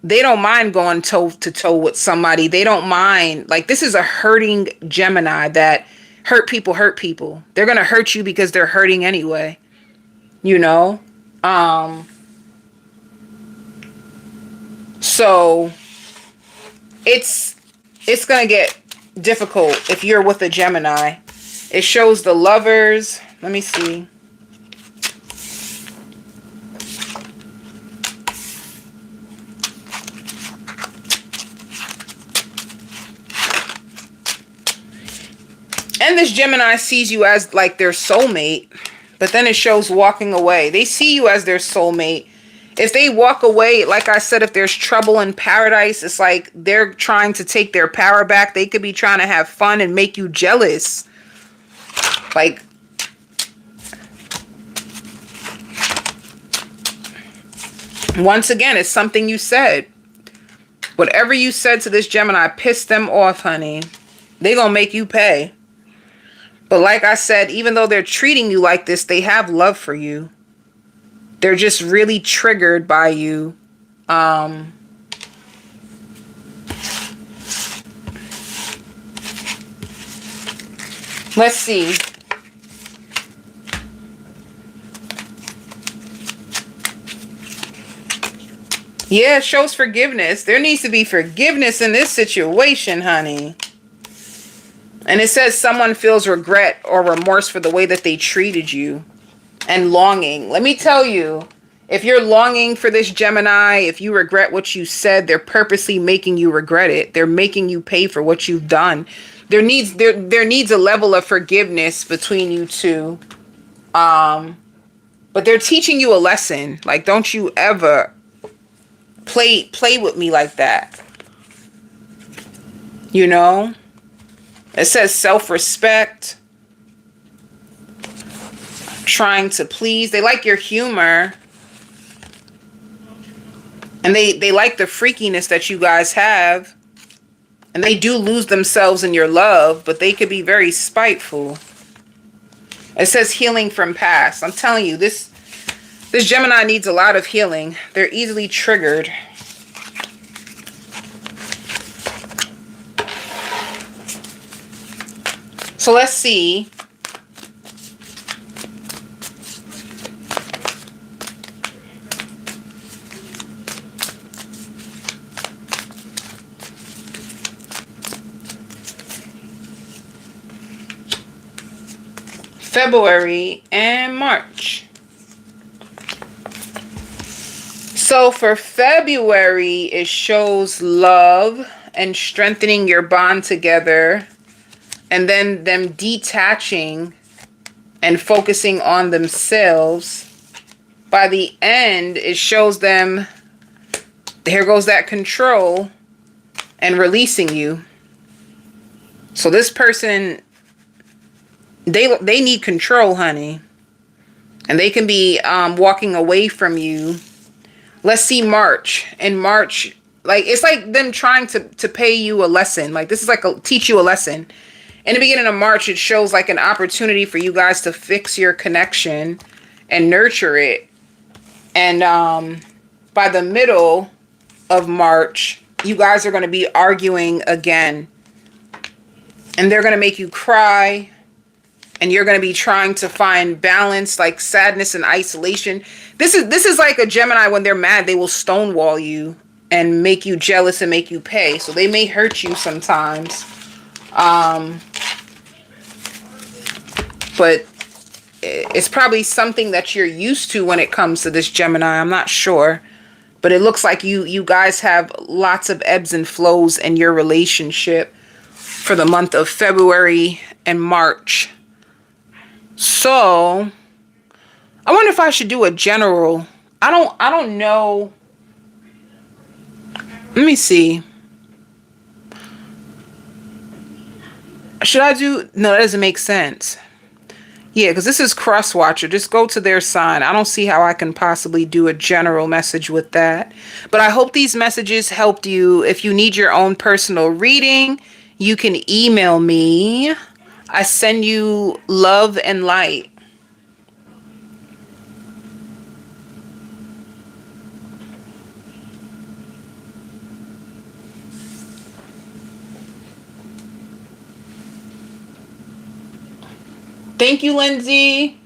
they don't mind going toe to toe with somebody. They don't mind. Like, this is a hurting Gemini that hurt people. They're going to hurt you because they're hurting anyway. You know? So it's going to get difficult if you're with a Gemini. It shows the Lovers. Let me see. And this Gemini sees you as like their soulmate, but then it shows walking away. They see you as their soulmate. If they walk away, like I said, if there's trouble in paradise, it's like they're trying to take their power back. They could be trying to have fun and make you jealous. Like, once again, it's something you said. Whatever you said to this Gemini pissed them off, honey. They're going to make you pay. But like I said, even though they're treating you like this, they have love for you. They're just really triggered by you. Let's see. Yeah, it shows forgiveness. There needs to be forgiveness in this situation, honey. And it says someone feels regret or remorse for the way that they treated you and longing. Let me tell you, if you're longing for this Gemini, if you regret what you said, they're purposely making you regret it. They're making you pay for what you've done. There needs a level of forgiveness between you two. But they're teaching you a lesson. Like, don't you ever play with me like that. You know? It says self-respect, trying to please. They like your humor. And they like the freakiness that you guys have. And they do lose themselves in your love, but they could be very spiteful. It says healing from past. I'm telling you, this Gemini needs a lot of healing. They're easily triggered. So let's see. February and March. So for February, it shows love and strengthening your bond together, and then them detaching and focusing on themselves. By the end, it shows them, here goes that control, and releasing you. So this person, they need control, honey. And they can be walking away from you. Let's see March. In March, like, it's like them trying to pay you a lesson. Like, this is like teach you a lesson. In the beginning of March, it shows like an opportunity for you guys to fix your connection and nurture it. And by the middle of March, you guys are going to be arguing again. And they're going to make you cry. And you're going to be trying to find balance, like sadness and isolation. This is like a Gemini. When they're mad, they will stonewall you and make you jealous and make you pay. So they may hurt you sometimes. But it's probably something that you're used to when it comes to this Gemini. I'm not sure. But it looks like you guys have lots of ebbs and flows in your relationship for the month of February and March. So, I wonder if I should do a general. I don't know. Let me see. Should I do? No, that doesn't make sense. Yeah, because this is cross watcher. Just go to their sign. I don't see how I can possibly do a general message with that. But I hope these messages helped you. If you need your own personal reading, you can email me. I send you love and light. Thank you, Lindsay.